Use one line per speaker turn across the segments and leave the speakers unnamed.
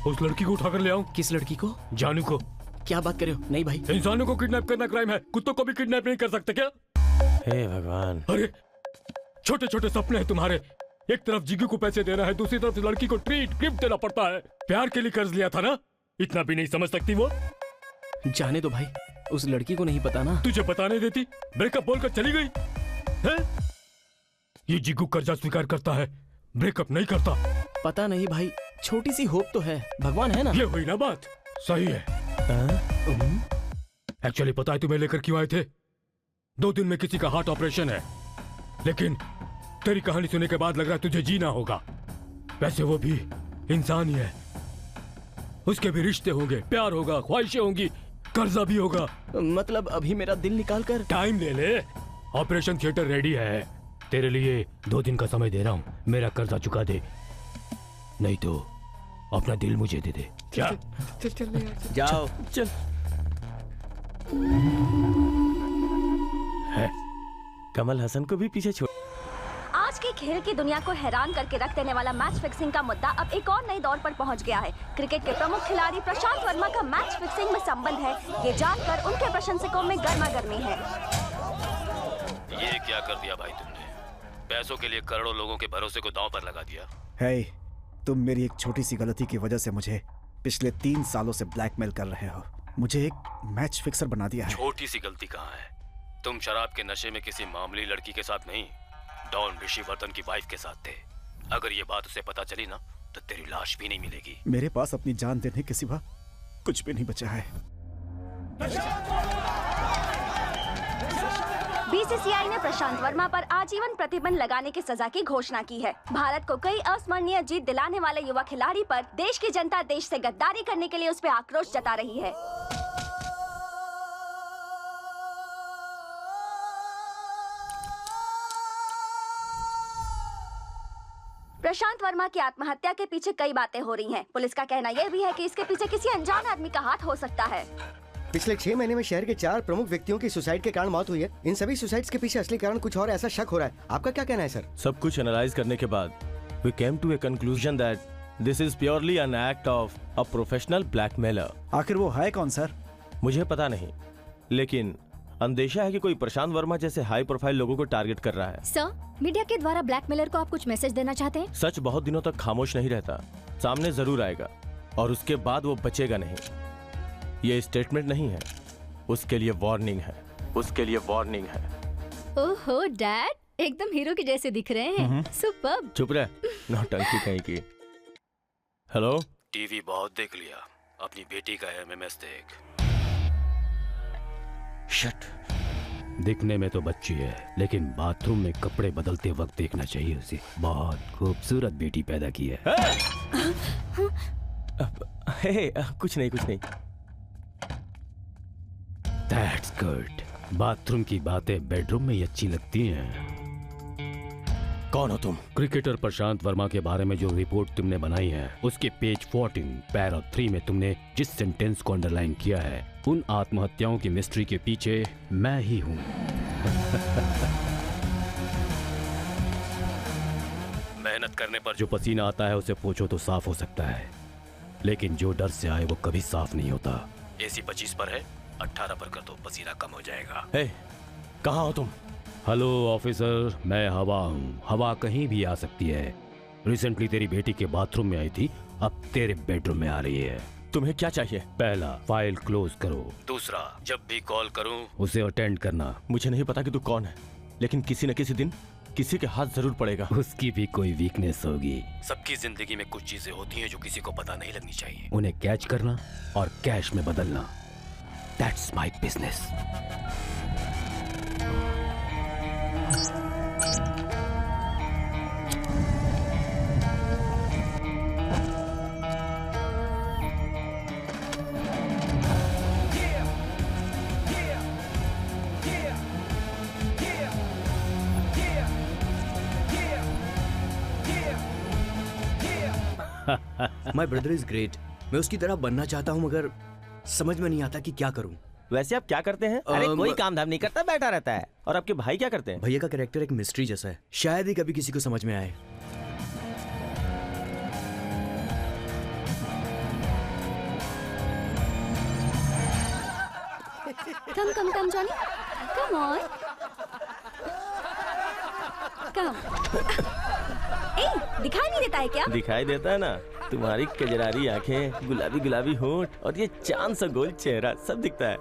उस लड़की को उठाकर ले आऊं।
किस लड़की को?
जानू को।
क्या बात कर रहे हो? नहीं भाई,
इंसानों को किडनैप करना क्राइम है, कुत्तों को भी किडनैप नहीं कर सकते क्या?
हे भगवान।
अरे छोटे छोटे सपने हैं तुम्हारे। एक तरफ जिग्गू को पैसे देना है, दूसरी तरफ लड़की को ट्रीट गिफ्ट देना पड़ता है। प्यार के लिए कर्ज लिया था ना, इतना भी नहीं समझ सकती वो?
जाने दो भाई, उस लड़की को नहीं पता ना।
तुझे पता नहीं देती, ब्रेकअप बोलकर चली गई है? ये जिग्गू कर्जा स्वीकार करता है, ब्रेकअप नहीं करता।
पता नहीं भाई, छोटी सी होप तो है, भगवान है ना।
ये हुई ना बात। सही है। एक्चुअली पता है तुम्हें लेकर क्यों आए थे? 2 दिन में किसी का हार्ट ऑपरेशन है, लेकिन तेरी कहानी सुनने के बाद लग रहा है तुझे जीना होगा। वैसे वो भी इंसान ही है, उसके भी रिश्ते होंगे, प्यार होगा, ख्वाहिशें होंगी, कर्जा भी होगा।
मतलब अभी मेरा दिल निकाल कर?
टाइम ले ले, ऑपरेशन थिएटर रेडी है। तेरे लिए 2 दिन का समय दे रहा हूँ, मेरा कर्जा चुका दे, नहीं तो अपना दिल मुझे दे दे। क्या?
चल जाओ। चल।
है कमल हसन को भी पीछे छोड़।
आज के खेल की दुनिया को हैरान करके रख देने वाला मैच फिक्सिंग का मुद्दा अब एक और नए दौर पर पहुंच गया है। क्रिकेट के प्रमुख खिलाड़ी प्रशांत वर्मा का मैच फिक्सिंग में संबंध है, ये जानकर उनके प्रशंसकों में गर्मागर्मी है।
ये क्या कर दिया भाई तुमने? पैसों के लिए करोड़ों लोगों के भरोसे को दांव पर लगा दिया।
हे, तुम मेरी एक छोटी सी गलती की वजह से मुझे पिछले 3 सालों से ब्लैकमेल कर रहे हो। मुझे एक मैच फिक्सर बना दिया है।
छोटी सी गलती कहाँ है? तुम शराब के नशे में किसी मामूली लड़की के साथ नहीं, डॉन ऋषिवर्धन की वाइफ के साथ थे। अगर ये बात उसे पता चली ना, तो तेरी लाश भी नहीं मिलेगी।
मेरे पास अपनी जान देने के सिवा कुछ भी नहीं बचा है।
बीसीसीआई ने प्रशांत वर्मा पर आजीवन प्रतिबंध लगाने की सजा की घोषणा की है। भारत को कई अस्मरणीय जीत दिलाने वाले युवा खिलाड़ी पर देश की जनता देश से गद्दारी करने के लिए उस पर आक्रोश जता रही है। प्रशांत वर्मा की आत्महत्या के पीछे कई बातें हो रही हैं। पुलिस का कहना यह भी है कि इसके पीछे किसी अनजान आदमी का हाथ हो सकता है।
पिछले 6 महीने में शहर के 4 प्रमुख व्यक्तियों की सुसाइड के कारण मौत हुई है। इन सभी सुसाइड्स के पीछे असली कारण कुछ और ऐसा शक हो रहा है। आपका क्या कहना है सर?
सब कुछ एनालाइज करने के बाद we came to a conclusion that this is purely an act of a professional blackmailer।
आखिर वो है कौन सर?
मुझे पता नहीं, लेकिन अंदेशा है कि कोई प्रशांत वर्मा जैसे हाई प्रोफाइल लोगों को टारगेट कर रहा है।
सर, मीडिया के द्वारा ब्लैकमेलर को आप कुछ मैसेज देना चाहते हैं?
सच बहुत दिनों तक खामोश नहीं रहता, सामने जरूर आएगा और उसके बाद वो बचेगा नहीं। ये स्टेटमेंट नहीं है, उसके लिए वार्निंग है, उसके लिए वार्निंग है।
ओहो डैड, एकदम हीरो के जैसे दिख रहे हैं। सुपर्ब।
चुप रह, नौटंकी कहीं की। हेलो।
टीवी बहुत देख लिया, अपनी बेटी का एमएमएस देख।
शट। दिखने में तो बच्ची है, लेकिन बाथरूम में कपड़े बदलते वक्त देखना चाहिए उसे। बहुत खूबसूरत बेटी पैदा की है।
कुछ नहीं, कुछ नहीं।
That's good। बाथरूम की बातें बेडरूम में ही अच्छी लगती हैं।
कौन हो तुम?
क्रिकेटर प्रशांत वर्मा के बारे में जो रिपोर्ट तुमने बनाई है, उसके पेज 14 पैरा 3 में तुमने जिस सेंटेंस को अंडरलाइन किया है, उन आत्महत्याओं की मिस्ट्री के पीछे मैं ही हूँ।
मेहनत करने पर
जो पसीना आता है उसे पोंछो तो साफ हो सकता है, लेकिन जो डर से आए वो कभी साफ नहीं होता।
AC 25 पर है, 18 पर कर दो, पसीना कम हो जाएगा।
कहाँ हो तुम?
हेलो ऑफिसर, मैं हवा हूँ। हवा कहीं भी आ सकती है। रिसेंटली तेरी बेटी के बाथरूम में आई थी, अब तेरे बेडरूम में आ रही है।
तुम्हें क्या चाहिए?
पहला, फाइल क्लोज करो।
दूसरा, जब भी कॉल करूं
उसे अटेंड करना।
मुझे नहीं पता कि तू कौन है, लेकिन किसी न किसी दिन किसी के हाथ जरूर पड़ेगा।
उसकी भी कोई वीकनेस होगी।
सबकी जिंदगी में कुछ चीजें होती हैं जो किसी को पता नहीं लगनी चाहिए।
उन्हें कैच करना और कैश में बदलना, that's my business.
My brother is great. मैं उसकी तरह बनना चाहता हूँ, मगर समझ में नहीं आता कि क्या करूँ।
वैसे आप क्या करते हैं? अरे कोई काम धाम नहीं करता, बैठा रहता है। और आपके भाई क्या करते हैं?
भैया का कैरेक्टर एक मिस्ट्री जैसा है, शायद ही कभी किसी को समझ में आए।
Come, Johnny. Come on. Come. ए, दिखाई नहीं देता है क्या?
दिखाई देता है ना, तुम्हारी कजरारी आंखें, गुलाबी गुलाबी होंठ और ये चांद सा गोल चेहरा सब दिखता है।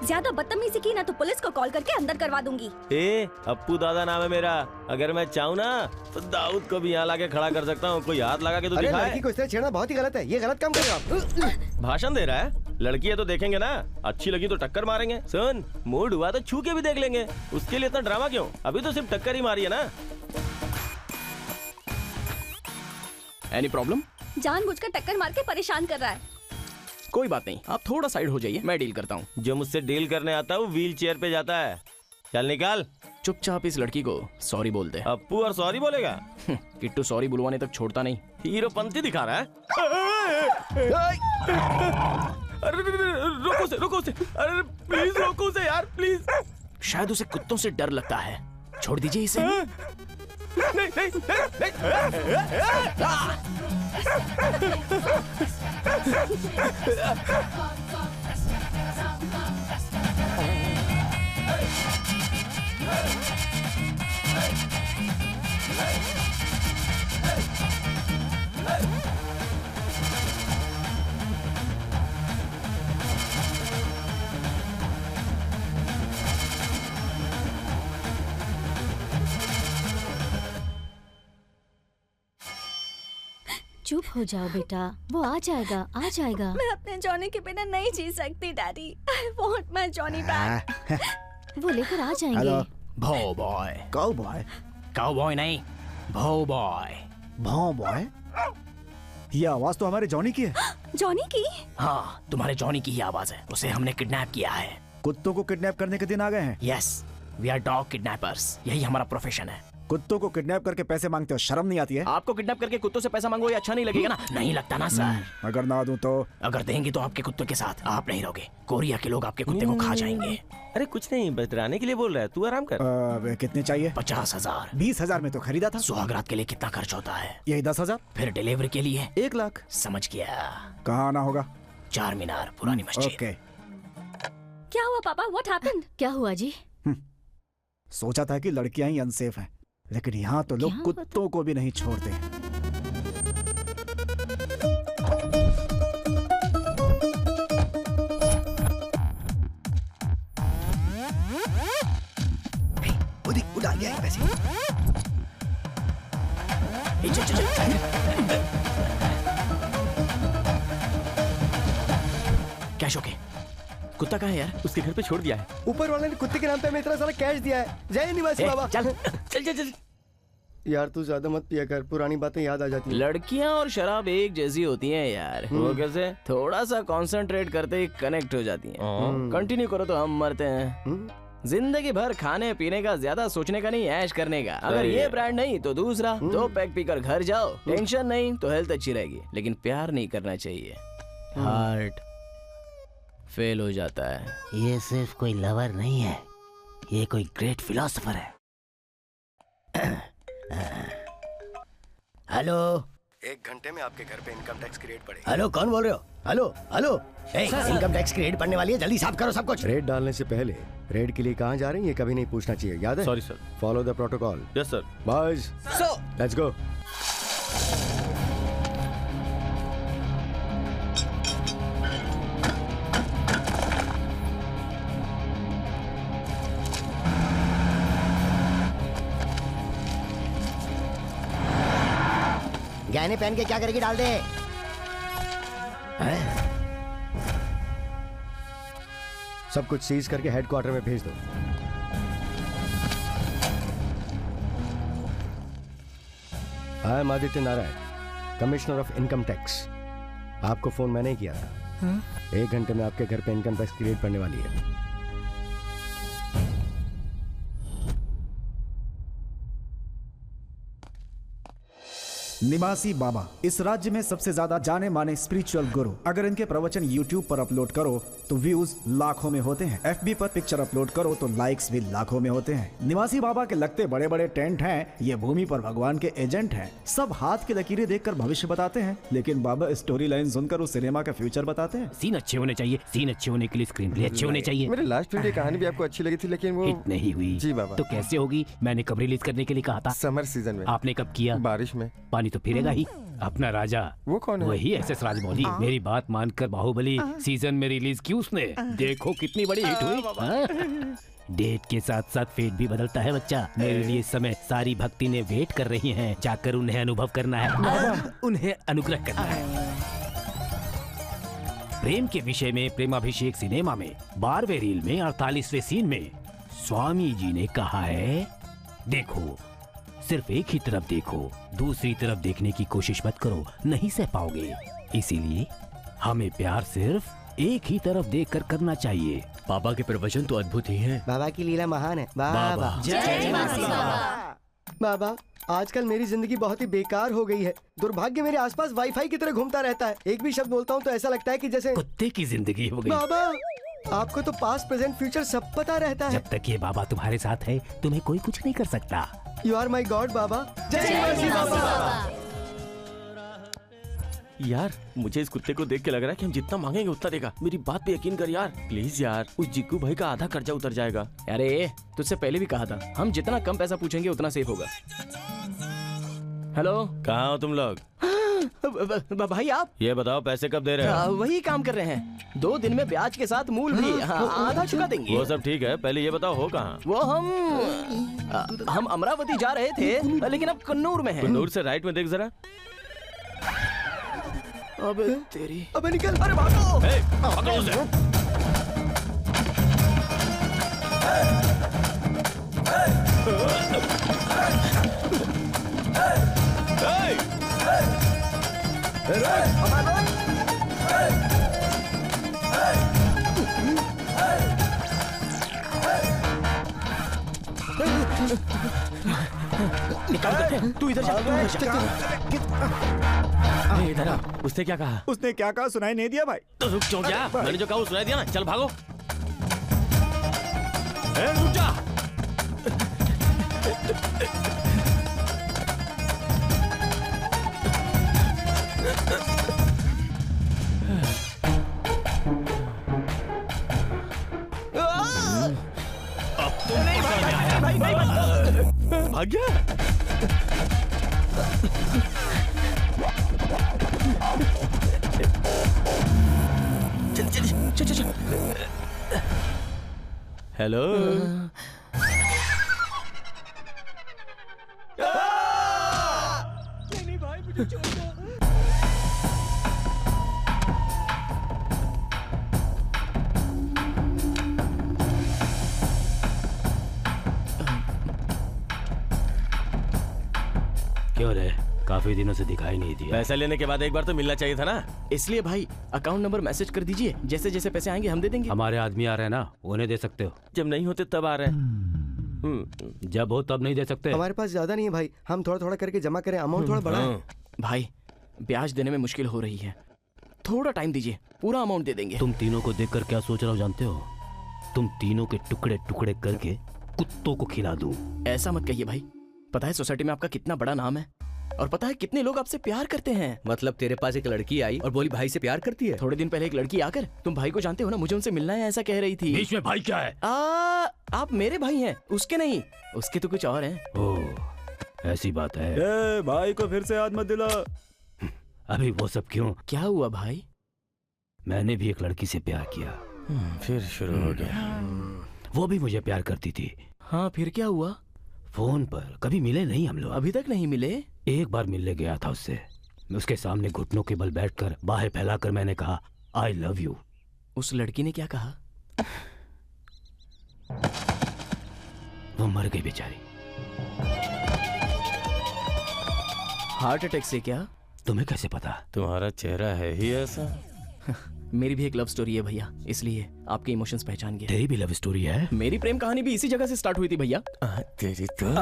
ज्यादा बदतमीजी की ना तो पुलिस को कॉल करके अंदर करवा दूंगी।
ए, अप्पू दादा नाम है मेरा। अगर मैं चाहूँ ना तो दाऊद को भी यहाँ लाके खड़ा कर सकता हूँ। कोई हाथ लगा के तो
अरे
दिखाए।
लड़की को इस तरह छेड़ना बहुत ही गलत है। ये गलत काम कर रहे हो आप।
भाषण दे रहा है। लड़की है तो देखेंगे ना, अच्छी लगी तो टक्कर मारेंगे। सुन, मूड हुआ तो छू के भी देख लेंगे। उसके लिए इतना ड्रामा क्यों? अभी तो सिर्फ टक्कर ही मारी है ना।
Any problem?
जानबूझकर टक्कर मार के परेशान कर रहा है।
कोई बात नहीं, आप थोड़ा साइड हो जाइए, मैं डील करता हूँ।
जो मुझसे डील करने आता है वो व्हील चेयर पे जाता है। चल निकाल।
चुपचाप इस लड़की को सॉरी बोल दे।
अप्पू और सॉरी बोलेगा?
किट्टू सॉरी बुलवाने तक छोड़ता नहीं।
हीरोपंती दिखा रहा है। अरे रोको उसे। अरे प्लीज रोको उसे यार, प्लीज।
शायद उसे कुत्तों से डर लगता है। छोड़ दीजिए इसे।
नहीं।
चुप हो जाओ बेटा, वो आ जाएगा।
मैं अपने जॉनी के बिना नहीं जी सकती daddy. I want my Johnny back.
वो लेकर आ जाएंगे।
हेलो
भो boy.
Cow boy.
Cow boy नहीं, भो बॉय।
भाव बॉय। ये आवाज तो हमारे जॉनी की है।
जॉनी की?
हाँ, तुम्हारे जॉनी की ही आवाज है। उसे हमने किडनैप किया है।
कुत्तों को किडनैप करने के दिन आ गए हैं।
Yes, we are dog kidnappers. यही हमारा प्रोफेशन है।
कुत्तों को किडनैप करके पैसे मांगते हो, शर्म नहीं आती है?
आपको किडनैप करके कुत्तों से पैसा मांगो, ये अच्छा नहीं लगेगा ना? नहीं लगता ना सर।
अगर ना दूं तो?
अगर देंगे तो आपके कुत्ते के साथ आप नहीं रहोगे। कोरिया के लोग आपके कुत्ते को खा जाएंगे।
अरे कुछ नहीं, बतराने के लिए बोल रहा है। तू आराम कर।
कितने चाहिए?
50,000।
20,000 में तो खरीदा था।
सुहागरात के लिए कितना खर्च होता है?
यही 10,000।
फिर डिलीवरी के लिए
1 लाख।
समझ गया।
कहाँ आना होगा?
चार मीनार, पुरानी मस्जिद।
ओके।
क्या हुआ पापा? What happened?
क्या हुआ जी?
सोचा था कि लड़कियां ही अनसेफ हैं, लेकिन यहाँ तो लोग कुत्तों को भी नहीं छोड़ते।
उड़ा गया पैसे।
Cash okay. कुत्ता कहाँ है यार?
उसके घर पे छोड़ दिया है।
ऊपर वाले ने कुत्ते के नाम पे हमें इतना सारा कैश दिया है। जय निवासी बाबा।
चल।
यार तू ज्यादा मत पिया कर, पुरानी बातें याद आ जाती हैं।
लड़कियां और शराब एक जैसी होती हैं यार।
वो कैसे?
थोड़ा सा कंसंट्रेट करते ही कनेक्ट हो जाती हैं। कंटिन्यू करो तो हम मरते हैं। जिंदगी भर खाने पीने का, ज्यादा सोचने का नहीं, ऐश करने का। अगर ये ब्रांड नहीं तो दूसरा। 2 पैक पीकर घर जाओ, टेंशन नहीं तो हेल्थ अच्छी रहेगी। लेकिन प्यार नहीं करना चाहिए, हार्ट फेल हो जाता है।
ये सिर्फ कोई लवर नहीं है, ये कोई ग्रेट फिलोसोफर है। हेलो।
1 घंटे में आपके घर पे इनकम टैक्स की रेड पड़ेगी।
हेलो, कौन बोल रहे हो? हेलो। इनकम टैक्स की रेड पड़ने वाली है, जल्दी साफ करो सब कुछ।
रेड डालने से पहले रेड के लिए कहाँ जा रही है ये कभी नहीं पूछना चाहिए, याद है?
Sorry sir.
Follow the protocol.
Yes sir.
Boys, let's go.
गहने पहन के क्या करेगी? डाल दे।
सब कुछ सीज करके हेडक्वार्टर में भेज दो। I am Aditya Narayan, commissioner of income tax. आपको फोन मैंने ही किया था। 1 घंटे में आपके घर पे इनकम टैक्स की रेड पड़ने वाली है।
निवासी बाबा इस राज्य में सबसे ज्यादा जाने माने स्पिरिचुअल गुरु। अगर इनके प्रवचन YouTube पर अपलोड करो तो व्यूज लाखों में होते हैं। FB पर पिक्चर अपलोड करो तो लाइक्स भी लाखों में होते हैं। निवासी बाबा के लगते बड़े बड़े टेंट हैं, ये भूमि पर भगवान के एजेंट हैं। सब हाथ की लकीरें देखकर भविष्य बताते हैं, लेकिन बाबा स्टोरी लाइन सुनकर उस सिनेमा का फ्यूचर बताते हैं।
सीन अच्छे होने चाहिए, सीन अच्छे होने के लिए स्क्रीन प्ले अच्छे होने चाहिए।
मेरे लास्ट फिल्म की कहानी भी आपको अच्छी लगी थी, लेकिन वो
हिट नहीं हुई।
जी बाबा।
तो कैसे होगी? मैंने कब रिलीज करने के लिए कहा था?
समर सीजन में।
आपने कब किया?
बारिश में।
पानी तो फिरेगा ही। अपना राजा
वो कौन है?
वही SS राजमौली। मेरी बात मानकर बाहुबली सीजन में रिलीज की उसने। देखो कितनी बड़ी हिट हुई। हाँ? डेट के साथ साथ फेट भी बदलता है बच्चा। मेरे लिए इस समय सारी भक्ति ने वेट कर रही हैं। जाकर उन्हें अनुभव करना है, उन्हें अनुग्रह करना है। प्रेम के विषय में प्रेमाभिषेक सिनेमा में 12वें रील में 48वें सीन में स्वामी जी ने कहा है, देखो सिर्फ एक ही तरफ देखो, दूसरी तरफ देखने की कोशिश मत करो, नहीं सह पाओगे। इसीलिए हमें प्यार सिर्फ एक ही तरफ देखकर करना चाहिए।
बाबा के प्रवचन तो अद्भुत ही हैं।
बाबा की लीला महान है। बाबा
जय बाबा।
बाबा आजकल मेरी जिंदगी बहुत ही बेकार हो गई है। दुर्भाग्य मेरे आसपास वाईफाई की तरह घूमता रहता है। एक भी शब्द बोलता हूँ तो ऐसा लगता है कि जैसे
कुत्ते की जिंदगी हो गई।
बाबा आपको तो पास्ट प्रेजेंट फ्यूचर सब पता रहता है।
जब तक ये बाबा तुम्हारे साथ है तुम्हें कोई कुछ नहीं कर सकता।
यू आर माई गॉड बाबा। जय बाबा।
यार मुझे इस कुत्ते को देख के लग रहा है कि हम जितना मांगेंगे उतना देगा। मेरी बात पे यकीन कर यार प्लीज यार। उस जिग्गू भाई का आधा कर्जा उतर जाएगा।
अरे तुझसे पहले भी कहा था, हम जितना कम पैसा पूछेंगे उतना सेफ होगा। हेलो,
कहाँ हो तुम लोग?
भाई आप
ये बताओ पैसे कब दे रहे हो?
वही काम कर रहे हैं। 2 दिन में ब्याज के साथ मूल भी आधा चुका देंगे।
वो सब ठीक है, पहले ये बताओ हो कहाँ?
वो हम अमरावती जा रहे थे, लेकिन अब कन्नूर में हैं।
कन्नूर से राइट में देख जरा।
अबे तेरी,
अबे निकल, अरे भागो।
पकड़ो उसे।
तू इधर जा,
इधर आ। उसने क्या कहा?
उसने क्या कहा सुनाई नहीं दिया भाई।
तो रुक क्यों गया? मैंने जो कहा वो सुनाई दिया ना। चल भागो। रुक जा। अब तो नहीं भाग गया। चल। हेलो।
नहीं भाई मुझे छोड़ दो।
क्यों रे, काफी दिनों से दिखाई नहीं दिया।
पैसा लेने के बाद एक बार तो मिलना चाहिए था ना।
इसलिए भाई अकाउंट नंबर मैसेज कर दीजिए, जैसे जैसे पैसे आएंगे हम दे देंगे।
हमारे आदमी आ रहे हैं ना, उन्हें दे सकते हो।
जब नहीं होते तब आ रहे हैं।
जब हो तब नहीं दे सकते।
हमारे पास ज्यादा नहीं है भाई, हम थोड़ा थोड़ा करके जमा करें। अमाउंट थोड़ा बड़ा है
भाई, ब्याज देने में मुश्किल हो रही है, थोड़ा टाइम दीजिए, पूरा अमाउंट दे देंगे।
तुम तीनों को देखकर क्या सोच रहा हूँ जानते हो? तुम तीनों के टुकड़े टुकड़े करके कुत्तों को खिला दूं।
ऐसा मत कहिए भाई, पता है सोसाइटी में आपका कितना बड़ा नाम है, और पता है कितने लोग आपसे प्यार करते हैं।
मतलब तेरे पास एक लड़की आई और बोली भाई से प्यार करती है।
थोड़े दिन पहले एक लड़की आकर, तुम भाई को जानते हो ना, मुझे उनसे मिलना है ऐसा कह रही थी।
बीच में भाई क्या है?
आप मेरे भाई हैं, उसके नहीं, उसके तो कुछ और हैं।
ओह ऐसी बात है।
भाई को फिर से याद मत दिला।
अभी वो सब क्यों?
क्या हुआ भाई?
मैंने भी एक लड़की से प्यार किया।
फिर शुरू हो गया।
वो भी मुझे प्यार करती थी।
हाँ फिर क्या हुआ?
फोन पर कभी मिले नहीं हम लोग।
अभी तक नहीं मिले?
एक बार मिलने गया था उससे। उसके सामने घुटनों के बल बैठकर बाहें फैलाकर मैंने कहा आई लव यू।
उस लड़की ने क्या कहा?
वो मर गई बेचारी।
हार्ट अटैक से क्या?
तुम्हें कैसे पता?
तुम्हारा चेहरा है ही ऐसा।
मेरी भी एक लव स्टोरी है भैया, इसलिए आपके इमोशंस पहचान गए।
तेरी भी लव स्टोरी है?
मेरी प्रेम कहानी भी इसी जगह से स्टार्ट हुई थी भैया।
तेरी तो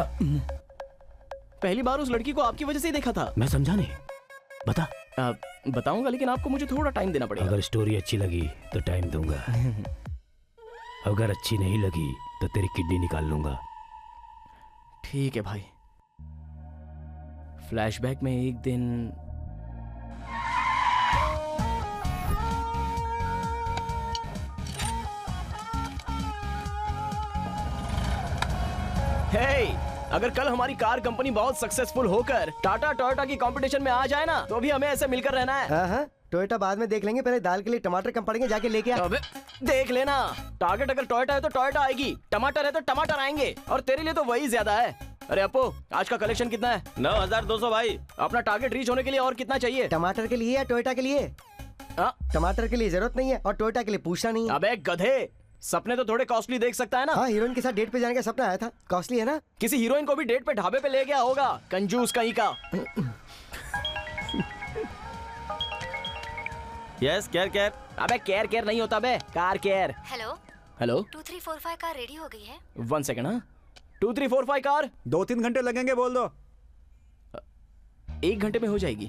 पहली बार उस लड़की को आपकी वजह से ही देखा था।
मैं समझा नहीं, बता।
बताऊंगा, लेकिन आपको मुझे थोड़ा टाइम देना पड़ेगा।
अगर स्टोरी अच्छी लगी तो टाइम दूंगा, अगर अच्छी नहीं लगी तो तेरी किडनी निकाल लूंगा।
ठीक है भाई। फ्लैशबैक में एक दिन अगर कल हमारी कार कंपनी बहुत सक्सेसफुल होकर टाटा टोयोटा की कंपटीशन में आ जाए ना, तो भी हमें ऐसे मिलकर रहना है।
हाँ, टोयोटा बाद में देख लेंगे, पहले दाल के लिए टमाटर कम पड़ेंगे, जाके लेके आ।
अबे देख लेना, टारगेट अगर टोयोटा है तो टोयोटा आएगी, टमाटर है तो टमाटर आएंगे, और तेरे लिए तो वही ज्यादा है। अरे अपो, आज का कलेक्शन कितना है?
9200 भाई।
अपना टारगेट रीच होने के लिए और कितना चाहिए?
टमाटर के लिए या टोयोटा के लिए? टमाटर के लिए जरूरत नहीं है और टोयोटा के लिए पूछना नहीं है।
अबे गधे, सपने तो थोड़े कॉस्टली देख सकता है ना।
हाँ, हीरोइन के साथ डेट पे जाने का सपना आया था, कॉस्टली है ना।
किसी हीरोइन को भी डेट पे ढाबे पे ले गया होगा, कंजूस कहीं का।
Yes, care.
अबे केयर नहीं होता बे, car care. Hello
2345 car ready हो गई है।
1 सेकंड। हाँ 2345 कार
2-3 घंटे लगेंगे, बोल दो।
1 घंटे में हो जाएगी।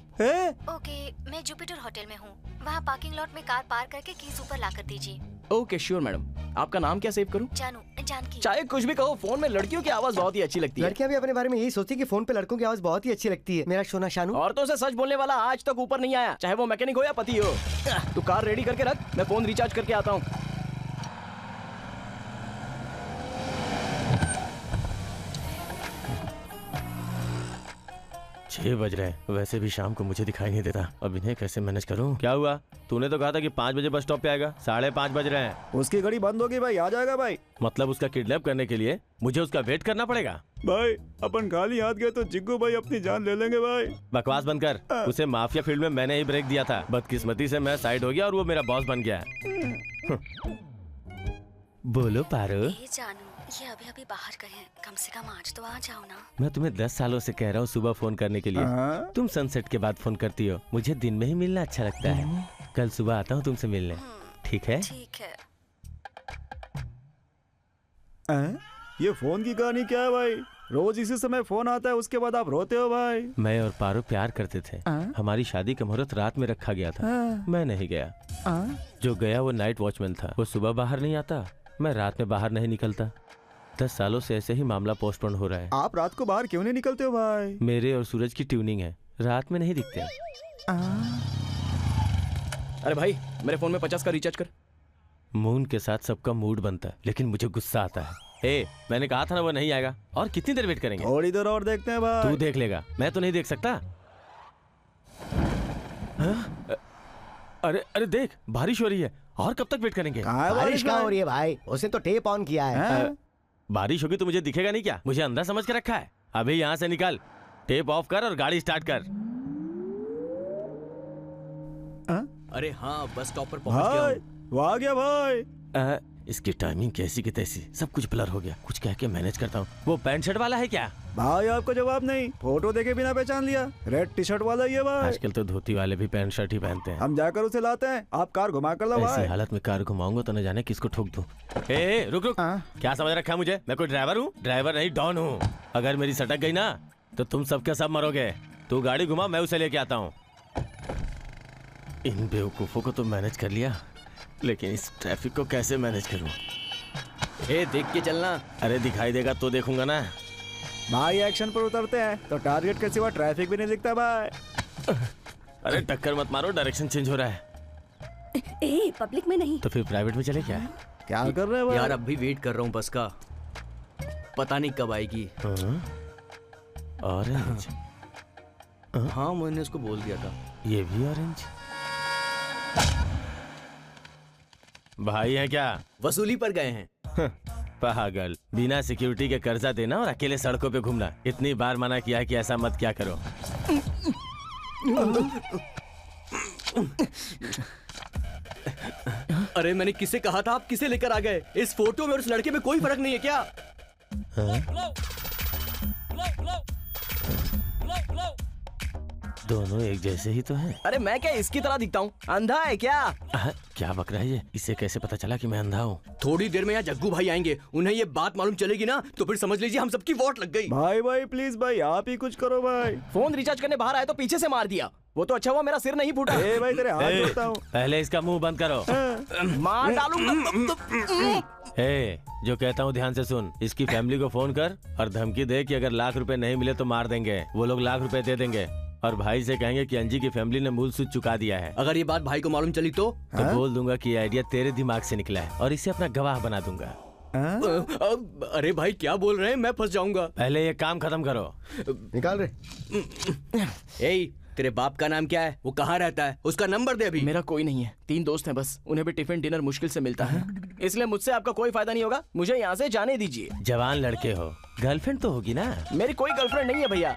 ओके, मैं जुपिटर होटल में हूँ, वहाँ पार्किंग लॉट में कार पार्क करके कीज ऊपर ला कर दीजिए।
Okay sure madam. आपका नाम क्या सेव करूँ?
जानकी।
चाहे कुछ भी कहो, फोन में लड़कियों की आवाज बहुत ही अच्छी लगती है।
लड़कियां भी अपने बारे में यही सोचती कि फोन पे लड़कों की आवाज बहुत ही अच्छी लगती है। मेरा सोना शानू।
औरतों से सच बोलने वाला आज तक ऊपर नहीं आया, चाहे वो मैकेनिक हो या पति हो। तू कार रेडी करके रख, मैं फोन रिचार्ज करके आता हूँ।
6 बज रहे हैं, वैसे भी शाम को मुझे दिखाई नहीं देता। अब इन्हें कैसे मैनेज करूं? क्या हुआ? तूने तो कहा था कि 5 बजे बस स्टॉप पे आएगा, 5:30 बज रहे हैं।
उसकी घड़ी बंद होगी भाई, आ जाएगा भाई।
मतलब उसका किडनैप करने के लिए मुझे उसका वेट करना पड़ेगा?
भाई अपन खाली हाथ गए तो जिग्गू भाई अपनी जान ले लेंगे भाई।
बकवास बंद कर। उसे माफिया फील्ड में मैंने ही ब्रेक दिया था, बदकिस्मती से मैं साइड हो गया और वो मेरा बॉस बन गया। बोलो पारो।
जानू, ये अभी बाहर गए हैं, कम से कम आज तो आ जाओ ना।
मैं तुम्हें 10 सालों से कह रहा हूँ सुबह फोन करने के लिए, तुम सनसेट के बाद फोन करती हो। मुझे दिन में ही मिलना अच्छा लगता है। कल सुबह आता हूँ तुमसे मिलने, ठीक है?
ठीक है।
ये फोन की कहानी क्या है भाई? रोज इसी समय फोन आता है, उसके बाद आप रोते हो भाई।
मैं और पारो प्यार करते थे। हमारी शादी का मुहूर्त रात में रखा गया था। मैं नहीं गया। जो गया वो नाइट वॉचमैन था। वो सुबह बाहर नहीं आता, मैं रात में बाहर नहीं निकलता। 10 सालों से ऐसे ही मामला पोस्टपोन हो रहा है।
आप रात को बाहर क्यों नहीं निकलते हो भाई?
मेरे और सूरज की ट्यूनिंग है, रात में नहीं दिखते।
अरे भाई, मेरे फोन में 50 का रिचार्ज कर।
मून के साथ सबका मूड बनता है, लेकिन मुझे गुस्सा आता है। मैंने कहा था ना वो नहीं आएगा। और कितनी देर वेट करेंगे?
थोड़ी देर और देखते हैं भाई।
तू देख लेगा, मैं तो नहीं देख सकता। अरे देख, बारिश हो रही है। और कब तक वेट करेंगे?
बारिश कहाँ हो रही है भाई? उसने तो टेप ऑन किया है।
बारिश होगी तो मुझे दिखेगा नहीं क्या? मुझे अंदर समझ के रखा है। अभी यहाँ से निकल, टेप ऑफ कर और गाड़ी स्टार्ट कर।
अरे हाँ, बस स्टॉप पर पहुँच गया हूँ।
वो आ गया भाई।
इसकी टाइमिंग कैसी की तैसी, सब कुछ ब्लर हो गया। कुछ कह के मैनेज करता हूँ। वो पैंट शर्ट वाला है क्या?
भाई आपको जवाब नहीं, फोटो देखे बिना पहचान लिया। रेड टी शर्ट वाला ही है भाई।
आजकल तो धोती वाले भी पैंट शर्ट ही पहनते हैं।
हम जाकर उसे लाते हैं, आप कार घुमा कर लो भाई।
ऐसी हालत में कार घुमाऊंगा तो न जाने किसको ठोक दूं। रुक क्या समझ रखा है मुझे? मैं कोई ड्राइवर हूँ? ड्राइवर नहीं, डॉन हूँ। अगर मेरी सटक गई ना तो तुम सबके सब मरोगे। तू गाड़ी घुमा, मैं उसे लेके आता हूँ। इन बेवकूफों को तो मैनेज कर लिया, लेकिन इस ट्रैफिक को कैसे मैनेज करूँ?
देख के चलना।
अरे दिखाई देगा तो देखूंगा ना
भाई। एक्शन पर उतरते हैं तो टारगेट के सिवा ट्रैफिक भी नहीं दिखता भाई।
अरे टक्कर मत मारो, डायरेक्शन चेंज हो रहा है।
पब्लिक में नहीं
तो फिर प्राइवेट में चले क्या?
क्या कर रहे हो
यार? अब भी वेट कर रहा हूँ बस का, पता नहीं कब आएगी।
ऑरेंज?
हाँ, मैंने उसको बोल दिया था।
ये भी ऑरेंज? भाई है क्या?
वसूली पर गए हैं।
पागल, बिना सिक्योरिटी के कर्जा देना और अकेले सड़कों पे घूमना। इतनी बार मना किया है कि ऐसा मत क्या करो।
अरे मैंने किसे कहा था, आप किसे लेकर आ गए? इस फोटो में और उस लड़के में कोई फर्क नहीं है क्या?
दोनों एक जैसे ही तो हैं।
अरे मैं क्या इसकी तरह दिखता हूँ? अंधा है क्या?
क्या बक रहा है ये? इससे कैसे पता चला कि मैं अंधा हूँ?
थोड़ी देर में यहाँ जग्गू भाई आएंगे, उन्हें ये बात मालूम चलेगी ना तो फिर समझ लीजिए हम सबकी वोट लग गई।
भाई प्लीज भाई आप ही कुछ करो भाई।
फोन रिचार्ज करने बाहर आए तो पीछे से मार दिया। वो तो अच्छा हुआ मेरा सिर नहीं फूटा।
भाई तेरे हाथ जोड़ता हूँ।
पहले इसका मुंह बंद करो।
मार डालूंगा।
जो कहता हूँ ध्यान से सुन। इसकी फैमिली को फोन कर और धमकी दे कि अगर लाख रुपए नहीं मिले तो मार देंगे। वो लोग लाख रुपए दे देंगे और भाई से कहेंगे कि अंजी की फैमिली ने मूल सूद चुका दिया है।
अगर ये बात भाई को मालूम चली तो
बोल दूंगा कि आइडिया तेरे दिमाग से निकला है और इसे अपना गवाह बना दूंगा।
अरे भाई क्या बोल रहे हैं, मैं फंस जाऊंगा।
पहले ये काम खत्म करो।
निकाल रहे।
तेरे बाप का नाम क्या है? वो कहाँ रहता है? उसका नंबर दे अभी।
मेरा कोई नहीं है, 3 दोस्त हैं बस। उन्हें भी टिफिन डिनर मुश्किल से मिलता है, इसलिए मुझसे आपका कोई फायदा नहीं होगा। मुझे यहाँ से जाने दीजिए।
जवान लड़के हो, गर्लफ्रेंड तो होगी ना?
मेरी कोई गर्लफ्रेंड नहीं है भैया।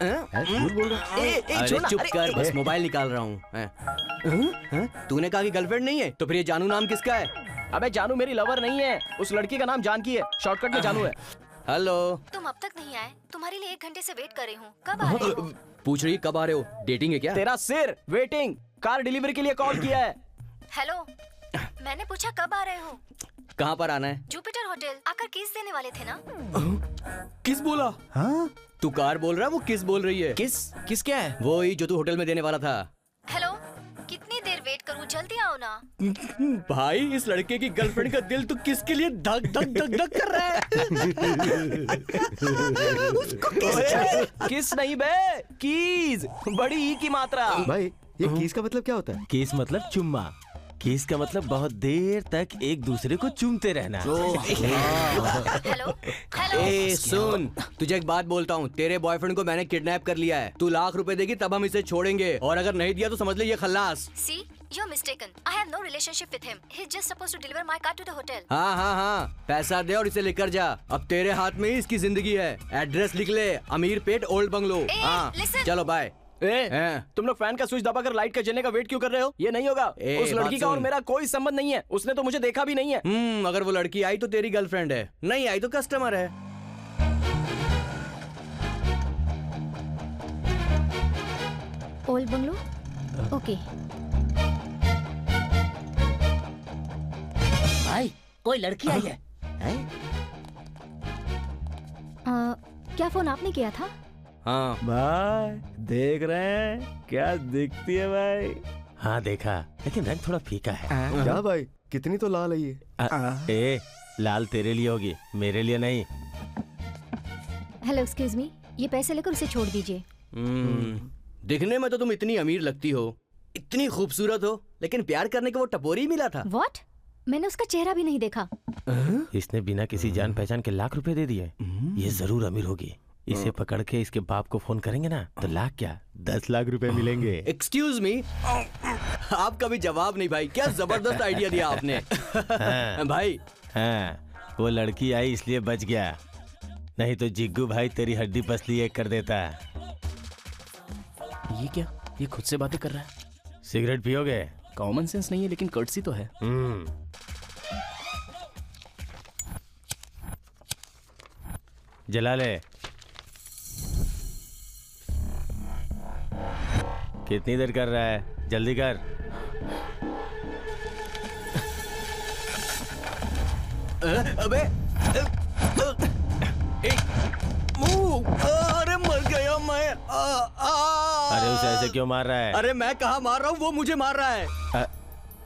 अरे चुप कर, बस मोबाइल निकाल रहा हूँ। तूने कहा कि गर्लफ्रेंड नहीं है, तो फिर ये जानू नाम किसका है?
अबे जानू मेरी लवर नहीं है, उस लड़की का नाम जानकी है, शॉर्टकट में जानू है।
हेलो।
तुम अब तक नहीं आए, तुम्हारे लिए 1 घंटे से वेट कर रही हूँ। कब आ रहे हो?
पूछ रही कब आ रहे हो? डेटिंग है क्या?
तेरा सिर। वेटिंग। कार डिलीवरी के लिए कॉल किया है।
हेलो, मैंने पूछा कब आ रहे हो?
कहाँ पर आना है?
Jupiter hotel. आकर किस देने वाले थे ना?
किस बोला? हाँ? तू कार बोल रहा है, वो किस बोल रही है?
किस क्या है?
वो ही जो तू होटल में देने वाला था।
हेलो, कितनी देर वेट करूं? जल्दी आओ ना।
भाई इस लड़के की गर्लफ्रेंड का दिल तो किसके लिए धक धक धक धक कर रहा है।
उसको किस नहीं बे, कीज। बड़ी ई की मात्रा।
भाई ये कीस का मतलब क्या होता है?
कीस मतलब चुम्मा। किस का मतलब बहुत देर तक एक दूसरे को चूमते रहना।
हेलो।
सुन, तुझे एक बात बोलता हूँ, तेरे बॉयफ्रेंड को मैंने किडनैप कर लिया है। तू लाख रुपए देगी तब हम इसे छोड़ेंगे, और अगर नहीं दिया तो समझ ले ये खल्लास।
See, you're mistaken. I have no relationship with him. He's just supposed to deliver my car to the hotel.
हाँ, पैसा दे और इसे लेकर जा। अब तेरे हाथ में ही इसकी जिंदगी है। एड्रेस लिख ले, अमीर पेट ओल्ड बंगलो। हाँ, चलो बाय।
तुम लोग फैन का स्विच दबाकर लाइट के जलने का वेट क्यों कर रहे हो? ये नहीं होगा। उस लड़की का और मेरा कोई संबंध नहीं है, उसने तो मुझे देखा भी नहीं है।
अगर वो लड़की आई तो तेरी गर्लफ्रेंड है, नहीं आई तो कस्टमर है।
Old bungalow. ओके।
भाई कोई लड़की आई है।
क्या फोन आपने किया था?
हाँ
भाई देख रहे हैं क्या दिखती है भाई? हाँ देखा, लेकिन रंग थोड़ा फीका है।
क्या भाई, कितनी तो लाल है ये।
लाल तेरे लिए होगी, मेरे लिए नहीं।
हेलो एक्सक्यूज मी, ये पैसे लेकर उसे छोड़ दीजिए।
दिखने में तो तुम इतनी अमीर लगती हो, इतनी खूबसूरत हो, लेकिन प्यार करने को वो टपोरी मिला था।
व्हाट? मैंने उसका चेहरा भी नहीं देखा।
इसने बिना किसी जान पहचान के लाख रुपए दे दिए। ये जरूर अमीर होगी। इसे पकड़ के इसके बाप को फोन करेंगे ना तो लाख क्या 10 लाख रुपए मिलेंगे।
एक्सक्यूज मी, आपका भी जवाब नहीं भाई, क्या जबरदस्त आइडिया दिया आपने। भाई
हाँ, वो लड़की आई इसलिए बच गया, नहीं तो जिग्गू भाई तेरी हड्डी पसली एक कर देता।
ये क्या? ये खुद से बातें कर रहा है।
सिगरेट पियोगे?
कॉमन सेंस नहीं है लेकिन कर्टसी तो है।
जला ले। कितनी देर कर रहा है? जल्दी कर।
अबे अरे मर गया मैं।
अरे उसे ऐसे क्यों मार रहा है?
अरे मैं कहाँ मार रहा हूँ, वो मुझे मार रहा है।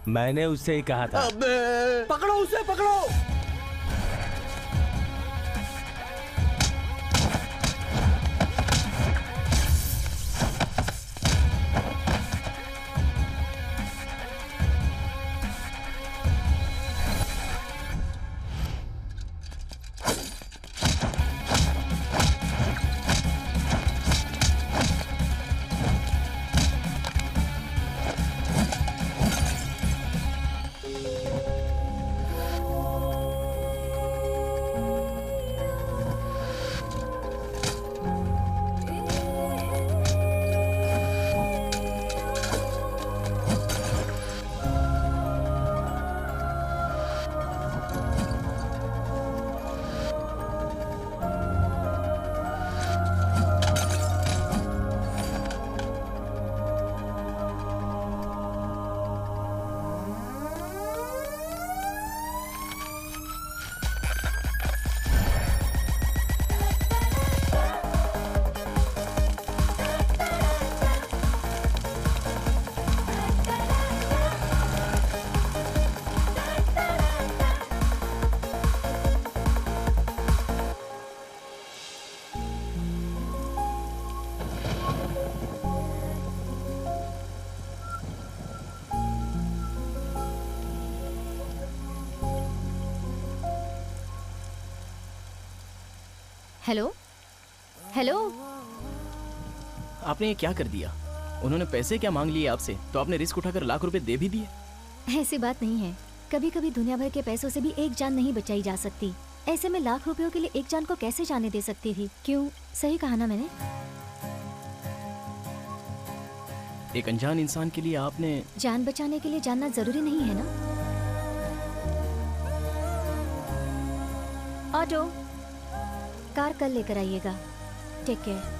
मैंने उससे ही कहा था।
अबे पकड़ो उसे, पकड़ो।
Hello hello.
आपने ये क्या कर दिया? उन्होंने पैसे क्या मांग लिए आपसे, तो आपने रिस्क उठाकर लाख रुपए दे भी दिए।
ऐसी बात नहीं है, कभी कभी दुनिया भर के पैसों से भी एक जान नहीं बचाई जा सकती। ऐसे में लाख रुपयों के लिए एक जान को कैसे जाने दे सकती थी? क्यों, सही कहा ना मैंने?
एक अनजान इंसान के लिए आपने
जान बचाने के लिए जानना जरूरी नहीं है ना। ऑटो, कार कल लेकर आइएगा। Take care.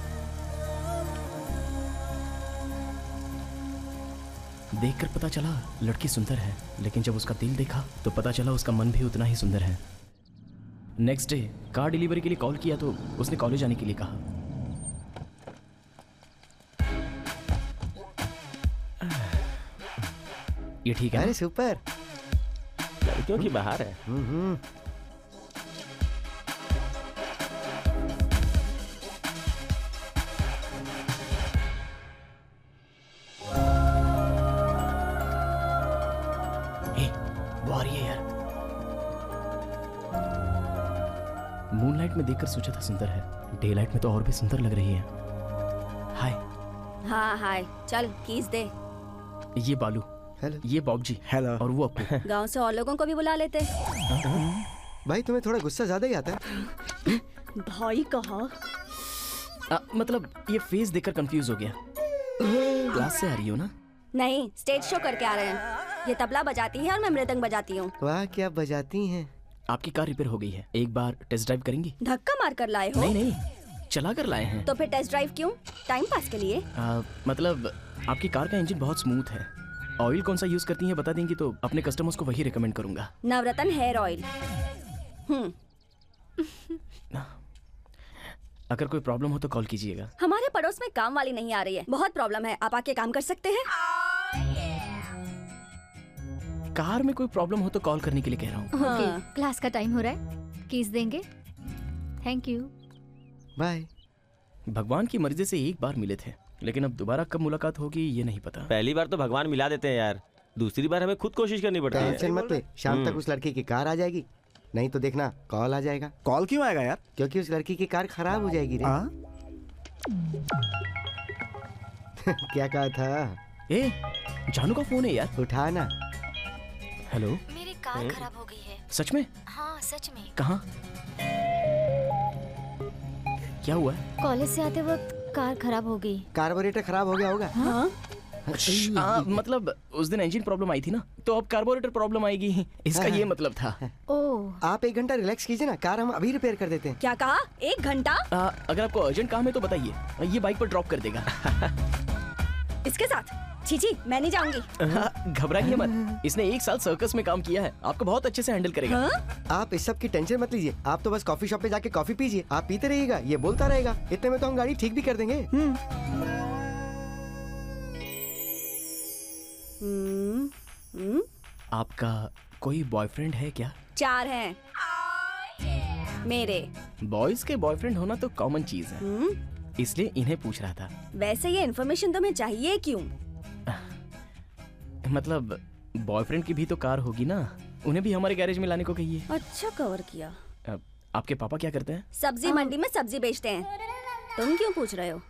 देखकर पता चला लड़की सुंदर है, लेकिन जब उसका दिल देखा तो पता चला उसका मन भी उतना ही सुंदर है। नेक्स्ट डे कार डिलीवरी के लिए कॉल किया तो उसने कॉलेज आने के लिए कहा। ये ठीक है?
अरे सुपर,
लड़कियों की बाहर है।
मूनलाइट में देखकर सोचा था सुंदर है, डे लाइट में तो और भी सुंदर लग रही है। हाय।
हाँ हाय, चल कीज दे।
ये बालू,
हेलो।
ये बॉब जी,
हेलो।
और वो अपू।
गांव से और लोगों को भी बुला लेते।
भाई तुम्हें थोड़ा गुस्सा ज्यादा ही आता है।
भाई कहा?
मतलब ये फेस देखकर कंफ्यूज हो गया। क्लास से आ रही हो ना?
नहीं, स्टेज शो करके आ रहे हैं। ये तबला बजाती है और मैं मृदंग बजाती हूँ।
वाह, क्या बजाती हैं।
आपकी कार रिपेयर हो गई है, एक बार टेस्ट ड्राइव करेंगी?
धक्का मार कर लाए हो?
नहीं, चला कर लाए हैं।
तो फिर टेस्ट ड्राइव क्यों? टाइम पास के लिए?
मतलब आपकी कार का इंजन बहुत स्मूथ है। ऑयल कौन सा यूज करती हैं बता देंगी तो अपने कस्टमर्स को वही रिकमेंड करूंगा।
नवरत्न हेयर ऑयल।
अगर कोई प्रॉब्लम हो तो कॉल कीजिएगा।
हमारे पड़ोस में काम वाली नहीं आ रही है, बहुत प्रॉब्लम है। आप आके काम कर सकते हैं?
कार में कोई प्रॉब्लम हो तो कॉल करने के लिए कह रहा हूँ।
हाँ। क्लास का टाइम हो रहा है, कीज देंगे? Thank you,
bye.
भगवान की मर्जी से एक बार मिले थे, लेकिन अब दोबारा कब मुलाकात होगी ये नहीं पता।
पहली बार तो भगवान मिला देते हैं यार, दूसरी बार हमें खुद कोशिश करनी पड़ती है।
टेंशन मत ले, शाम तक उस लड़की की कार आ जाएगी, नहीं तो देखना कॉल आ जाएगा।
कॉल क्यों आएगा यार?
क्योंकि उस लड़की की कार खराब हो जाएगी रे। क्या कहा था?
ए, जानू का फोन है यार,
उठा ना।
हेलो।
मेरी कार खराब हो गई है।
सच में?
हाँ सच में।
कहाँ? क्या हुआ?
कॉलेज से आते वक्त कार खराब हो गई।
कार्बोरेटर खराब हो गया होगा।
हाँ?
मतलब उस दिन इंजन प्रॉब्लम आई थी ना, तो अब कार्बोरेटर प्रॉब्लम आएगी, इसका ये मतलब था।
ओह।
आप 1 घंटा रिलैक्स कीजिए ना, कार हम अभी रिपेयर कर देते हैं।
क्या कहा? 1 घंटा?
अगर आपको अर्जेंट काम है तो बताइए, ये बाइक पर ड्रॉप कर देगा।
इसके साथ? जी, मैं नहीं जाऊंगी।
घबराइए मत, इसने 1 साल सर्कस में काम किया है, आपको बहुत अच्छे से हैंडल करेगा।
आप इस सब की टेंशन मत लीजिए, आप तो बस कॉफी शॉप पे जाके कॉफी पीजिए, आप पीते रहिएगा, ये बोलता रहेगा, इतने में तो हम गाड़ी ठीक भी कर देंगे।
आपका कोई बॉयफ्रेंड है क्या?
4 हैं मेरे।
बॉयज के बॉयफ्रेंड होना तो कॉमन चीज है, इसलिए इन्हें पूछ रहा था।
वैसे ये इन्फॉर्मेशन तुम्हें चाहिए क्यों?
मतलब बॉयफ्रेंड की भी तो कार होगी ना, उन्हें भी हमारे गैरेज में लाने को कहिए।
अच्छा कवर किया।
आपके पापा क्या करते हैं?
सब्जी मंडी में सब्जी बेचते हैं। तुम क्यों पूछ रहे हो?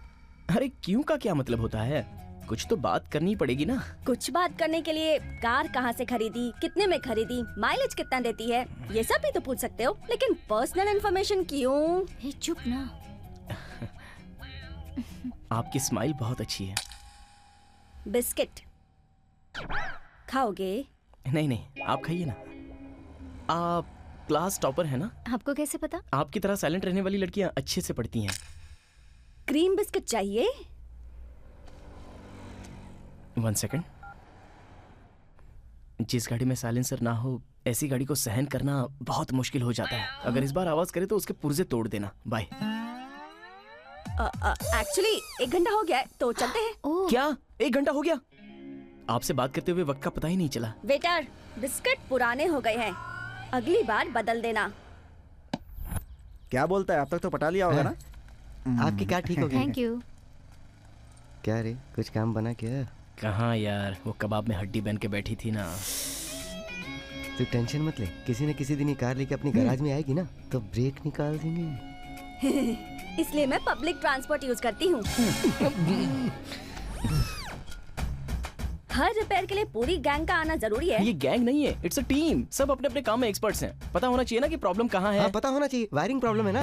अरे क्यों का क्या मतलब होता है, कुछ तो बात करनी पड़ेगी ना।
कुछ बात करने के लिए कार कहाँ से खरीदी, कितने में खरीदी, माइलेज कितना देती है, ये सब भी तो पूछ सकते हो, लेकिन पर्सनल इन्फॉर्मेशन क्यों?
चुप ना।
आपकी स्माइल बहुत अच्छी है।
बिस्किट खाओगे?
नहीं, आप खाइए ना। आप क्लास टॉपर है ना?
आपको कैसे पता?
आपकी तरह साइलेंट रहने वाली लड़कियां अच्छे से पढ़ती हैं।
क्रीम बिस्किट चाहिए?
1 सेकंड। जिस गाड़ी में साइलेंसर ना हो, ऐसी गाड़ी को सहन करना बहुत मुश्किल हो जाता है। अगर इस बार आवाज करे तो उसके पुर्जे तोड़ देना। बाय।
एक्चुअली 1 घंटा हो गया है, तो चलते हैं।
क्या 1 घंटा हो गया? आपसे बात करते हुए वक्त का पता ही नहीं चला।
वेटर, बिस्किट पुराने हो गए हैं, अगली बार बदल देना।
क्या बोलता है? अब तक तो पटा लिया होगा ना?
आपकी कार ठीक हो गई?
Thank you.
क्या रे, कुछ काम बना क्या?
कहाँ यार, वो कबाब में हड्डी बन के बैठी थी ना।
तू टेंशन मत ले, किसी न किसी दिन ये कार लेके अपनी गैराज में आएगी ना, तो ब्रेक निकाल देंगे।
इसलिए मैं पब्लिक ट्रांसपोर्ट यूज करती हूँ। हर रिपेयर के लिए पूरी गैंग का आना जरूरी है।
ये गैंग नहीं है, इट्स अ टीम। सब अपने अपने काम में एक्सपर्ट्स हैं। पता होना चाहिए ना कि प्रॉब्लम कहाँ है।
हाँ, पता होना चाहिए। वायरिंग प्रॉब्लम है ना।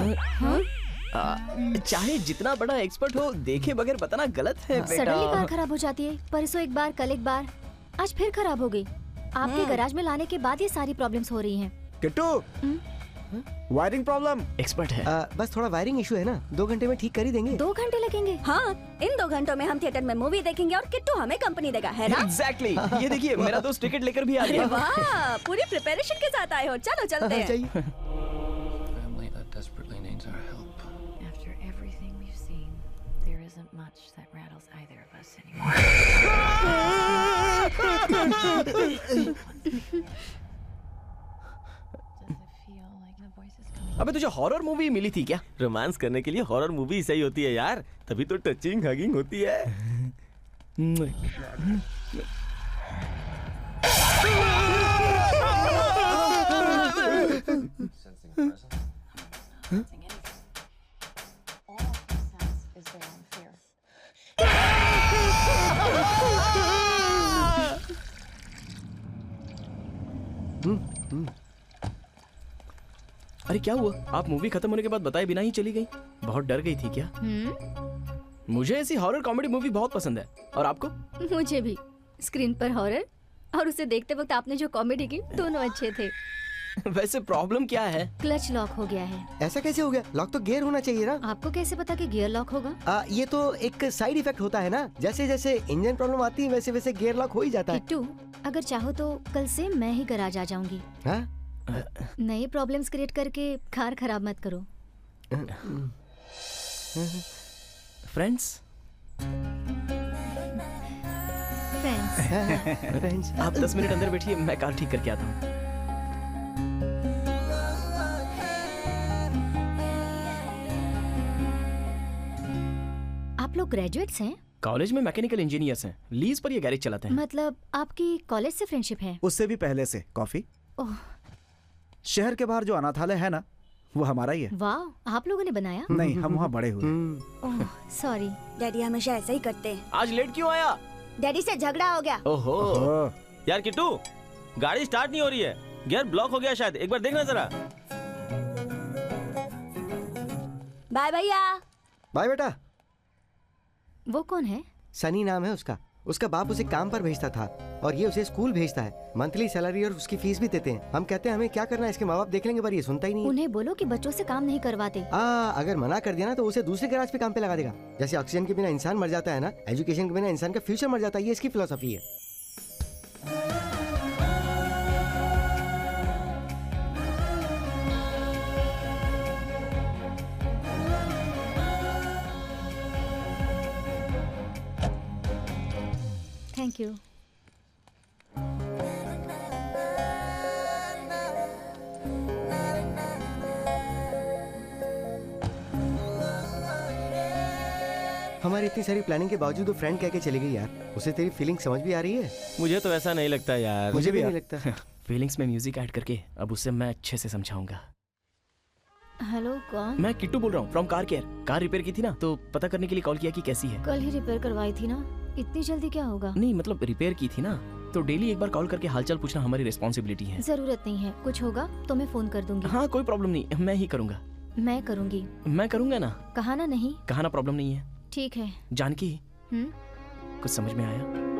चाहे जितना बड़ा एक्सपर्ट हो, देखे बगैर बताना गलत है बेटा।
सडनली कार खराब हो जाती है। परसों एक बार, कल एक बार, आज फिर खराब हो गई। आपके गैराज में लाने के बाद ये सारी प्रॉब्लम्स हो रही हैं।
Kittu, wiring problem.
एक्सपर्ट है।
बस थोड़ा वायरिंग इशू है ना, 2 घंटे में ठीक कर ही देंगे।
2 घंटे लगेंगे?
हाँ, इन 2 घंटों में हम थिएटर में मूवी देखेंगे और किट्टू हमें कंपनी देगा, है ना?
एग्जैक्टली। ये देखिए, मेरा दोस्त टिकट लेकर भी आ गया।
वाह, पूरी प्रिपरेशन के साथ आए हो। चलो चलते हैं।
अबे तुझे हॉरर मूवी मिली थी क्या?
रोमांस करने के लिए हॉरर मूवी सही होती है यार, तभी तो टचिंग हगिंग होती है।
अरे क्या हुआ? आप मूवी खत्म होने के बाद बताए बिना ही चली गई। बहुत डर गई थी क्या? मुझे ऐसी हॉरर कॉमेडी मूवी बहुत पसंद है। और आपको?
मुझे भी। स्क्रीन पर हॉरर और उसे देखते वक्त आपने जो कॉमेडी की, दोनों अच्छे थे।
वैसे प्रॉब्लम क्या है?
क्लच लॉक हो गया है।
ऐसा कैसे हो गया? लॉक तो गियर होना चाहिए ना।
आपको कैसे पता कि गियर लॉक होगा?
ये तो एक साइड इफेक्ट होता है ना। जैसे जैसे इंजन प्रॉब्लम आती है वैसे वैसे गियर लॉक हो ही जाता है।
किट्टू, अगर चाहो तो कल से मैं ही गैराज आ जाऊंगी। नए प्रॉब्लम्स क्रिएट करके कार खराब मत करो।
फ्रेंड्स आप 10 मिनट अंदर बैठिए, मैं कार ठीक करके आता हूँ।
आप लोग ग्रेजुएट्स हैं?
कॉलेज में मैकेनिकल इंजीनियर्स हैं। लीज पर ये गैरेज चलाते हैं।
मतलब आपकी कॉलेज से फ्रेंडशिप है?
उससे भी पहले से। कॉफी?
ओह,
शहर के बाहर जो अनाथालय है ना, वो हमारा ही है।
वाह, आप लोगों ने बनाया?
नहीं, हम वहाँ बड़े हुए।
ओह, सॉरी।
डैडी हमेशा ऐसा ही करते हैं।
आज लेट क्यों आया?
डैडी से झगड़ा हो गया।
ओहो।
यार किट्टू, गाड़ी स्टार्ट नहीं हो रही है, गियर ब्लॉक हो गया शायद, एक बार देखना जरा।
बाय भैया।
बाय बेटा।
वो कौन है?
सनी नाम है उसका। उसका बाप उसे काम पर भेजता था और ये उसे स्कूल भेजता है। मंथली सैलरी और उसकी फीस भी देते हैं। हम कहते हैं हमें क्या करना है, इसके माँ बाप देख लेंगे, पर ये सुनता ही नहीं है।
उन्हें बोलो कि बच्चों से काम नहीं करवाते।
अगर मना कर दिया ना तो उसे दूसरे गैराज पे काम पे लगा देगा। जैसे ऑक्सीजन के बिना इंसान मर जाता है ना, एजुकेशन के बिना इंसान का फ्यूचर मर जाता है। ये इसकी फिलोसफी है।
Thank you.
हमारी इतनी सारी प्लानिंग के बावजूद वो फ्रेंड कह के चली गई यार। उसे तेरी फीलिंग समझ भी आ रही है?
मुझे तो ऐसा नहीं लगता यार।
मुझे भी नहीं लगता।
फीलिंग्स में म्यूजिक ऐड करके अब उसे मैं अच्छे से समझाऊंगा।
हेलो, कौन?
मैं किट्टू बोल रहा हूँ, from car care. Car repair की थी ना, तो पता करने के लिए कॉल किया कि कैसी है।
कल ही रिपेयर करवाई थी ना, इतनी जल्दी क्या होगा?
नहीं मतलब रिपेयर की थी ना, तो डेली एक बार कॉल करके हालचाल पूछना हमारी रिस्पॉन्सिबिलिटी है।
जरूरत नहीं है, कुछ होगा तो मैं फोन कर दूंगी।
हाँ कोई प्रॉब्लम नहीं, मैं ही करूँगा।
मैं करूँगी।
मैं करूँगा ना।
कहा ना नहीं?
कहा ना, प्रॉब्लम नहीं है।
ठीक है।
जानकी, कुछ समझ में आया?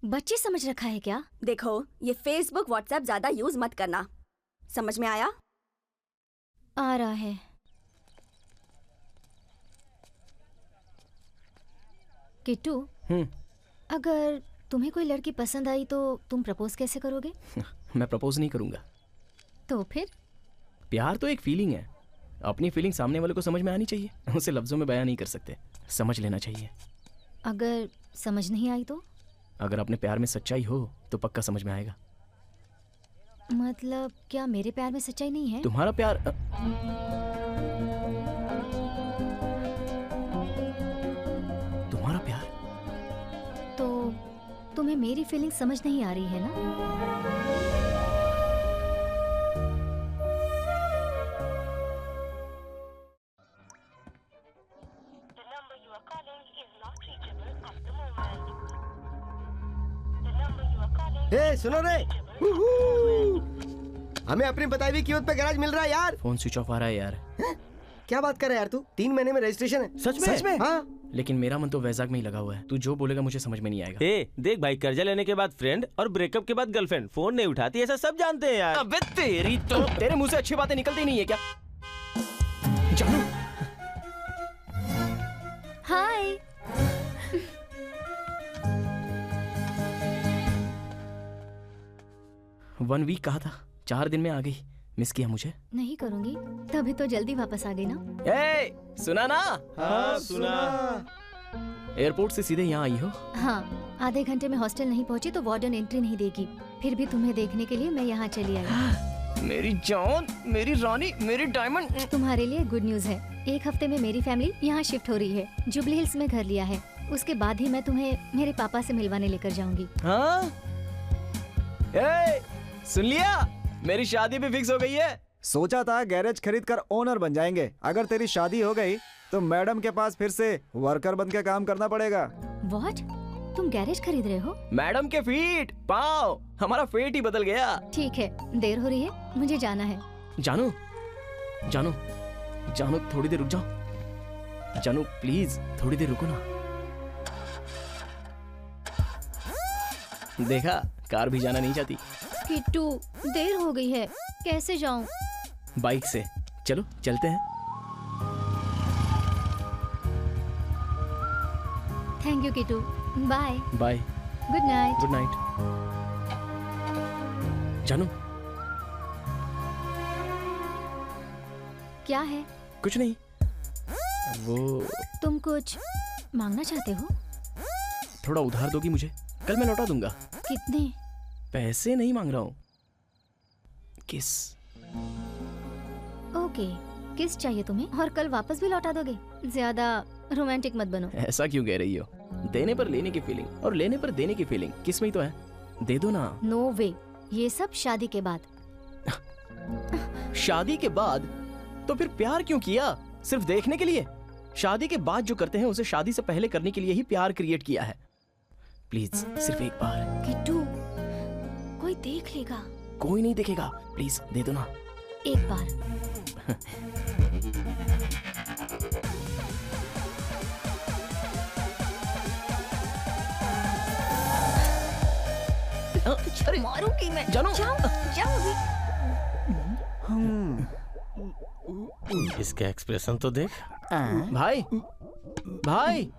बच्चे समझ रखा है क्या? देखो, ये फेसबुक व्हाट्सएप ज्यादा यूज मत करना। समझ में आया?
आ रहा है। किट्टू, अगर तुम्हें कोई लड़की पसंद आई तो तुम प्रपोज कैसे करोगे?
मैं प्रपोज नहीं करूंगा।
तो फिर?
प्यार तो एक फीलिंग है। अपनी फीलिंग सामने वाले को समझ में आनी चाहिए। उसे लफ्जों में बयां नहीं कर सकते, समझ लेना चाहिए।
अगर समझ नहीं आई तो?
अगर अपने प्यार में सच्चाई हो तो पक्का समझ में आएगा।
मतलब क्या मेरे प्यार में सच्चाई नहीं है?
तुम्हारा प्यार तुम्हारा प्यार
तो तुम्हें मेरी फीलिंग समझ नहीं आ रही है ना?
ए सुनो रे, हमें अपनी बताई हुई कीमत पे गैराज मिल रहा है यार।
फोन स्विच ऑफ आ रहा है यार।
क्या बात कर रहा है यार तू? 3 महीने में रजिस्ट्रेशन है।
सच में?
हाँ।
लेकिन मेरा मन तो वैजाग में ही लगा हुआ है। तू जो बोलेगा मुझे समझ में नहीं आएगा।
ए देख भाई, कर्जा लेने के बाद फ्रेंड और ब्रेकअप के बाद गर्लफ्रेंड फोन नहीं उठाती, ऐसा सब जानते हैं यार।
अबे तेरी तो, तेरे मुंह से अच्छी बातें निकलती नहीं है क्या? जानू।
हाय।
1 वीक कहा था, 4 दिन में आ गई। मिस किया मुझे?
नहीं करूंगी, तभी तो जल्दी वापस आ गई ना।
ए, सुना ना?
हाँ सुना।
एयरपोर्ट से सीधे यहाँ आई हो?
हाँ, आधे घंटे में हॉस्टल नहीं पहुंची तो वार्डन एंट्री नहीं देगी। फिर भी तुम्हें देखने के लिए मैं यहाँ चली आई।
मेरी जान, मेरी रानी, मेरी डायमंड।
तुम्हारे लिए गुड न्यूज है, 1 हफ्ते में मेरी फैमिली यहाँ शिफ्ट हो रही है। जुबली हिल्स में घर लिया है। उसके बाद ही मैं तुम्हें मेरे पापा से मिलवाने लेकर जाऊंगी।
हाँ? ए, सुन लिया? मेरी शादी भी फिक्स हो गई है।
सोचा था गैरेज खरीद कर ओनर बन जाएंगे। अगर तेरी शादी हो गई तो मैडम के पास फिर से वर्कर बन के काम करना पड़ेगा।
व्हाट? तुम गैरेज खरीद रहे हो?
मैडम के फीट, पाँव, हमारा फेट ही बदल गया।
ठीक है, देर हो रही है, मुझे जाना है।
जानू, जानू, जानू थोड़ी देर रुक जाओ। जानू प्लीज थोड़ी देर रुको ना। देखा, कार भी जाना नहीं चाहती।
किट्टू, देर हो गई है, कैसे जाऊं?
बाइक से चलो, चलते हैं।
Thank you Kittu, bye
bye,
good night.
Good night. जानू,
क्या है?
कुछ नहीं। वो
तुम कुछ मांगना चाहते हो?
थोड़ा उधार दोगी मुझे? कल मैं लौटा दूंगा।
कितने?
पैसे नहीं मांग रहा हूँ, किस।
ओके, किस चाहिए तुम्हें? और कल वापस भी लौटा दोगे? ज्यादा रोमांटिक मत बनो।
ऐसा क्यों कह रही हो? देने पर लेने की फीलिंग और लेने पर देने की फीलिंग किस में ही तो है। दे दो ना।
नो वे, ये सब शादी के बाद।
शादी के बाद? तो फिर प्यार क्यों किया? सिर्फ देखने के लिए? शादी के बाद जो करते हैं उसे शादी से पहले करने के लिए ही प्यार क्रिएट किया है। प्लीज सिर्फ एक बार।
किट्टू, कोई देख लेगा।
कोई नहीं देखेगा, प्लीज दे दो ना।
एक बार।
अरे
मारूंगी मैं।
जानू,
जाओ जाओ अभी।
इसका एक्सप्रेशन तो देख।
भाई, भाई,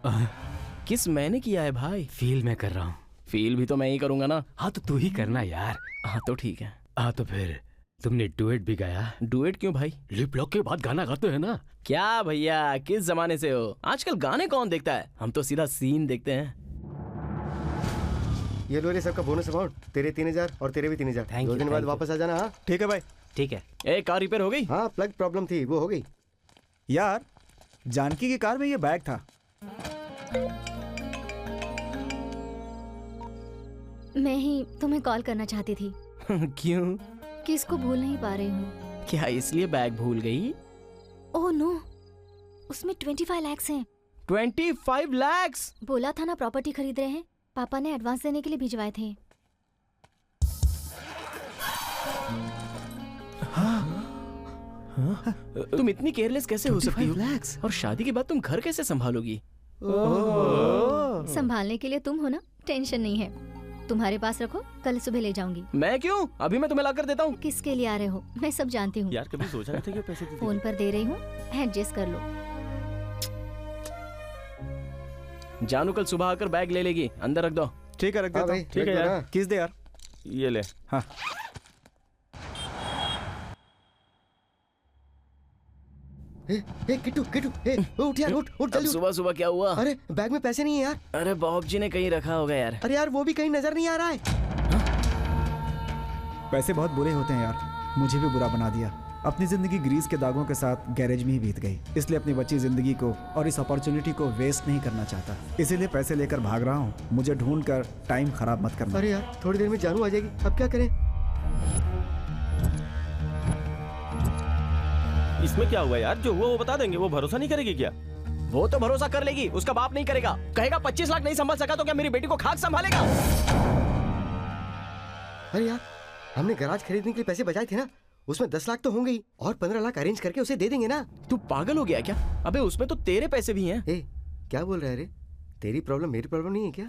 किस मैंने किया है भाई?
फील मैं कर रहा हूँ।
फील भी तो मैं ही करूंगा ना।
हाँ तो तू ही करना यार।
हाँ तो ठीक है।
हाँ तो फिर तुमने डुएट भी गाया?
डुएट क्यों भाई?
लिप लॉक के बाद गाना गाते हैं ना।
क्या भैया, किस जमाने से हो? आजकल गाने कौन देखता है? हम तो सीधा सीन देखते हैं।
ये लो रे सबका बोनस अमाउंट। तेरे 3000 और तेरे भी 3000। 2 दिन बाद वापस आ जाना। हाँ
ठीक है भाई।
ठीक है।
ए, कार रिपेयर हो गई?
हाँ, प्लग प्रॉब्लम थी, वो हो गई।
यार, जानकी की कार में ये बैग था।
मैं ही तुम्हें कॉल करना चाहती थी।
क्यों?
किसको भूल नहीं पा रही हूँ।
क्या इसलिए बैग भूल गई?
ओह नो, उसमें 25 लाख हैं।
25 लाख?
बोला था ना प्रॉपर्टी खरीद रहे हैं। पापा ने एडवांस देने के लिए भिजवाए थे।
तुम इतनी केयरलेस कैसे हो सकती हो? और शादी के बाद तुम घर कैसे संभालोगी?
संभालने के लिए तुम हो ना, टेंशन नहीं है। तुम्हारे पास रखो, कल सुबह ले जाऊंगी।
मैं क्यों? अभी मैं तुम्हें लाकर देता हूँ।
किसके लिए आ रहे हो? मैं सब जानती हूँ।
यार कभी सोचा नहीं था कि पैसे दे
फोन पर दे रही हूँ, एडजस्ट कर लो।
जानू कल सुबह आकर बैग ले लेगी, अंदर रख दो।
ठीक है, रख देता हूँ।
ठीक है यार।
किस दे यार।
ये ले।
हाँ।
किट्टू, किट्टू, उठ यार, उठ जल्दी।
सुबह सुबह क्या हुआ?
अरे बैग में पैसे नहीं है यार।
अरे बॉब जी ने कहीं रखा होगा यार।
अरे यार वो भी कहीं नजर नहीं आ रहा है।
पैसे बहुत बुरे होते हैं यार, मुझे भी बुरा बना दिया। अपनी जिंदगी ग्रीस के दागों के साथ गैरेज में ही बीत गई। इसलिए अपनी बची जिंदगी को और इस अपॉर्चुनिटी को वेस्ट नहीं करना चाहता, इसीलिए पैसे लेकर भाग रहा हूँ। मुझे ढूंढ कर टाइम खराब मत करना।
अरे यार थोड़ी देर में जानू आ जाएगी, अब क्या करें?
इसमें क्या हुआ यार? जो हुआ वो बता देंगे। वो भरोसा नहीं करेगी क्या?
वो तो भरोसा कर लेगी, उसका बाप नहीं करेगा। कहेगा 25 लाख नहीं संभाल सका तो क्या मेरी बेटी को खाक संभालेगा?
अरे यार, हमने गैराज खरीदने के लिए पैसे बचाए थे ना, उसमें 10 लाख तो होंगे ही, और 15 लाख अरेंज करके उसे दे देंगे ना।
तू पागल हो गया क्या? अबे उसमें तो तेरे पैसे भी हैं।
ए, क्या बोल रहा है रे? तेरी प्रॉब्लम मेरी प्रॉब्लम नहीं है क्या?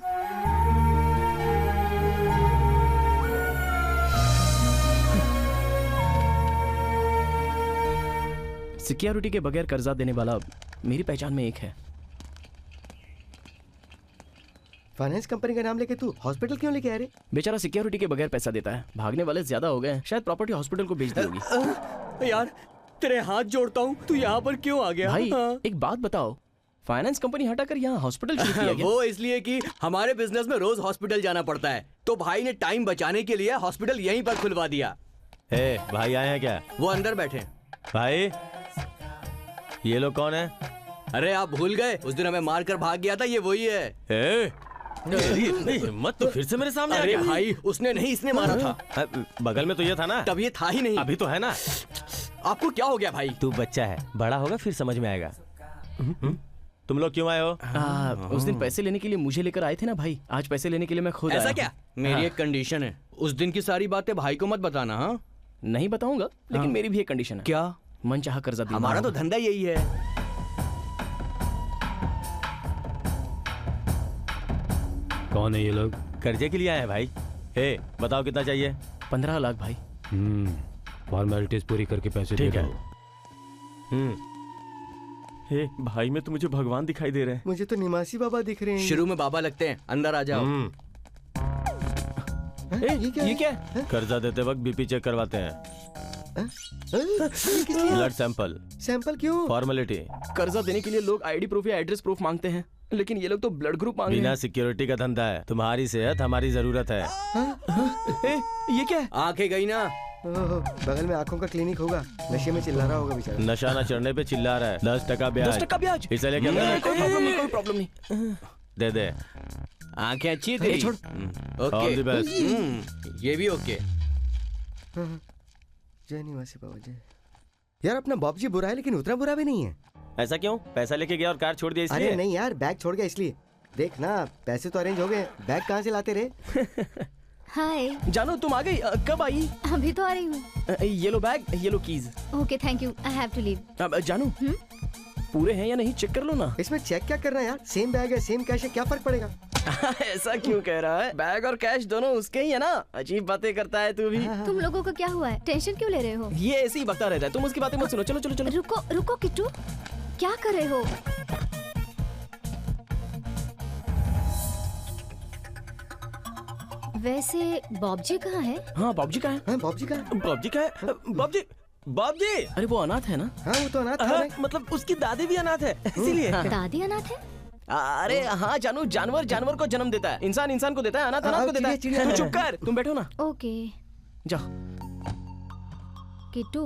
सिक्योरिटी के बगैर कर्जा देने वाला मेरी पहचान में एक है।
फाइनेंस कंपनी का नाम लेके तू हॉस्पिटल क्यों लेके आ रहे?
बेचारा सिक्योरिटी के बगैर पैसा देता है। भागने वाले ज्यादा हो गए, शायद प्रॉपर्टी हॉस्पिटल को बेच दी होगी।
यार तेरे हाथ जोड़ता हूँ, तू यहाँ पर क्यों आ गया?
भाई एक बात बताओ, फाइनेंस कंपनी हटाकर यहाँ हॉस्पिटल शुरू किया गया?
वो इसलिए कि हमारे बिजनेस में रोज हॉस्पिटल जाना पड़ता है, तो भाई ने टाइम बचाने के लिए हॉस्पिटल यहीं पर खुलवा दिया।
भाई आए हैं क्या?
वो अंदर बैठे।
भाई ये लोग कौन है?
अरे आप भूल गए, उस दिन हमें मार कर भाग गया था, ये वही है।
इतनी हिम्मत तो फिर से मेरे सामने?
अरे भाई उसने नहीं, इसने मारा था।
बगल में तो ये था ना?
तब ये था ही नहीं।
अभी तो है ना।
आपको क्या हो गया भाई?
तू बच्चा है, बड़ा होगा फिर समझ में आएगा। तुम लोग क्यों आए हो?
उस दिन पैसे लेने के लिए मुझे लेकर आए थे ना भाई, आज पैसे लेने के लिए मैं खुद आया।
ऐसा क्या? मेरी एक कंडीशन है, उस दिन की सारी बातें भाई को मत बताना। हाँ
नहीं बताऊंगा, लेकिन मेरी भी एक कंडीशन है।
क्या?
मनचाहा कर्जा देना।
हमारा तो धंधा यही है।
कौन है ये लोग?
कर्जे के लिए आए हैं भाई। बताओ कितना चाहिए?
15 लाख भाई।
फॉर्मेलिटीज पूरी करके पैसे दे दो।
भाई में तो मुझे भगवान दिखाई दे रहे हैं।
मुझे तो निवासी बाबा दिख रहे हैं।
शुरू में बाबा लगते हैं, अंदर आ जाओ।
ये क्या?
कर्जा देते वक्त बीपी चेक करवाते हैं। Blood sample.
सैंपल क्यों?
फॉर्मेलिटी।
कर्जा देने के लिए लोग आईडी प्रूफ या एड्रेस प्रूफ मांगते हैं, लेकिन ये लोग तो ब्लड ग्रुप मांग रहे हैं।
बिना सिक्योरिटी का धंधा है। तुम्हारी सेहत हमारी जरूरत है।
ये क्या है?
आंखें गई ना।
बगल में आंखों का क्लिनिक होगा, नशे में चिल्ला रहा होगा बेचारा।
नशा न चढ़ने पे चिल्ला रहा है। 10% ब्याज।
10% ब्याज?
इसे लेके
कोई प्रॉब्लम नहीं।
दे दे।
आंखें अच्छी है तेरी।
छोड़।
All the best.
ये भी ओके।
जय निवासी बाबा जय। यार अपना बाप जी बुरा है, लेकिन उतना बुरा भी नहीं है।
ऐसा क्यों? पैसा लेके गया और कार छोड़ दिया इसलिए?
अरे नहीं यार, बैग छोड़ गया इसलिए। देख ना, पैसे तो अरेंज हो गए, बैग कहाँ से लाते रहे?
हाय
जानू, तुम आ गई? कब आई?
अभी तो आ रही हूँ।
ये लो बैग, ये लो keys.
Okay thank you, I have to leave.
जानू पूरे हैं या नहीं चेक कर लो ना।
इसमें चेक क्या करना है यार, सेम बैग है, सेम कैश है, क्या फर्क पड़ेगा?
ऐसा क्यों कह रहा है? बैग और कैश दोनों उसके ही है ना। अजीब बातें करता है तू भी।
तुम लोगों को क्या हुआ है? टेंशन क्यों ले रहे हो?
ये ऐसे ही बकता रहता है, तुम उसकी बातें मत सुनो। चलो चलो चलो।
रुको रुको किट्टू, क्या कर रहे हो? वैसे बॉबजी कहाँ है?
हाँ बॉबजी कहाँ है?
बॉबजी कहाँ है?
बॉबजी कहाँ है? बॉबजी बॉबजी।
अरे वो अनाथ है ना?
हाँ वो तो अनाथ है।
मतलब उसकी दादी भी अनाथ है इसीलिए।
दादी अनाथ है?
अरे हाँ जानू, जानवर जानवर को जन्म देता है, इंसान इंसान को देता है, अनाथ अनाथ को देता है। चुप कर, तुम बैठो ना।
ओके
जाओ।
Kittu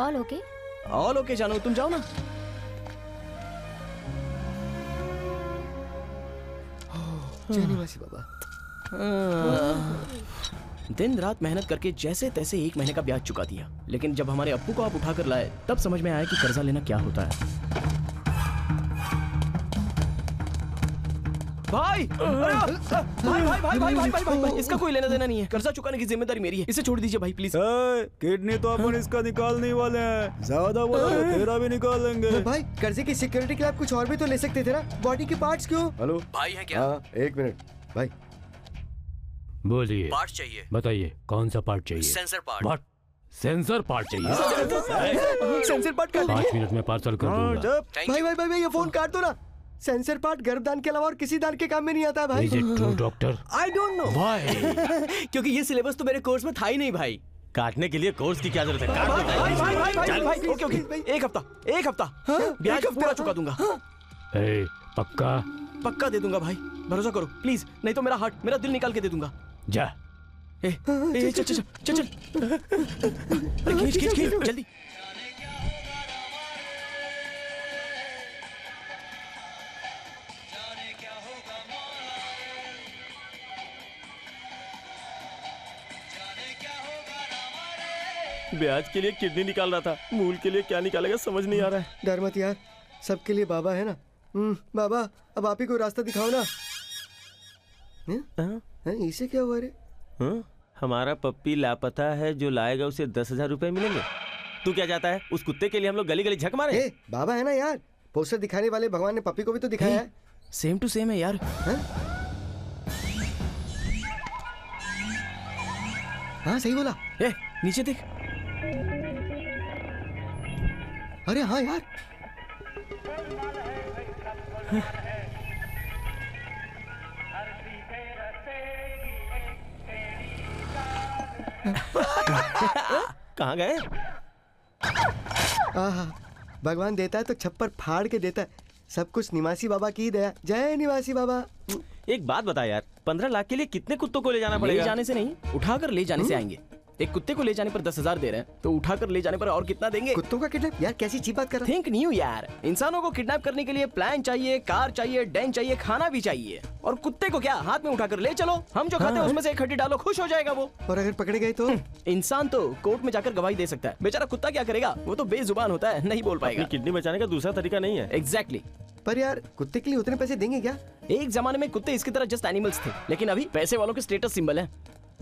all okay?
All okay जानू, तुम जाओ ना।
जय निवासी बाबा।
दिन रात मेहनत करके जैसे तैसे 1 महीने का ब्याज चुका दिया, लेकिन जब हमारे अप्पू को आप उठा कर लाए तब समझ में आया कि कर्जा लेना क्या होता है। भाई भाई भाई भाई भाई भाई भाई भाई, इसका कोई लेना देना नहीं है, कर्जा चुकाने की जिम्मेदारी मेरी है, इसे छोड़ दीजिए भाई प्लीज।
किडनी तो अपन इसका निकालने वाले हैं, ज्यादा बोला तो तेरा भी निकाल लेंगे।
भाई कर्जे की सिक्योरिटी के लिए आप कुछ और भी तो ले सकते थे ना, बॉडी के पार्ट्स क्यों?
हेलो
भाई है क्या?
हाँ 1 मिनट भाई।
बोलिए।
पार्ट चाहिए।
बताइए कौन सा पार्ट चाहिए?
Sensor part.
What? Sensor part चाहिए?
सेंसर पार्ट कर
5 मिनट में पार्सल कर दूंगा।
भाई भाई भाई ये फोन काट दो ना। सेंसर पार्ट गर्भदान के अलावा और किसी दान के काम में नहीं आता है भाई।
Is it true, doctor?
I don't know.
Why?
क्योंकि ये सिलेबस तो मेरे कोर्स में था ही नहीं भाई।
काटने के लिए कोर्स की क्या जरूरत है? काट दो।
भाई भाई भाई भाई भाई, ओके ओके, एक हफ्ता ब्याज पूरा चुका दूंगा।
पक्का?
पक्का दे दूंगा भाई, भरोसा करो प्लीज, नहीं तो मेरा हार्ट, मेरा दिल निकाल के दे दूंगा।
जा।
चल चल चल चल चल, खींच खींच खींच जल्दी।
ब्याज के लिए किडनी निकाल रहा था, मूल के लिए क्या निकालेगा समझ नहीं आ रहा है।
डर मत यार, सबके लिए बाबा है ना। बाबा अब आप ही को रास्ता दिखाओ ना। इसे क्या हुआ रे?
हमारा पप्पी लापता है, जो लाएगा उसे 10,000 रुपए मिलेंगे। तू क्या चाहता है? उस कुत्ते के लिए हम लोग गली गली झक मारे?
बाबा है ना यार, पोस्टर दिखाने वाले भगवान ने पप्पी को भी तो दिखाया है।
सेम टू सेम है यार।
हाँ सही बोला।
नीचे देख।
अरे हाँ यार।
कहाँ गए?
भगवान देता है तो छप्पर फाड़ के देता है। सब कुछ निवासी बाबा की दया। जय निवासी बाबा।
एक बात बता यार, 15 लाख के लिए कितने कुत्तों को ले जाना पड़ेगा?
ले जाने से नहीं, उठाकर ले जाने से आएंगे। एक कुत्ते को ले जाने पर 10,000 दे रहे हैं, तो उठाकर ले जाने पर और कितना देंगे?
कुत्तों का किडनैप? यार कैसी चीप बात कर रहा है?
थिंक न्यू यार। इंसानों को किडनैप करने के लिए प्लान चाहिए, कार चाहिए, डेन चाहिए, खाना भी चाहिए। और कुत्ते को क्या हाथ में उठाकर ले चलो, हम जो खाते हैं उसमें से एक हड्डी डालो, खुश हो जाएगा वो।
और अगर पकड़े गए तो?
इंसान तो कोर्ट में जाकर गवाही दे सकता है, बेचारा कुत्ता क्या करेगा? वो तो बेजुबान होता है, नहीं बोल पाएगा।
किडनी बचाने का दूसरा तरीका नहीं है।
एग्जैक्टली।
पर यार कुत्ते के लिए उतने पैसे देंगे क्या?
एक जमाने में कुत्ते इसकी तरह जस्ट एनिमल्स थे, लेकिन अभी पैसे वालों के स्टेटस सिंबल है।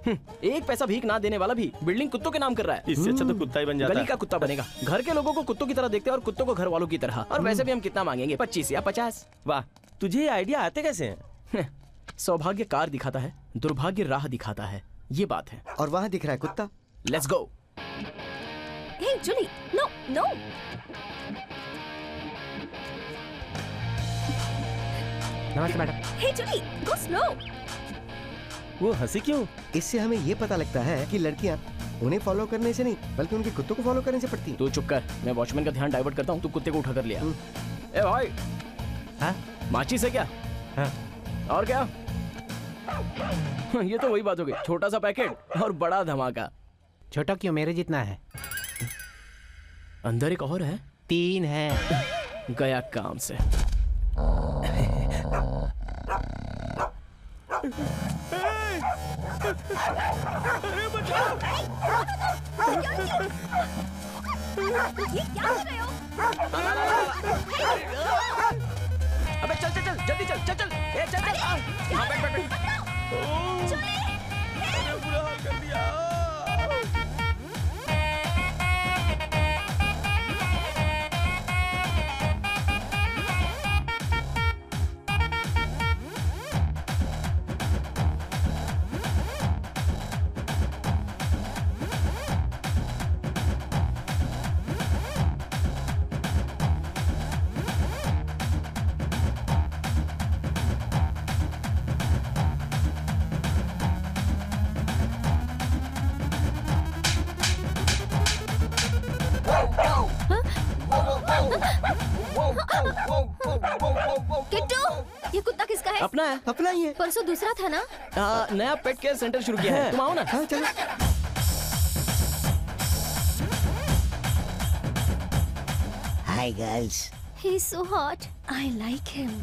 एक पैसा भीख ना देने वाला भी बिल्डिंग कुत्तों के नाम कर रहा है।
इससे अच्छा तो कुत्ता ही बन जाता है।
गली का कुत्ता बनेगा। घर के लोगों को कुत्तों की तरह देखते हैं और कुत्तों को घर वालों की तरह। और वैसे भी हम कितना मांगेंगे? 25 या 50।
वाह, तुझे ये आइडिया आते कैसे हैं?
सौभाग्य कार दिखाता है, दुर्भाग्य राह दिखाता है, ये बात है।
और वहाँ दिख रहा है कुत्ता।
Let's go.
Hey Julie, no no.
नमस्ते madam.
Hey Julie, go slow.
वो हंसी क्यों?
इससे हमें ये पता लगता है कि लड़कियां उन्हें फॉलो करने से नहीं बल्कि उनके कुत्तों को फॉलो करने से पड़ती हैं।
तू चुप कर, मैं वॉचमैन का ध्यान डाइवर्ट करता हूँ, तू कुत्ते को उठा कर लिया। ए भाई, माचिस है क्या? और क्या? ये तो वही बात हो गई, छोटा सा पैकेट और बड़ा धमाका।
छोटा क्यों, मेरे जितना है।
अंदर एक और है।
3 है।
गया काम से।
अरे बचाओ! ये क्या कर रहे हो?
अबे चल चल चल, जल्दी चल चल चल, ए चल चल। हाँ बैठ बैठ बैठ।
अरे बुरा हाल कर दिया।
किट्टू, ये कुत्ता किसका है?
अपना है।
अपना ही है।
परसों दूसरा था ना?
नया पेट केयर सेंटर शुरू किया है, तुम आओ ना।
हाँ चलो।
Hi girls.
He's so hot. I like him.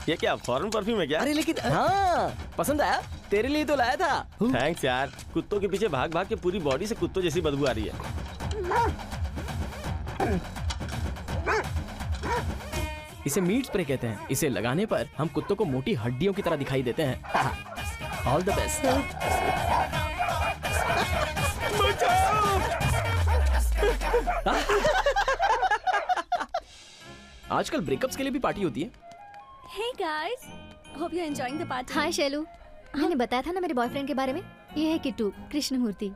ये क्या फॉरेन परफ्यूम है क्या?
अरे लेकिन हाँ, पसंद आया? तेरे लिए तो लाया था।
थैंक्स यार। कुत्तों के पीछे भाग भाग के पूरी बॉडी से कुत्तों जैसी बदबू आ रही है।
इसे मीट स्प्रे कहते हैं। इसे लगाने पर हम कुत्तों को मोटी हड्डियों की तरह दिखाई देते हैं। All the best. आजकल ब्रेकअप्स के लिए भी पार्टी होती है।
Hey guys, hope you're enjoying the party.
हाय शैलू, मैंने बताया था ना मेरे बॉयफ्रेंड के बारे में। ये है किट्टू, कृष्णमूर्ति।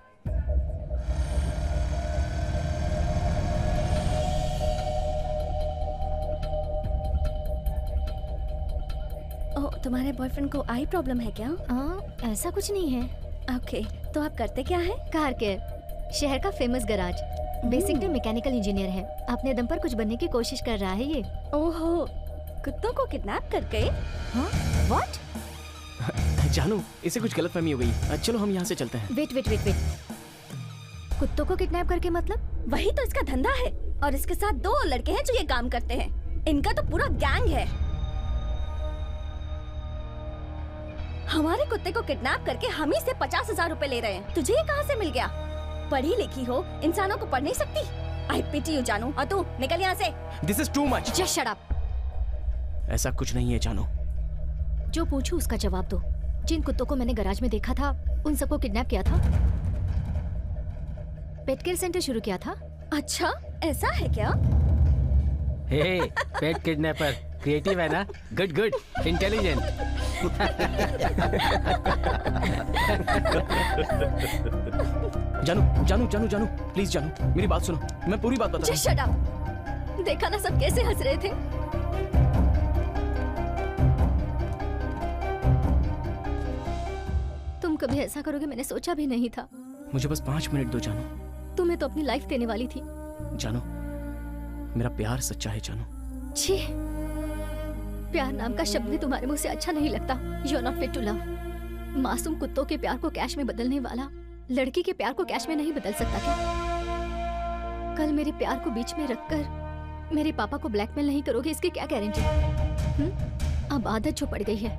तुम्हारे बॉयफ्रेंड को आई प्रॉब्लम है क्या?
ऐसा कुछ नहीं है।
ओके, तो आप करते क्या है?
कार केयर, शहर का famous garage. Basically mechanical engineer है। अपने दम पर कुछ बनने की कोशिश कर रहा है ये।
ओहो, कुत्तों को किडनैप करके?
हाँ? व्हाट?
जानू, इसे कुछ गलतफहमी हो गई। चलो हम यहाँ से चलते हैं।
वेट। कुत्तों को किडनैप करके मतलब?
वही तो इसका धंधा है और इसके साथ 2 लड़के हैं जो ये काम करते हैं। इनका तो पूरा गैंग है। हमारे कुत्ते को किडनैप करके हम ही से 50,000 रुपए ले रहे हैं। तुझे ये कहाँ से मिल गया? पढ़ी लिखी हो, इंसानों को पढ़ नहीं सकती? आई पिटी यू जानू। और तू निकल यहाँ से।
This is too much.
Just shut up.
ऐसा कुछ नहीं है जानू।
जो पूछूं उसका जवाब दो। जिन कुत्तों को मैंने गैराज में देखा था उन सबको किडनैप किया था। पेट केयर सेंटर शुरू किया था।
अच्छा, ऐसा है क्या?
हे, पेट किडनैपर क्रिएटिव है ना? Good, intelligent.
जानू, प्लीज जानू, मेरी बात सुनो। मैं पूरी बात बता।
Just shut up। देखा ना सब कैसे हंस रहे थे।
तुम कभी ऐसा करोगे मैंने सोचा भी नहीं था।
मुझे बस 5 मिनट दो जानू।
तुम्हें तो अपनी लाइफ देने वाली थी।
जानू, मेरा प्यार सच्चा है जानू।
छी, प्यार नाम का शब्द भी तुम्हारे मुंह से अच्छा नहीं लगता। You are not fit to love. मासूम कुत्तों के प्यार को कैश में बदलने वाला लड़की के प्यार को कैश में नहीं बदल सकता क्या? कल मेरे प्यार को बीच में रखकर मेरे पापा को ब्लैकमेल नहीं करोगे, इसकी क्या गारंटी? अब आदत जो पड़ गई है।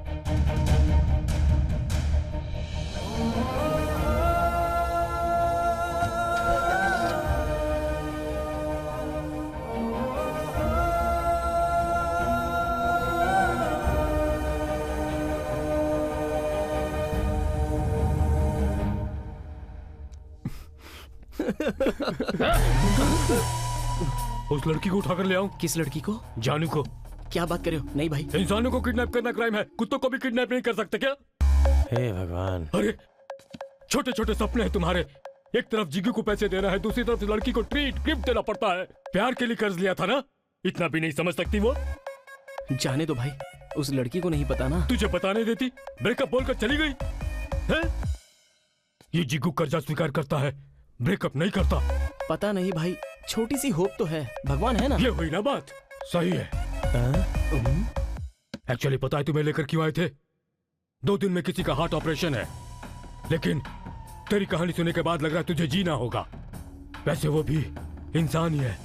उस लड़की को उठाकर ले आऊं।
किस लड़की को?
जानू को।
क्या बात कर रहे हो? नहीं भाई,
इंसानों को किडनैप करना क्राइम है, कुत्तों को भी किडनैप नहीं कर सकते क्या?
हे भगवान।
अरे छोटे छोटे सपने हैं तुम्हारे। एक तरफ जिग्गू को पैसे देना है, दूसरी तरफ लड़की को ट्रीट गिफ्ट देना पड़ता है। प्यार के लिए कर्ज लिया था ना, इतना भी नहीं समझ सकती वो?
जाने दो भाई, उस लड़की को नहीं पता ना।
तुझे पता नहीं देती, ब्रेकअप बोलकर चली गई है? ये जिग्गू कर्जा स्वीकार करता है, ब्रेकअप नहीं करता।
पता नहीं भाई, छोटी सी होप तो है, भगवान है ना।
ये हुई ना बात। सही है। एक्चुअली पता है तुम्हें लेकर क्यों आए थे? 2 दिन में किसी का हार्ट ऑपरेशन है, लेकिन तेरी कहानी सुनने के बाद लग रहा है तुझे जीना होगा। वैसे वो भी इंसान ही है,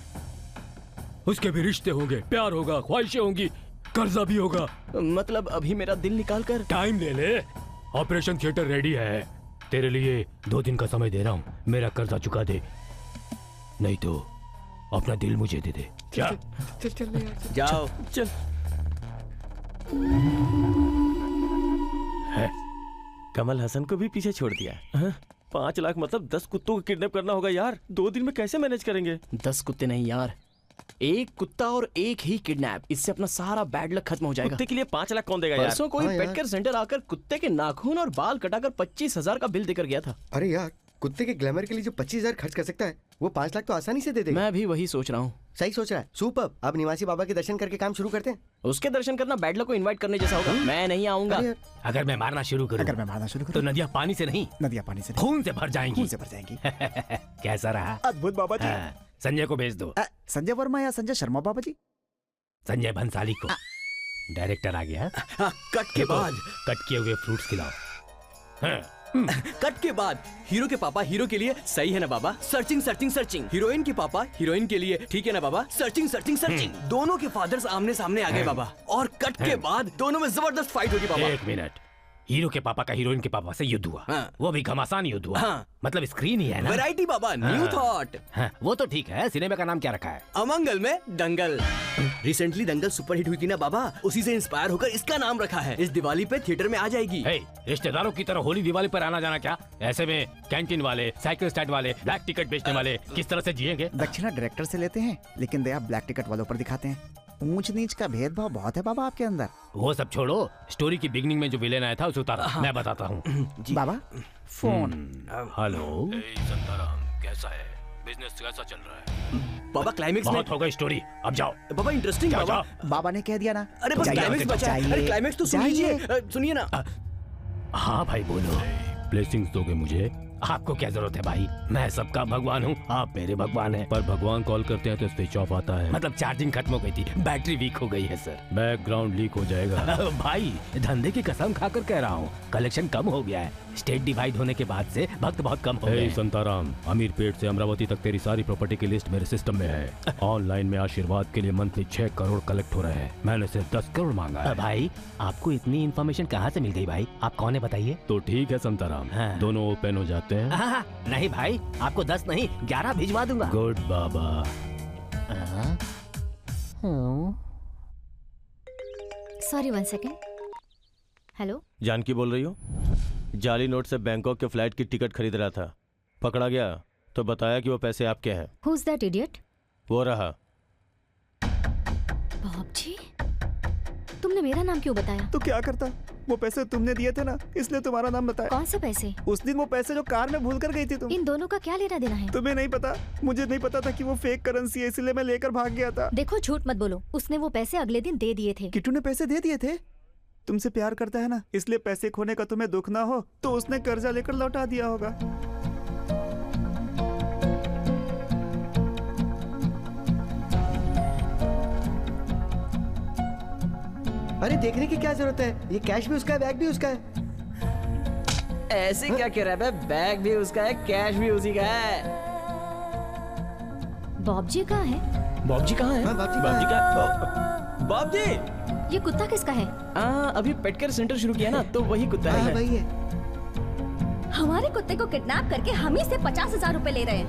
उसके भी रिश्ते होंगे, प्यार होगा, ख्वाहिशें होंगी, कर्जा भी होगा।
मतलब अभी मेरा दिल निकाल कर?
टाइम ले ले, ऑपरेशन थिएटर रेडी है। तेरे लिए 2 दिन का समय दे रहा हूँ, मेरा कर्जा चुका दे, नहीं तो अपना दिल मुझे दे दे। क्या?
चल
जाओ।
चल।
है, कमल हसन को भी पीछे छोड़ दिया। 5 लाख मतलब 10 कुत्तों को किडनैप करना होगा यार। 2 दिन में कैसे मैनेज करेंगे?
10 कुत्ते नहीं यार, 1 कुत्ता और 1 ही किडनैप। इससे अपना सारा बैड लक खत्म हो जाएगा।
कुत्ते के लिए 5 लाख कौन देगा यार?
परसों कोई पेट केयर सेंटर आकर कुत्ते के नाखून और बाल कटाकर 25,000 का बिल देकर गया था।
अरे यार, कुत्ते के ग्लैमर के लिए जो 25,000 खर्च कर सकता है वो 5 लाख तो आसानी से दे देगा।
मैं भी वही सोच रहा हूँ।
सही सोच रहा है। सुपर। अब निवासी बाबा के दर्शन करके काम शुरू करते हैं।
उसके दर्शन करना बैड लक को इनवाइट करने जैसा होगा। मैं नहीं आऊंगा।
अगर मैं मारना शुरू करूं तो नदियां पानी से नहीं, खून से भर जाएंगी। कैसा रहा?
अद्भुत बाबा जी।
संजय को भेज दो।
संजय वर्मा या संजय शर्मा बाबा जी?
संजय भंसाली को। डायरेक्टर आ गया।
कट के बाद
कट किए हुए फ्रूट्स खिलाओ।
कट के बाद हीरो के पापा हीरो के लिए सही है ना बाबा? Searching searching searching. हीरोइन के पापा हीरोइन के लिए ठीक है ना बाबा? Searching searching searching. दोनों के फादर्स आमने सामने आ गए बाबा, और कट के बाद दोनों में जबरदस्त फाइट होगी बाबा।
1 मिनट। हीरो के पापा का हीरोइन के पापा से युद्ध हुआ। वो भी घमासान युद्ध हुआ। मतलब स्क्रीन ही है ना।
वैरायटी बाबा, न्यू थॉट।
वो तो ठीक है। सिनेमा का नाम क्या रखा है?
अमंगल में दंगल। रिसेंटली दंगल सुपरहिट हुई थी ना बाबा, उसी से इंस्पायर होकर इसका नाम रखा है। इस दिवाली पे थिएटर में आ जाएगी।
रिश्तेदारों की तरह होली दिवाली पर आना जाना क्या? ऐसे में कैंटीन वाले, साइकिल स्टैंड वाले, ब्लैक टिकट बेचने वाले किस तरह से जिएंगे?
दक्षिणा डायरेक्टर से लेते हैं, लेकिन दया ब्लैक टिकट वालों पर दिखाते हैं। ऊंच नीच का भेदभाव बहुत है बाबा आपके अंदर।
वो सब छोड़ो, स्टोरी की बिगनिंग में जो विलेन आया था उसे उतारा। मैं बताता हूँ।
बाबा फोन।
हेलो।
संताराम कैसा है? बिजनेस कैसा चल रहा है?
बाबा क्लाइमेक्स में
बहुत हो गई स्टोरी, अब जाओ।
बाबा इंटरेस्टिंग
जाओ,
बाबा।
जाओ।
बाबा ने कह दिया ना।
अरे बस क्लाइमेक्स बचा है। अरे क्लाइमेक्स तो सुन लीजिए, सुनिए ना।
हाँ भाई बोलो। ब्लेसिंग्स दोगे मुझे? आपको क्या जरूरत है भाई, मैं सबका भगवान हूँ, आप मेरे भगवान हैं।
पर भगवान कॉल करते हैं तो स्विच ऑफ आता है।
मतलब चार्जिंग खत्म हो गई थी, बैटरी वीक हो गई है सर।
बैकग्राउंड लीक हो जाएगा।
भाई धंधे की कसम खाकर कह रहा हूँ, कलेक्शन कम हो गया है। स्टेट डिवाइड होने के बाद से भक्त बहुत कम हो गए।
संताराम, अमीर पेट से अमरावती तक तेरी सारी प्रॉपर्टी की लिस्ट मेरे सिस्टम में है। ऑनलाइन में आशीर्वाद के लिए मंथली 6 करोड़ कलेक्ट हो रहे हैं। मैंने सिर्फ 10 करोड़ मांगा है।
भाई आपको इतनी इन्फॉर्मेशन कहाँ से मिल गई भाई? आप कौन है बताइए?
तो ठीक है संताराम, दोनों ओपन हो जाते हैं।
नहीं भाई, आपको 10 नहीं 11 भिजवा दूंगा।
गुड बाबा।
Sorry 1 second. हेलो,
जानकी बोल रही हो? जाली नोट से बैंकॉक के फ्लाइट की टिकट खरीद रहा था, पकड़ा गया तो बताया कि वो पैसे आपके हैं।
Who's that idiot?
वो रहा।
बॉब जी, तुमने मेरा नाम क्यों बताया?
तो क्या करता, वो पैसे तुमने दिए थे ना, इसलिए तुम्हारा नाम बताया।
कौन से पैसे?
उस दिन वो पैसे जो कार में भूल कर गई थी तुम।
इन दोनों का क्या लेना देना है?
तुम्हें नहीं पता, मुझे नहीं पता था कि वो फेक करेंसी है, इसलिए मैं लेकर भाग गया था।
देखो झूठ मत बोलो, उसने वो पैसे अगले दिन दे दिए थे।
किट्टू ने पैसे दे दिए थे? तुमसे प्यार करता है ना, इसलिए पैसे खोने का तुम्हें दुख ना हो तो उसने कर्जा लेकर लौटा दिया होगा।
अरे देखने की क्या जरूरत है, ये कैश भी उसका है, बैग भी उसका है।
ऐसे क्या कह रहा है? बैग भी उसका है, कैश भी उसी का है।
बॉब जी कहाँ है?
बॉब जी कहाँ है?
बाप जी
का बॉब जी,
ये कुत्ता किसका है?
अभी पेट केयर सेंटर शुरू किया ना, तो वही कुत्ता है।
वही है।
हमारे कुत्ते को किडनैप करके हम ही से 50,000 रुपए ले रहे हैं।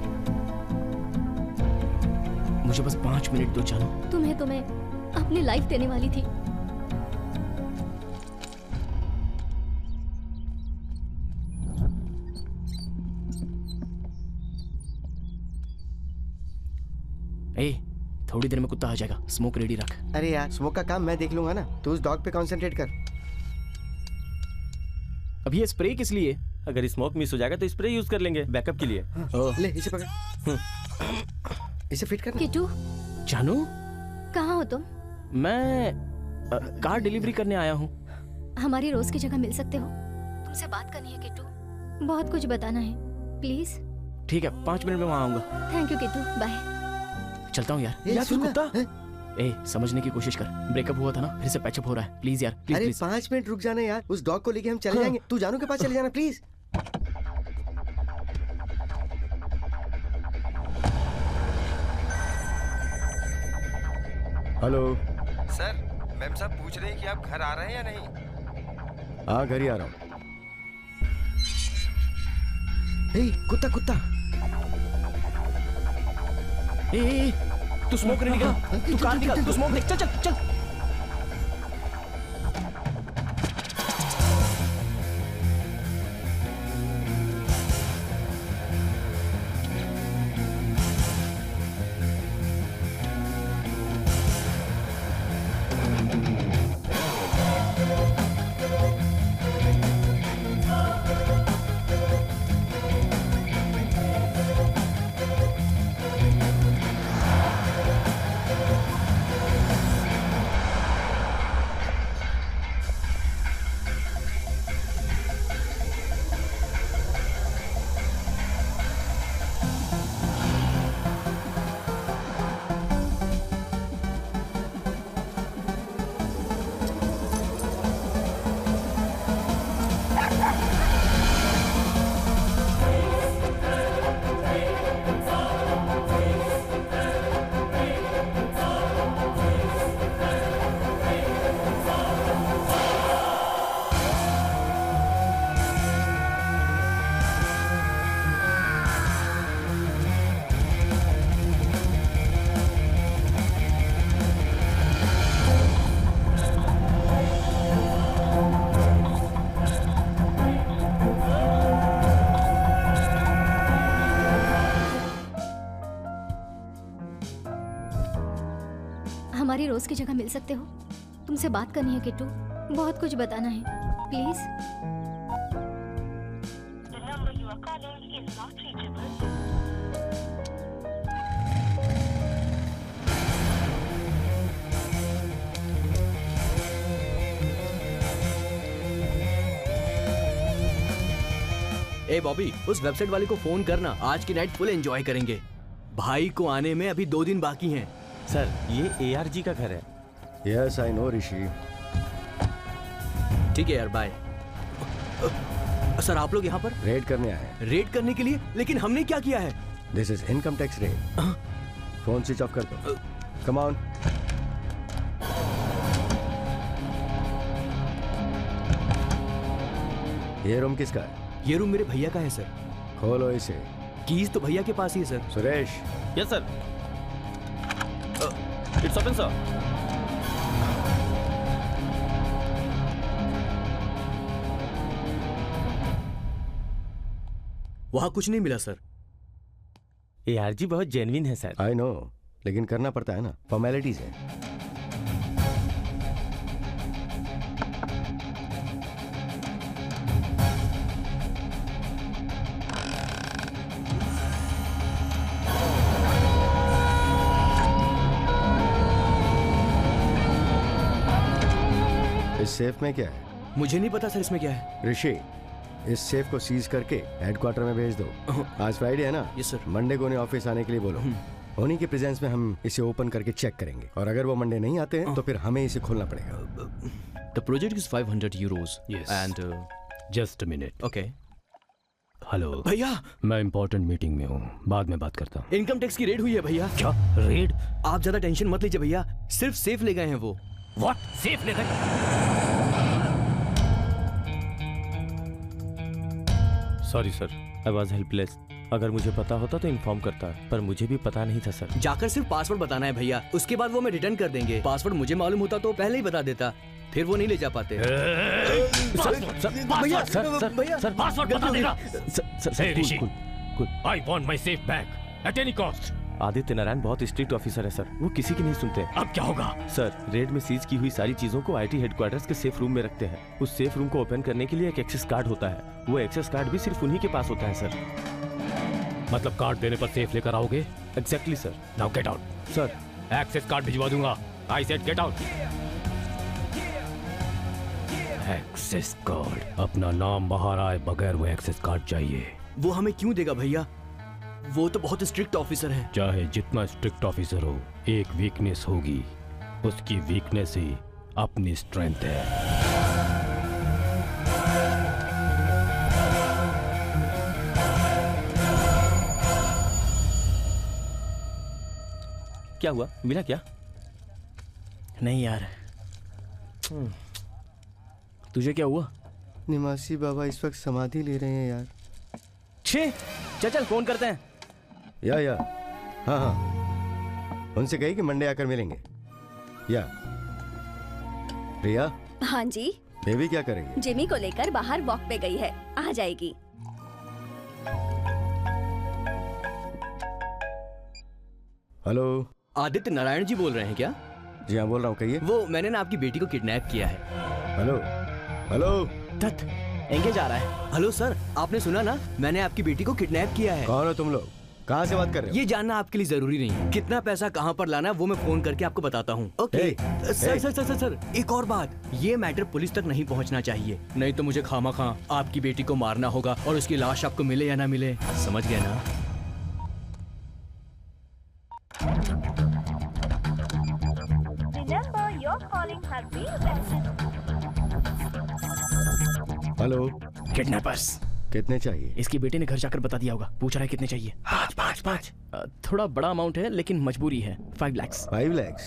मुझे बस 5 मिनट दो जानू।
तुम्हें अपनी लाइफ देने वाली थी।
थोड़ी देर में कुत्ता आ जाएगा, स्मोक रेडी रख।
अरे यार, स्मोक का काम मैं देख लूंगा ना, तू उस डॉग पे कंसंट्रेट कर।
अभी ये स्प्रे किस लिए?
अगर स्मोक मिस हो जाएगा तो स्प्रे यूज कर लेंगे बैकअप के लिए।
ले इसे पकड़, इसे फिट कर।
किट्टू,
जानू
कहाँ हो तुम?
मैं कार डिलीवरी करने आया हूँ।
हमारी रोज की जगह मिल सकते हो? तुमसे बात करनी है किट्टू, बहुत कुछ बताना है, प्लीज।
ठीक है, 5 मिनट में वहाँ आऊंगा।
Thank you Kittu, bye.
चलता हूँ यार। यार तू कुत्ता, समझने की कोशिश कर। ब्रेकअप हुआ था ना, फिर से पैचअप हो रहा है। प्लीज यार, प्लीज।
अरे 5 मिनट रुक जाना यार, उस डॉग को लेके हम चले जाएंगे। तू जानू के पास चले जाना प्लीज।
हेलो
सर, मैम साहब पूछ रहे हैं कि आप घर आ रहे हैं या नहीं?
हाँ, घर ही आ रहा हूँ।
कुत्ता कुत्ता, तू स्मोक रेडी कर, तू कार निकाल, तू स्मोक देख, चल चल चल।
हमारी रोज की जगह मिल सकते हो? तुमसे बात करनी है किट्टू, बहुत कुछ बताना है, प्लीज।
ए बॉबी, उस वेबसाइट वाले को फोन करना, आज की नाइट फुल एंजॉय करेंगे। भाई को आने में अभी 2 दिन बाकी हैं।
सर ये ARG का घर है।
यस आई नो ऋषि।
ठीक है यार, बाय। सर आप लोग यहाँ पर
रेड करने आए हैं।
रेड करने के लिए? लेकिन हमने क्या किया है?
This is income tax raid. Phone switch off कर दो। Come on. ये रूम किसका है?
ये रूम मेरे भैया का है सर।
खोलो इसे।
कीज तो भैया के पास ही है sir.
Suresh.
Yes sir. It's open sir.
वहां कुछ नहीं मिला सर।
ARG बहुत जेन्युइन है सर।
आई नो, लेकिन करना पड़ता है ना, फॉर्मेलिटीज है। इस सेफ में क्या है?
मुझे नहीं पता सर इसमें क्या है।
ऋषि, इस सेफ को सीज करके हेडक्वार्टर में भेज दो। आज फ्राइडे है ना?
Yes sir.
मंडे को उन्हें ऑफिस आने के लिए बोलो। उन्हीं के प्रेजेंस में हम इसे ओपन करके चेक करेंगे, और अगर वो मंडे नहीं आते हैं तो फिर हमें इसे खोलना पड़ेगा।
The project is 500 Euros and
just a minute.
Okay.
Hello
भैया,
मैं इंपॉर्टेंट मीटिंग में हूँ, बाद में बात करता हूँ।
इनकम टैक्स की रेड हुई है भैया।
क्या रेड?
आप ज्यादा टेंशन मत लीजिए भैया, सिर्फ सेफ ले गए हैं वो।
व्हाट? सेफ ले गए?
Sorry sir, I was helpless. अगर मुझे पता होता तो इन्फॉर्म करता, पर मुझे भी पता नहीं था सर।
जाकर सिर्फ पासवर्ड बताना है भैया, उसके बाद वो हमें रिटर्न कर देंगे। पासवर्ड मुझे मालूम होता तो पहले ही बता देता, फिर वो नहीं ले जा पाते।
भैया सर पासवर्ड बता देगा। Rishi, I want my safe back at any cost.
Aditya Narayan बहुत स्ट्रिक्ट ऑफिसर है सर, वो किसी की नहीं सुनते।
अब क्या होगा?
सर रेड में सीज की हुई सारी चीजों को IT हेडक्वार्टर्स के सेफ रूम में रखते हैं। उस सेफ रूम को ओपन करने के लिए एक एक्सेस कार्ड होता है, वो एक्सेस कार्ड भी सिर्फ उन्हीं के पास होता है सर।
मतलब कार्ड देने पर सेफ लेकर आओगे?
Exactly sir.
Now get out.
Sir
access card भिजवा दूंगा। I said get out. Access card? अपना नाम बाहर आए बगैर वो एक्सेस कार्ड चाहिए।
वो हमें क्यों देगा भैया? वो तो बहुत स्ट्रिक्ट ऑफिसर है।
चाहे जितना स्ट्रिक्ट ऑफिसर हो, एक वीकनेस होगी, उसकी वीकनेस ही अपनी स्ट्रेंथ है।
क्या हुआ? मिला क्या?
नहीं यार। तुझे क्या हुआ?
निवासी बाबा इस वक्त समाधि ले रहे हैं यार।
छे, चल फोन करते हैं।
या हाँ, उनसे कही कि मंडे आकर मिलेंगे। या प्रिया।
हाँ जी।
बेबी क्या करेगी?
जिमी को लेकर बाहर वॉक पे गई है, आ जाएगी।
हेलो,
आदित्य नारायण जी बोल रहे हैं क्या?
जी हाँ बोल रहा हूँ, कहिए।
वो मैंने ना आपकी बेटी को किडनैप किया है।
Hello hello.
तत एंगेज आ रहा है।
हेलो सर, आपने सुना ना, मैंने आपकी बेटी को किडनैप किया है।
कौन हो तुम लोग? कहाँ से बात कर रहे हो?
ये जानना आपके लिए जरूरी नहीं। कितना पैसा कहाँ पर लाना वो मैं फोन करके आपको बताता हूँ। ओके सर, एक और बात, ये मैटर पुलिस तक नहीं पहुँचना चाहिए, नहीं तो मुझे खामा आपकी बेटी को मारना होगा और उसकी लाश आपको मिले या ना मिले, समझ गए ना?
हेलो।
किडनैपर्स।
कितने चाहिए?
इसकी बेटी ने घर जाकर बता दिया होगा, पूछ रहा है कितने चाहिए। पाँच। थोड़ा बड़ा अमाउंट है लेकिन मजबूरी है। 5 लाख।
5 लाख?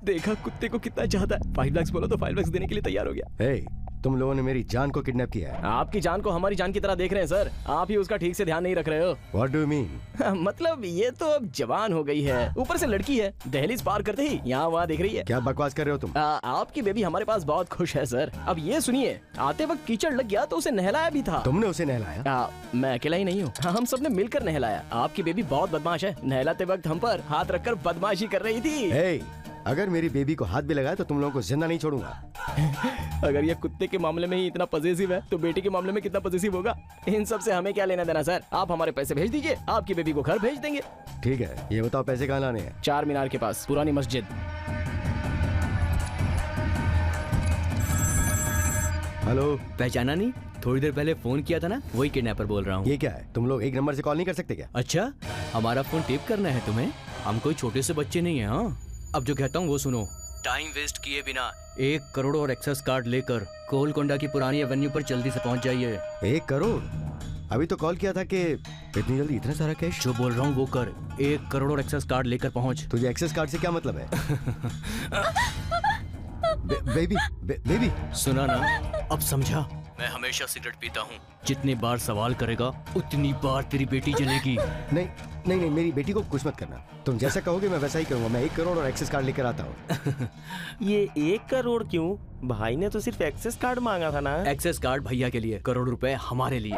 देखा कुत्ते को कितना ज्यादा। 5 लाख बोलो तो 5 लाख देने के लिए तैयार हो गया।
hey, तुम लोगों ने मेरी जान को किडनैप किया है।
आपकी जान को हमारी जान की तरह देख रहे हैं सर, आप ही उसका ठीक से ध्यान नहीं रख रहे हो।
What do you mean?
मतलब ये तो अब जवान हो गई है, ऊपर से लड़की है, दहलीज पार करते ही यहाँ वहाँ देख रही है।
क्या बकवास कर रहे हो तुम?
आपकी बेबी हमारे पास बहुत खुश है सर। अब ये सुनिए, आते वक्त कीचड़ लग गया तो उसे नहलाया भी था।
तुमने उसे नहलाया?
मैं अकेला ही नहीं हूँ, हम सबने मिलकर नहलाया। आपकी बेबी बहुत बदमाश है, नहलाते वक्त हम पर हाथ रखकर बदमाशी कर रही थी।
hey, अगर मेरी बेबी को हाथ भी लगाया तो तुम लोगों को जिंदा नहीं छोड़ूंगा।
अगर ये कुत्ते के मामले में ही इतना पजेसिव है तो बेटी के मामले में कितना पजेसिव होगा? इन सब से हमें क्या लेना देना सर, आप हमारे पैसे भेज दीजिए, आपकी बेबी को घर भेज देंगे।
ठीक है, ये बताओ पैसे कहाँ लाने हैं?
4 मीनार के पास, पुरानी मस्जिद।
हेलो।
पहचाना नहीं? थोड़ी देर पहले फोन किया था ना, वही किडनैपर बोल रहा हूँ।
ये क्या है, तुम लोग एक नंबर से कॉल नहीं कर सकते क्या?
अच्छा, हमारा फोन टेप करना है तुम्हें? हम कोई छोटे से बच्चे नहीं है। हाँ, अब जो कहता हूँ वो सुनो। टाइम वेस्ट किए बिना 1 करोड़ और एक्सेस कार्ड लेकर गोलकोंडा की पुरानी एवेन्यू पर जल्दी से पहुँच जाइए।
1 करोड़? अभी तो कॉल किया था कि इतनी जल्दी इतना सारा कैश?
जो बोल रहा हूँ वो कर। 1 करोड़ और एक्सेस कार्ड लेकर पहुँच।
तुझे एक्सेस कार्ड से क्या मतलब है? बेबी
सुना ना, अब समझा। मैं हमेशा सिगरेट पीता हूँ। जितनी बार सवाल करेगा उतनी बार तेरी बेटी जलेगी।
नहीं नहीं नहीं, मेरी बेटी को कुछ मत करना। तुम जैसा कहोगे मैं वैसा ही करूंगा। मैं 1 करोड़ और एक्सेस कार्ड लेकर आता हूँ।
ये 1 करोड़ क्यों? भाई ने तो सिर्फ एक्सेस कार्ड मांगा था ना।
एक्सेस कार्ड भैया के लिए, करोड़ रुपए हमारे लिए।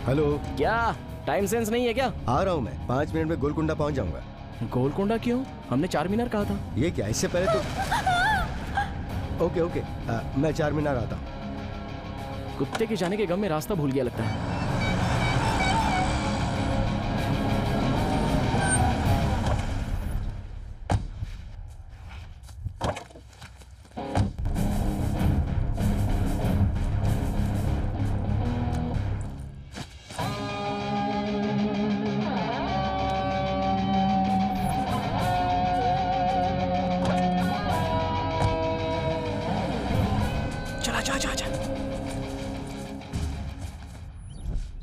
हेलो,
क्या टाइम सेंस नहीं है क्या?
आ रहा हूँ मैं, 5 मिनट में गोलकुंडा पहुँच जाऊंगा।
गोलकुंडा क्यों? हमने 4 मीनार कहा था।
ये क्या, इससे पहले तो ओके मैं 4 मीनार आता हूँ।
कुत्ते के जाने के गम में रास्ता भूल गया लगता है।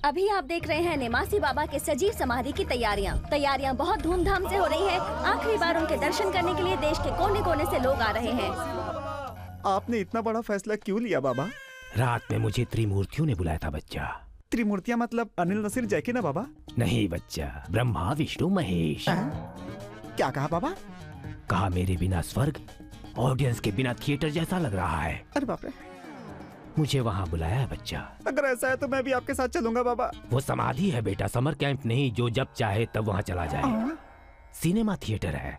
अभी आप देख रहे हैं निमासी बाबा के सजीव समाधि की तैयारियां बहुत धूमधाम से हो रही है। आखिरी बार उनके दर्शन करने के लिए देश के कोने कोने से लोग आ रहे हैं।
आपने इतना बड़ा फैसला क्यों लिया बाबा?
रात में मुझे त्रिमूर्तियों ने बुलाया था बच्चा।
त्रिमूर्तियां मतलब अनिल नसीर जैकी ना बाबा?
नहीं बच्चा, ब्रह्मा विष्णु महेश।
क्या कहा बाबा?
कहा मेरे बिना स्वर्ग ऑडियंस के बिना थिएटर जैसा लग रहा है।
अरे बाप रे,
मुझे वहाँ बुलाया है बच्चा।
अगर ऐसा है तो मैं भी आपके साथ चलूंगा बाबा।
वो समाधि है बेटा, समर कैंप नहीं जो जब चाहे तब वहाँ चला जाए। सिनेमा थिएटर है,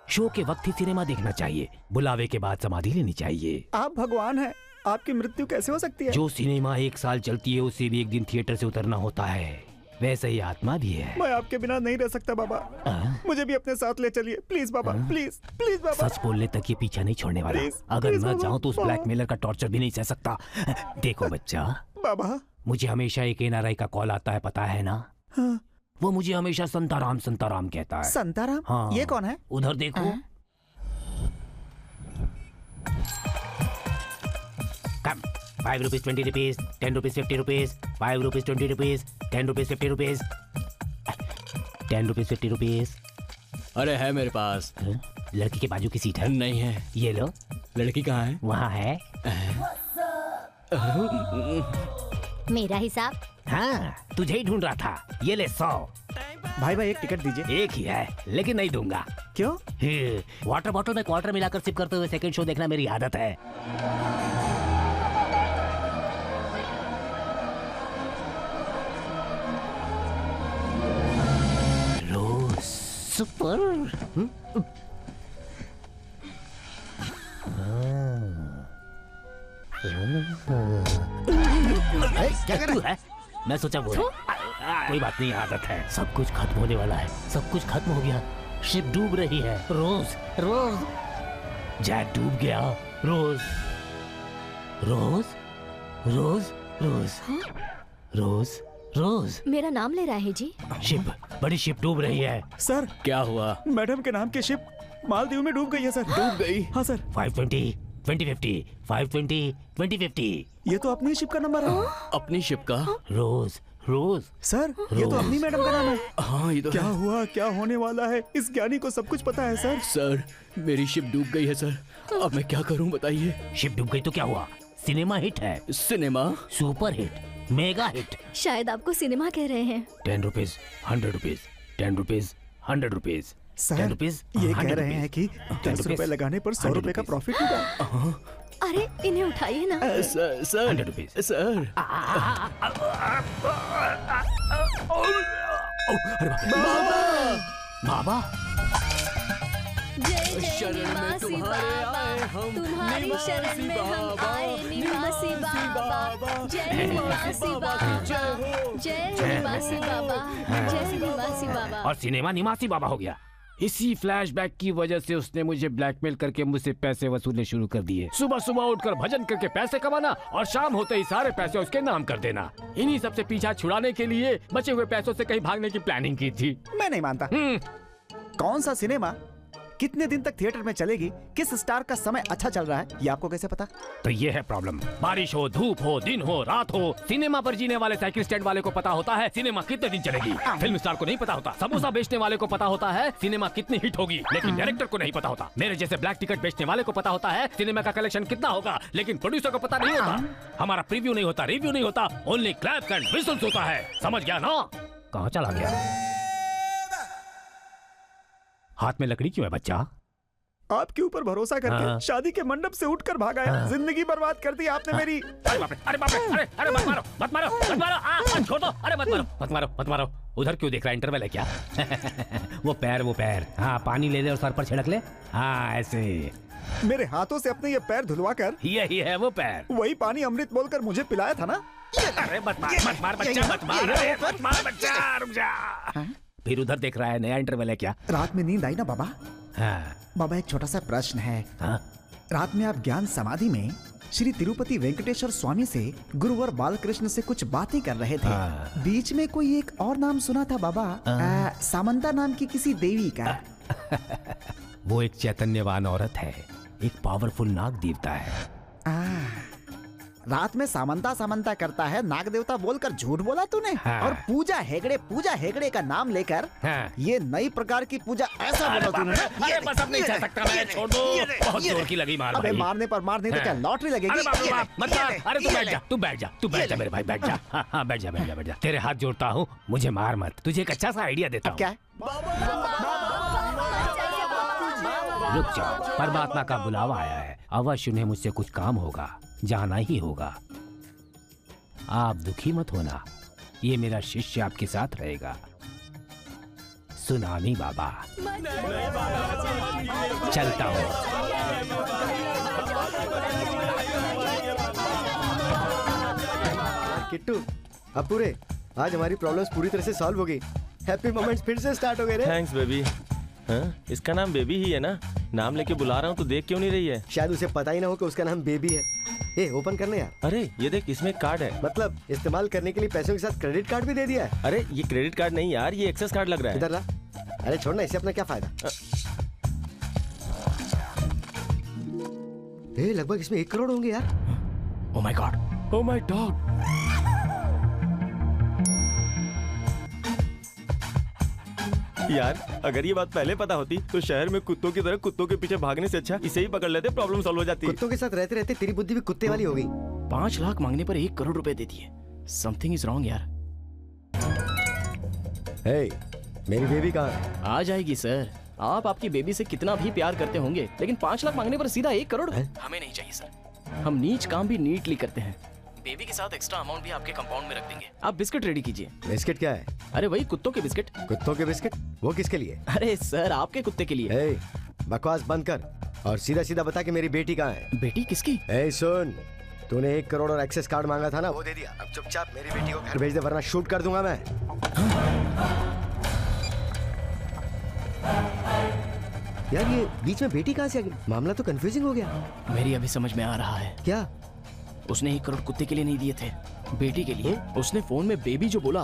शो के वक्त ही सिनेमा देखना चाहिए, बुलावे के बाद समाधि लेनी चाहिए।
आप भगवान हैं, आपकी मृत्यु कैसे हो सकती है?
जो सिनेमा 1 साल चलती है उसे भी एक दिन थिएटर से उतरना होता है, वैसे ही आत्मा भी है।
मैं आपके बिना नहीं रह सकता बाबा। मुझे भी अपने साथ ले चलिए प्लीज बाबा, प्लीज प्लीज बाबा।
सच बोलने तक ये पीछा नहीं छोड़ने वाला। अगर मैं चाहूँ तो उस ब्लैकमेलर का टॉर्चर भी नहीं सह सकता। देखो बच्चा
बाबा,
मुझे हमेशा एक NRI का कॉल आता है, पता है ना?
हाँ।
वो मुझे हमेशा संताराम संताराम कहता है।
संताराम?
हाँ।
ये कौन है?
उधर देखो। 5 rupees 20 rupees, 10 rupees 50 rupees, 5 rupees 20 rupees, 10 rupees 50 rupees, 10 rupees 50 rupees।
अरे है मेरे पास।
लड़की के बाजू की सीट है?
नहीं है।
ये लो।
लड़की कहाँ है?
वहाँ है।
मेरा हिसाब?
हाँ, तुझे ही ढूंढ रहा था। ये ले 100।
भाई भाई एक टिकट दीजिए।
एक ही है लेकिन नहीं दूंगा।
क्यों?
वाटर बॉटल में क्वार्टर मिलाकर सिप करते हुए सेकंड शो देखना मेरी आदत है। सुपर। क्या कर रहा है? मैं सोचा वो कोई बात नहीं, आदत है। सब कुछ खत्म होने वाला है, सब कुछ खत्म हो गया। शिप डूब रही है। रोज रोज जैक डूब गया। रोज रोज रोज रोज रोज रोज
मेरा नाम ले रहा है जी।
शिप, बड़ी शिप डूब रही है।
सर
क्या हुआ?
मैडम के नाम की शिप मालदीव में डूब गई है सर।
डूब गई?
हाँ सर।
520 2050 520 2050।
ये तो अपनी शिप का नंबर है।
अपनी शिप का?
रोज रोज
सर, ये तो अपनी मैडम का नाम है।
हाँ ये तो
क्या हुआ, क्या होने वाला है? इस ज्ञानी को सब कुछ पता है सर।
सर मेरी शिप डूब गई है सर, अब मैं क्या करूँ बताइए।
शिप डूब गई तो क्या हुआ? सिनेमा हिट है।
Cinema?
Super hit, mega hit.
शायद आपको सिनेमा कह रहे हैं।
10 rupees 100 rupees, 10 rupees 100 rupees,
sir,
10 rupees
ये कह रहे हैं कि 10 रुपए लगाने पर 100 रुपए का प्रॉफिट होगा।
अरे इन्हें उठाइए ना।
Sir
100 rupees
sir.
बाबा
जय जय निवासी बाबा, तुम्हारी शरण में हम आए निवासी बाबा। जय निवासी बाबा, जय निवासी बाबा, जय निवासी बाबा।
और सिनेमा निवासी बाबा हो गया। इसी फ्लैशबैक की वजह से उसने मुझे ब्लैकमेल करके मुझसे पैसे वसूलने शुरू कर दिए। सुबह सुबह उठकर भजन करके पैसे कमाना और शाम होते ही सारे पैसे उसके नाम कर देना। इन्हीं सबसे पीछा छुड़ाने के लिए बचे हुए पैसों से कहीं भागने की प्लानिंग की थी।
मैं नहीं मानता। कौन सा सिनेमा कितने दिन तक थिएटर में चलेगी, किस स्टार का समय अच्छा चल रहा है, ये आपको कैसे पता?
तो ये है प्रॉब्लम। बारिश हो, धूप हो, दिन हो, रात हो, सिनेमा पर जीने वाले साइकिल स्टैंड वाले को पता होता है सिनेमा कितने दिन चलेगी। फिल्म स्टार को नहीं पता होता। समोसा बेचने वाले को पता होता है सिनेमा कितनी हिट होगी, लेकिन डायरेक्टर को नहीं पता होता। मेरे जैसे ब्लैक टिकट बेचने वाले को पता होता है सिनेमा का कलेक्शन कितना होगा, लेकिन प्रोड्यूसर को पता नहीं होता। हमारा प्रीव्यू नहीं होता, रिव्यू नहीं होता, ओनली क्लैप्स एंड व्हिसल्स होता है। समझ गया ना? कहाँ चला गया? हाथ में लकड़ी क्यों है बच्चा?
आपके ऊपर भरोसा करके शादी के मंडप से उठकर भागा है। जिंदगी बर्बाद कर दी आपने मेरी।
अरे बाप रे, अरे बाप रे, अरे अरे मत मारो, मत मारो, मत मारो, छोड़ दो। अरे मत मारो, मत मारो, मत मारो। उधर क्यों देख रहा है? इंटरवल है क्या? वो पैर। हाँ, पानी ले ले और सर पर छिड़क ले। हाँ, ऐसे
मेरे हाथों से अपने ये पैर धुलवा कर,
यही है वो पैर।
वही पानी अमृत बोलकर मुझे पिलाया था ना।
अरे मत मार, मत मार बच्चा, मत मार, मत मार बच्चा, रुक जा। फिर उधर देख रहा है, नया इंटरवल है क्या?
रात में नींद आई ना बाबा?
हाँ।
बाबा एक छोटा सा प्रश्न है।
हाँ?
रात में आप ज्ञान समाधि में श्री तिरुपति वेंकटेश्वर स्वामी से गुरुवर बालकृष्ण से कुछ बातें कर रहे थे। बीच में कोई एक और नाम सुना था बाबा, सामंता नाम की किसी देवी का।
वो एक चैतन्यवान औरत है, एक पावरफुल नाग देवता है।
रात में सामंता करता है, नाग देवता बोलकर झूठ बोला तूने। और पूजा हेगड़े का नाम लेकर ये नई प्रकार की पूजा ऐसा बोला तूने।
अरे बस अब नहीं चल सकता मैं, छोड़ दो। बहुत जोर की लगी मार।
अबे मारने पर मार नहीं तो क्या लॉटरी लगेगी?
अरे बाप रे बाप, मत मार। अरे तू बैठ जा मेरे भाई, बैठ जा। हाँ, बैठ जा। तेरे हाथ जोड़ता हूँ, मुझे मार मत। तुझे एक अच्छा सा आइडिया देता हूँ।
क्या है?
रुक जाओ, परमात्मा का बुलावा आया है। अवश्य उन्हें मुझसे कुछ काम होगा, जाना ही होगा। आप दुखी मत होना, ये मेरा शिष्य आपके साथ रहेगा, सुनामी बाबा। चलता हूँ।
किट्टू, अब पूरे आज हमारी प्रॉब्लम्स पूरी तरह से सॉल्व हो गई। हैप्पी मोमेंट्स फिर से स्टार्ट हो गए रे।
Thanks baby. हाँ? इसका नाम बेबी ही है ना? नाम लेके बुला रहा हूँ तो देख क्यों नहीं रही है?
शायद उसे पता ही ना हो कि उसका नाम बेबी है। ए, ओपन करने यार।
अरे ये देख, इसमें कार्ड है।
मतलब इस्तेमाल करने के लिए पैसों के साथ क्रेडिट कार्ड भी दे दिया है।
अरे ये क्रेडिट कार्ड नहीं यार, ये एक्सेस कार्ड लग रहा है।
इधर ला। अरे छोड़ना, इससे अपना क्या फायदा? लगभग इसमें 1 करोड़ होंगे यार।
Oh my God, oh my God.
यार अगर ये बात पहले पता होती तो शहर में कुत्तों की तरह कुत्तों के पीछे भागने से अच्छा इसे ही पकड़ लेते, प्रॉब्लम सॉल्व हो जाती।
कुत्तों के साथ रहते रहते तेरी बुद्धि भी कुत्ते वाली हो गई।
5 लाख मांगने पर 1 करोड़ रुपए दे दिए। समथिंग इज रॉन्ग यार।
हे, मेरी बेबी कहाँ है?
आ जाएगी सर। आप आपकी बेबी से कितना भी प्यार करते होंगे, लेकिन 5 लाख मांगने पर सीधा 1 करोड़ हमें नहीं चाहिए सर। हम नीच काम भी नीटली करते हैं। बेबी के साथ एक्स्ट्रा अमाउंट भी आपके कंपाउंड में रख देंगे। आप बिस्किट रेडी कीजिए।
बिस्किट क्या है?
अरे वही कुत्तों के बिस्किट।
कुत्तों के बिस्किट? वो किसके लिए?
अरे सर, आपके कुत्ते के लिए।
बकवास बंद कर और सीधा सीधा बता कि मेरी बेटी कहाँ है।
बेटी किसकी?
सुन, तूने 1 करोड़ और एक्सेस कार्ड मांगा था ना, वो दे दिया। अब चुपचाप मेरी बेटी को घर भेज दे, वरना शूट कर दूंगा मैं। यार ये बीच में बेटी कहाँ से आ गई? मामला तो कंफ्यूजिंग हो गया।
मेरी अभी समझ में आ रहा है।
क्या?
उसने 1 करोड़ कुत्ते के लिए नहीं दिए थे, बेटी के लिए। उसने फोन में बेबी जो बोला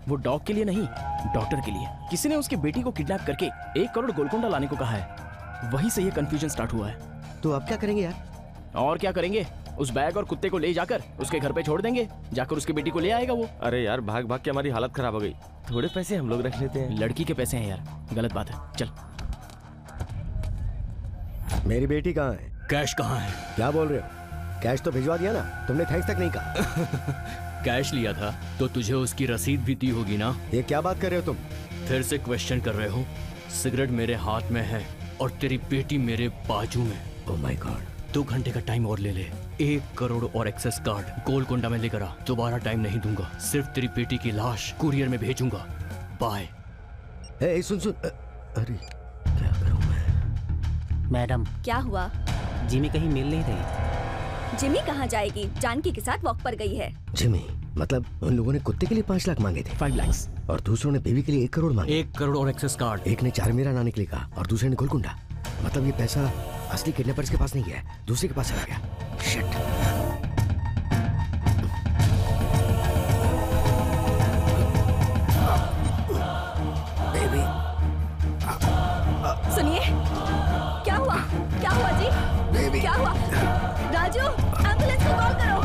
वो डॉग के लिए नहीं, डॉक्टर के लिए। किसी ने उसकी बेटी को किडनैप करके 1 करोड़ गोलकुंडा लाने को कहा है। वहीं से ये कंफ्यूजन स्टार्ट हुआ है।
तो अब क्या करेंगे यार?
और क्या करेंगे, उस बैग और कुत्ते को ले जाकर उसके घर पे छोड़ देंगे। जाकर उसकी बेटी को ले आएगा वो।
अरे यार भाग भाग के हमारी हालत खराब हो गई। थोड़े पैसे हम लोग रख लेते हैं।
लड़की के पैसे हैं यार, गलत बात है। चल।
मेरी बेटी कहाँ है?
कैश कहाँ है?
क्या बोल रहे हो? कैश तो भिजवा दिया ना, तुमने थैंक्स तक नहीं कहा।
कैश लिया था तो तुझे उसकी रसीद भी दी होगी ना।
ये क्या बात कर रहे हो तुम?
फिर से क्वेश्चन कर रहे हो? सिगरेट मेरे हाथ में है और तेरी बेटी मेरे बाजू में।
Oh my God.
2 घंटे का टाइम और ले ले। 1 करोड़ और एक्सेस कार्ड गोलकुंडा में लेकर आ। दोबारा टाइम नहीं दूंगा, सिर्फ तेरी बेटी की लाश कुरियर में भेजूंगा। बाय।
सुन सुन, अरे क्या करूं मैं?
मैडम,
क्या हुआ?
जिमी कहीं मिल नहीं रही।
जिमी कहाँ जाएगी? जानकी के साथ वॉक पर गई है।
जिमी
मतलब उन लोगों ने कुत्ते के लिए 5 लाख मांगे थे।
5 लाख।
और दूसरों ने बेबी के लिए 1 करोड़ मांगे।
1 करोड़ और एक्सेस कार्ड।
एक ने चारमीरा लाने के लिए कहा और दूसरे ने गोलकुंडा। मतलब ये पैसा असली किडनैपर्स के पास नहीं गया, दूसरे के पास चला गया। शिट।
सुनिए, क्या हुआ? क्या हुआ जी? बेबी। क्या हुआ? राजू, एम्बुलेंस को कॉल करो।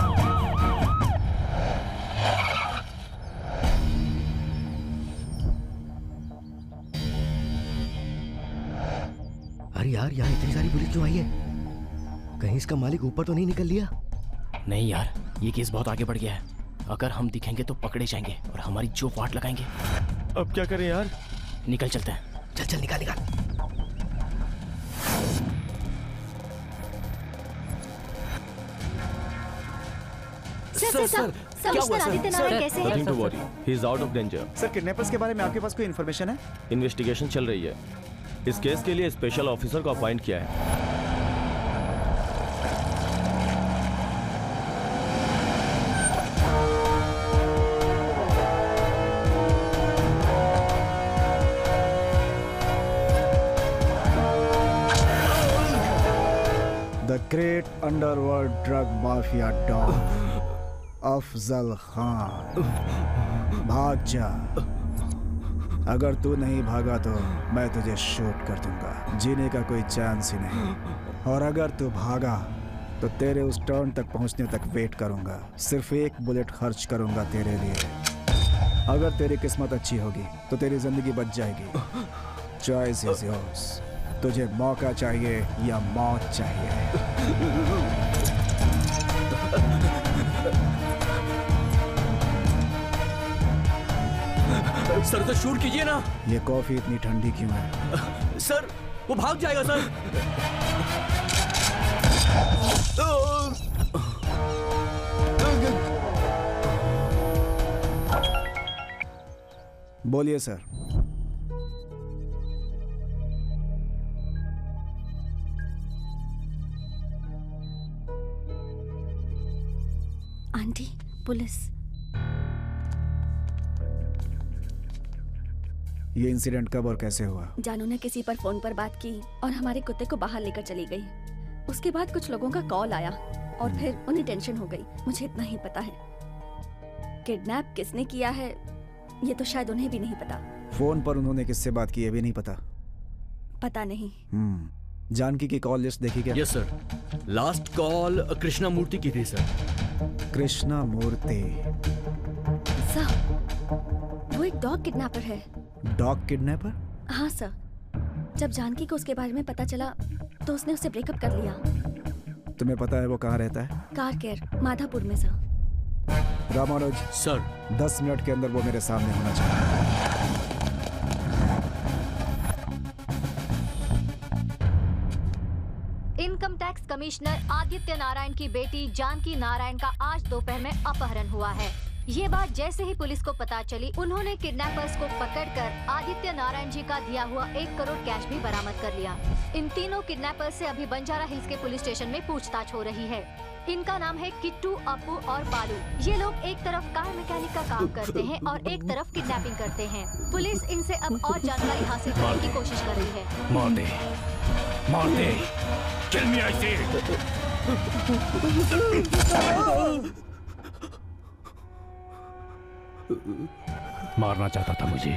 अरे यार, यहाँ इतनी सारी पुलिस क्यों आई है? कहीं इसका मालिक ऊपर तो नहीं निकल लिया?
नहीं यार, ये केस बहुत आगे बढ़ गया है। अगर हम दिखेंगे तो पकड़े जाएंगे और हमारी जो वाट लगाएंगे।
अब क्या करें यार?
निकल चलते हैं।
चल चल, निकाल निकाल।
सर, कमिश्नर आदित्य नारायण कैसे हैं?
Nothing to worry. He is out of danger.
Sir, kidnappers के बारे में आपके पास कोई इन्फॉर्मेशन है?
इन्वेस्टिगेशन चल रही है। इस केस के लिए स्पेशल ऑफिसर को अपॉइंट किया है।
The great underworld drug mafia don Afzal Khan, भाग जा। अगर तू नहीं भागा तो मैं तुझे शूट कर दूंगा। जीने का कोई चांस ही नहीं। और अगर तू भागा तो तेरे उस टर्न तक पहुंचने तक वेट करूंगा। सिर्फ 1 बुलेट खर्च करूंगा तेरे लिए। अगर तेरी किस्मत अच्छी होगी तो तेरी जिंदगी बच जाएगी। Choice is yours. तुझे मौका चाहिए या मौत चाहिए?
सर, तो शूट कीजिए ना।
ये कॉफी इतनी ठंडी क्यों है?
सर, वो भाग जाएगा सर।
बोलिए सर।
Aunty, police.
ये इंसिडेंट कब और कैसे हुआ?
जानू ने किसी पर फोन पर बात की और हमारे कुत्ते को बाहर लेकर चली गई। उसके बाद कुछ लोगों का कॉल आया और फिर उन्हें टेंशन हो गई। मुझे इतना ही पता है। किडनैप किसने किया है ये तो शायद उन्हें भी नहीं पता।
फोन पर उन्होंने किससे बात की ये भी नहीं पता?
पता नहीं।
जानकी की कॉल लिस्ट देखी क्या?
Yes sir. Last call Krishna Murthy की थी सर।
कृष्णा मूर्ति?
सर, वो एक डॉग किडनैपर है।
Dog kidnapper?
हाँ सर। जब जानकी को उसके बारे में पता चला तो उसने उससे ब्रेकअप कर लिया।
तुम्हें पता है वो कहाँ रहता है?
कार केयर, माधापुर में सर।
रामानुज
सर,
10 मिनट के अंदर वो मेरे सामने होना चाहिए।
Income tax commissioner Aditya Narayan की बेटी जानकी नारायण का आज दोपहर में अपहरण हुआ है। ये बात जैसे ही पुलिस को पता चली, उन्होंने किडनैपर्स को पकड़कर आदित्य नारायण जी का दिया हुआ 1 करोड़ कैश भी बरामद कर लिया। इन तीनों किडनैपर्स से अभी बंजारा हिल्स के पुलिस स्टेशन में पूछताछ हो रही है। इनका नाम है किट्टू, अपू और बालू। ये लोग एक तरफ कार मैकेनिक का काम करते हैं और एक तरफ किडनैपिंग करते हैं। पुलिस इनसे अब और जानकारी हासिल करने की कोशिश कर रही है।
मार दे, मार दे, किल मी आई से। मारना चाहता था मुझे।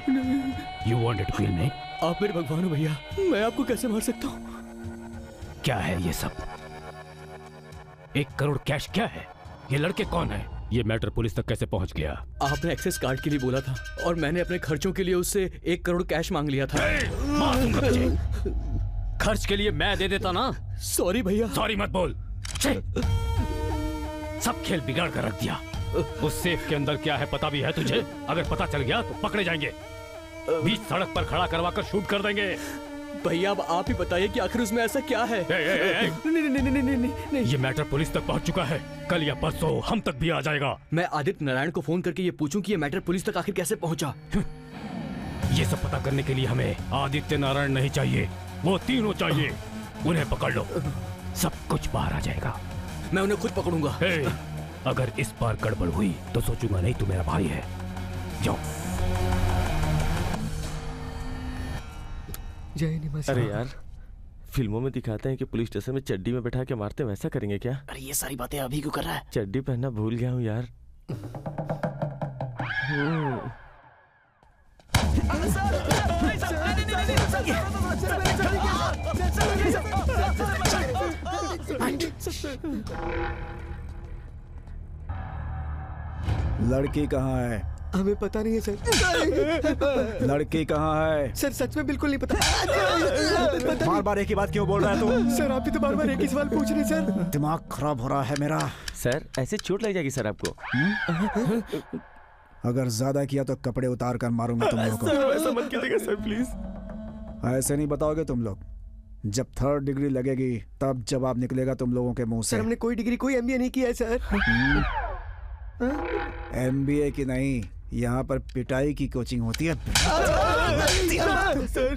You wanted to kill me?
आप मेरे भगवान हो भैया, मैं आपको कैसे मार सकता हूँ?
क्या है ये सब? 1 करोड़ कैश क्या है? ये लड़के कौन है?
ये मैटर पुलिस तक कैसे पहुंच गया?
आपने एक्सेस कार्ड के लिए बोला था और मैंने अपने खर्चों के लिए उससे 1 करोड़ कैश मांग लिया था।
खर्च के लिए मैं दे देता ना।
सॉरी भैया।
सॉरी मत बोल। सब खेल बिगाड़ कर रख दिया।
उस सेफ के अंदर क्या है पता भी है तुझे? अगर पता चल गया तो पकड़े जाएंगे। बीच सड़क पर खड़ा करवा कर शूट कर देंगे।
भैया अब आप ही बताइए कि आखिर उसमें ऐसा क्या है?
नहीं। ये मैटर पुलिस तक पहुंच चुका है। कल या परसों हम तक भी आ जाएगा।
मैं आदित्य नारायण को फोन करके ये पूछूं कि ये मैटर पुलिस तक आखिर कैसे पहुंचा?
ये सब पता करने के लिए हमें आदित्य नारायण नहीं चाहिए, वो तीनों चाहिए। उन्हें पकड़ लो, सब कुछ बाहर आ जाएगा।
मैं उन्हें खुद पकड़ूंगा।
अगर इस बार गड़बड़ हुई तो सोचूंगा नहीं तू मेरा भाई है। जाओ।
जय निवासी।
अरे यार, फिल्मों में दिखाते हैं कि पुलिस स्टेशन में चड्डी में बैठा के मारते, वैसा करेंगे क्या?
अरे ये सारी बातें अभी क्यों कर रहा है?
चड्डी पहनना भूल गया हूँ यार।
लड़की कहाँ है?
हमें पता नहीं है सर।
लड़की कहाँ है?
सर सच में बिल्कुल नहीं पता।
बार बार एक ही बात क्यों बोल रहा है तू?
सर आप भी तो बार बार एक ही सवाल पूछ रहे हैं सर।
दिमाग खराब हो रहा है मेरा।
सर ऐसे चोट लग जाएगी सर आपको।
अगर ज्यादा किया तो कपड़े उतार कर मारूंगा तुम लोगों को।
ऐसा मत कीजिएगा सर प्लीज।
ऐसे नहीं बताओगे तुम लोग। जब 3rd डिग्री लगेगी तब जवाब निकलेगा तुम लोगों के मुंह से।
सर हमने कोई डिग्री कोई MBA नहीं किया है सर।
MBA की नहीं, यहाँ पर पिटाई की कोचिंग होती है।
सर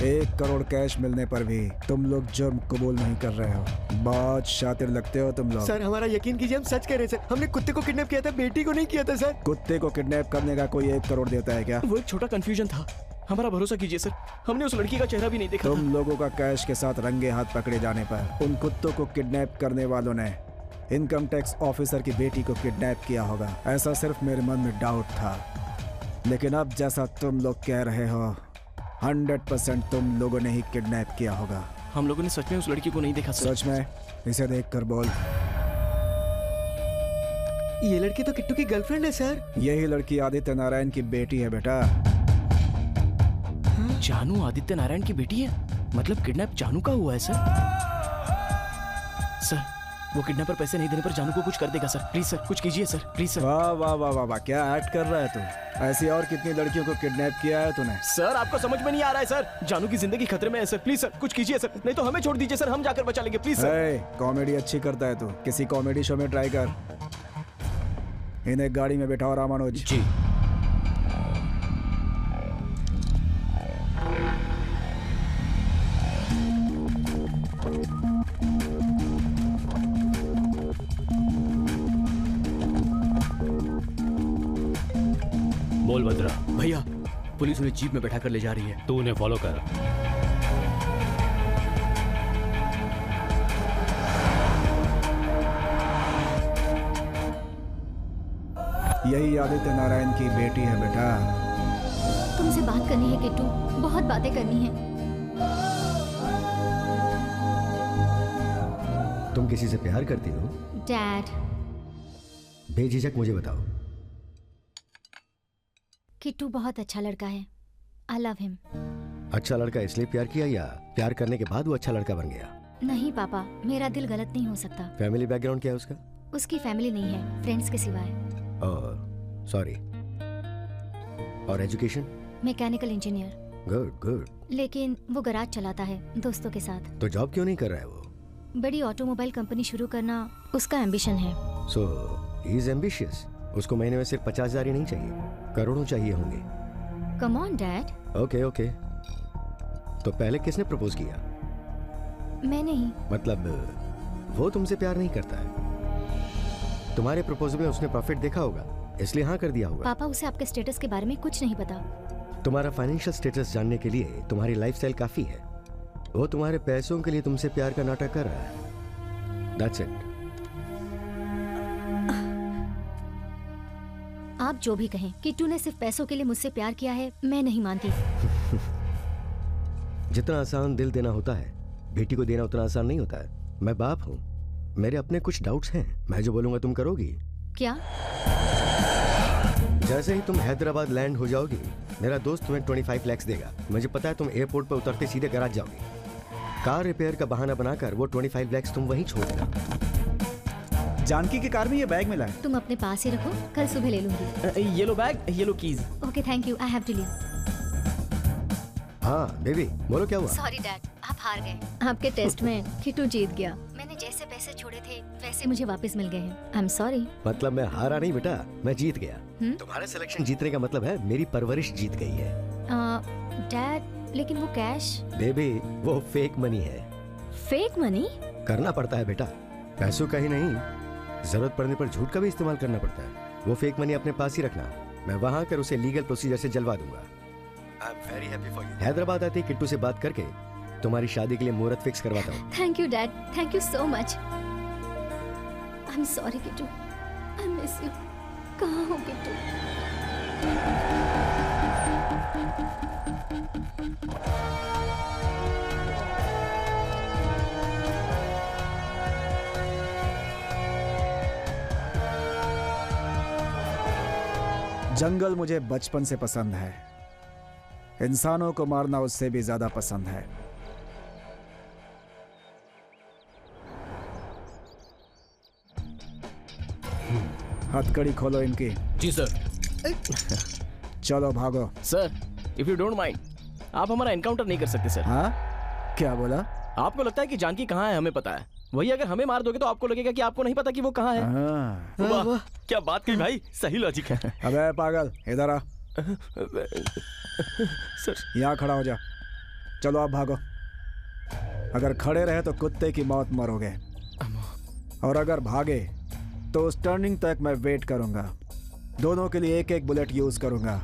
1 करोड़ कैश मिलने पर भी तुम लोग जुर्म कबूल नहीं कर रहे हो। बहुत शातिर लगते हो तुम लोग।
सर हमारा यकीन कीजिए, हम सच कह रहे हैं सर। हमने कुत्ते को किडनैप किया था, बेटी को नहीं किया था सर।
कुत्ते को किडनैप करने का कोई 1 करोड़ देता है क्या?
वो एक छोटा कंफ्यूजन था, हमारा भरोसा कीजिए सर। हमने उस लड़की का चेहरा भी नहीं देखा।
तुम लोगों का कैश के साथ रंगे हाथ पकड़े जाने पर उन कुत्तों को किडनैप करने वालों ने इनकम टैक्स ऑफिसर की बेटी को किडनैप किया होगा, ऐसा सिर्फ मेरे मन में डाउट था। लेकिन अब जैसा तुम लोग कह रहे हो, 100% तुम लोगों ने ही किडनैप किया होगा।
हम लोगों ने सच में उस लड़की को नहीं देखा सर।
सच में? इसे देखकर बोल।
ये लड़की तो किट्टू की गर्लफ्रेंड है सर।
यही लड़की आदित्य नारायण की बेटी है बेटा।
जानू आदित्य नारायण की बेटी है? मतलब किडनैप जानू का हुआ है सर? सर वो किडनैपर पैसे नहीं देने पर जानू को कुछ कर देगा सर। प्लीज सर कुछ कीजिए सर, प्लीज सर।
वाह वाह वाह वाह वाह, क्या एक्ट कर रहा है तू? ऐसी और कितनी लड़कियों को किडनैप किया है तूने?
सर आपको समझ में नहीं आ रहा है सर। जानू की जिंदगी खतरे में है सर। प्लीज सर कुछ कीजिए सर, नहीं तो हमें छोड़ दीजिए सर, हम जाकर बचा लेंगे प्लीज सर।
कॉमेडी अच्छी करता है तू, किसी कॉमेडी शो में ट्राई कर। इन्हें गाड़ी में बैठाओ रामानुज जी।
बोल भद्रा।
भैया पुलिस उन्हें जीप में बैठा कर ले जा रही है।
तू उन्हें फॉलो कर।
यही आदित्य नारायण की बेटी है बेटा।
तुमसे बात करनी है किट्टू, बहुत बातें करनी है।
तुम किसी से प्यार करती हो?
डैड।
बेझिझक मुझे बताओ।
किट्टू बहुत अच्छा लड़का है। I love him.
अच्छा लड़का इसलिए प्यार किया या प्यार करने के बाद वो अच्छा लड़का बन गया?
नहीं पापा, मेरा दिल गलत नहीं हो सकता।
फैमिली बैकग्राउंड क्या है उसका?
उसकी फैमिली नहीं है, फ्रेंड्स के सिवाय।
और सॉरी, और education?
Mechanical engineer.
Good good.
लेकिन वो गराज चलाता है दोस्तों के साथ।
तो जॉब क्यों नहीं कर रहा है वो?
बड़ी ऑटोमोबाइल कंपनी शुरू करना उसका एम्बिशन है।
सो ही इज एम्बिशियस। उसको महीने में सिर्फ 50,000 ही नहीं चाहिए, करोड़ों चाहिए होंगे।
Come on dad.
Okay okay. तो पहले किसने प्रपोज किया?
मैं नहीं।
मतलब वो तुमसे प्यार नहीं करता है? तुम्हारे प्रपोजल में उसने प्रॉफिट देखा होगा इसलिए हाँ कर दिया होगा।
पापा उसे आपके स्टेटस के बारे में कुछ नहीं पता।
तुम्हारा फाइनेंशियल स्टेटस जानने के लिए तुम्हारी लाइफस्टाइल काफी है। वो तुम्हारे पैसों के लिए तुमसे प्यार का नाटक कर रहा है। That's it.
आप जो भी कहें, किट्टू ने सिर्फ पैसों के लिए मुझसे प्यार किया है, मैं नहीं मानती।
जितना आसान दिल देना होता है, बेटी को देना उतना आसान नहीं होता है। मैं बाप हूँ, मेरे अपने कुछ डाउट्स हैं। मैं जो बोलूंगा तुम करोगी?
क्या?
जैसे ही तुम हैदराबाद लैंड हो जाओगी, मेरा दोस्त तुम्हें 25 लाख देगा। मुझे पता है तुम एयरपोर्ट पर उतरते सीधे गैराज जाओगी। कार रिपेयर का बहाना बनाकर वो 25 लाख तुम वहीं छोड़ देना।
जानकी की कार में ये बैग मिला है।
तुम अपने पास ही रखो, कल सुबह ले लूंगी।
ये लो बैग, ये लो keys.
Okay thank you, I have to leave.
हाँ बेबी बोलो क्या हुआ?
सॉरी डैड, आप हार गए। आपके टेस्ट में किट्टू जीत गया। मैंने जैसे पैसे छोड़े थे वैसे मुझे वापस मिल गए हैं। I am sorry.
मतलब मैं हारा नहीं बेटा, मैं जीत गया। तुम्हारा सिलेक्शन जीतने का मतलब है मेरी परवरिश जीत गई है।
डैड लेकिन वो कैश।
बेबी वो फेक मनी है।
Fake money?
करना पड़ता है बेटा, पैसों का ही नहीं जरूरत पड़ने पर झूठ का भी इस्तेमाल करना पड़ता है। वो फेक मनी अपने पास ही रखना, मैं वहां आकर उसे लीगल प्रोसीजर से जलवा दूंगा। I am very happy for you. Hyderabad आते ही किट्टू से बात करके तुम्हारी शादी के लिए मुहूर्त फिक्स करवाता हूँ।
Thank you dad, thank you so much. I am sorry Kittu, I miss you. कहाँ हो किट्टू?
जंगल मुझे बचपन से पसंद है, इंसानों को मारना उससे भी ज्यादा पसंद है। हथकड़ी खोलो इनकी।
जी सर।
चलो भागो।
Sir, if you don't mind, आप हमारा एनकाउंटर नहीं कर सकते सर।
हाँ? क्या बोला?
आपको लगता है कि जानकी कहाँ है हमें पता है, वही अगर हमें मार दोगे तो आपको लगेगा कि आपको नहीं पता कि वो कहाँ है।
वाह, क्या बात कही भाई, सही लॉजिक है।
अबे पागल, इधर आ।
सर,
यहाँ खड़ा हो जा। चलो आप भागो। अगर खड़े रहे तो कुत्ते की मौत मरोगे, और अगर भागे तो उस टर्निंग तक मैं वेट करूंगा। दोनों के लिए एक एक बुलेट यूज करूंगा।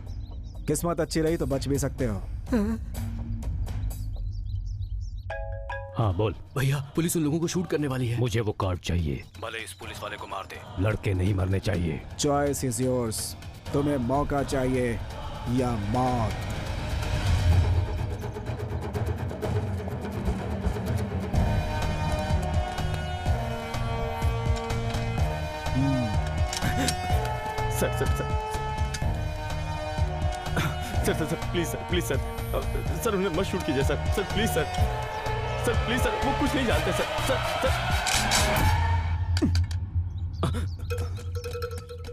किस्मत अच्छी रही तो बच भी सकते हो।
हाँ बोल।
भैया, पुलिस उन लोगों को शूट करने वाली है।
मुझे वो कार्ड चाहिए।
भले इस पुलिस वाले को मार दे,
लड़के नहीं मरने चाहिए।
Choice is yours. तुम्हें मौका चाहिए या मौत?
Sir sir sir sir sir sir please sir, please sir, sir उन्हें मत शूट कीजिए sir. Sir please sir, sir please sir, वो कुछ नहीं जानते सर। सर सर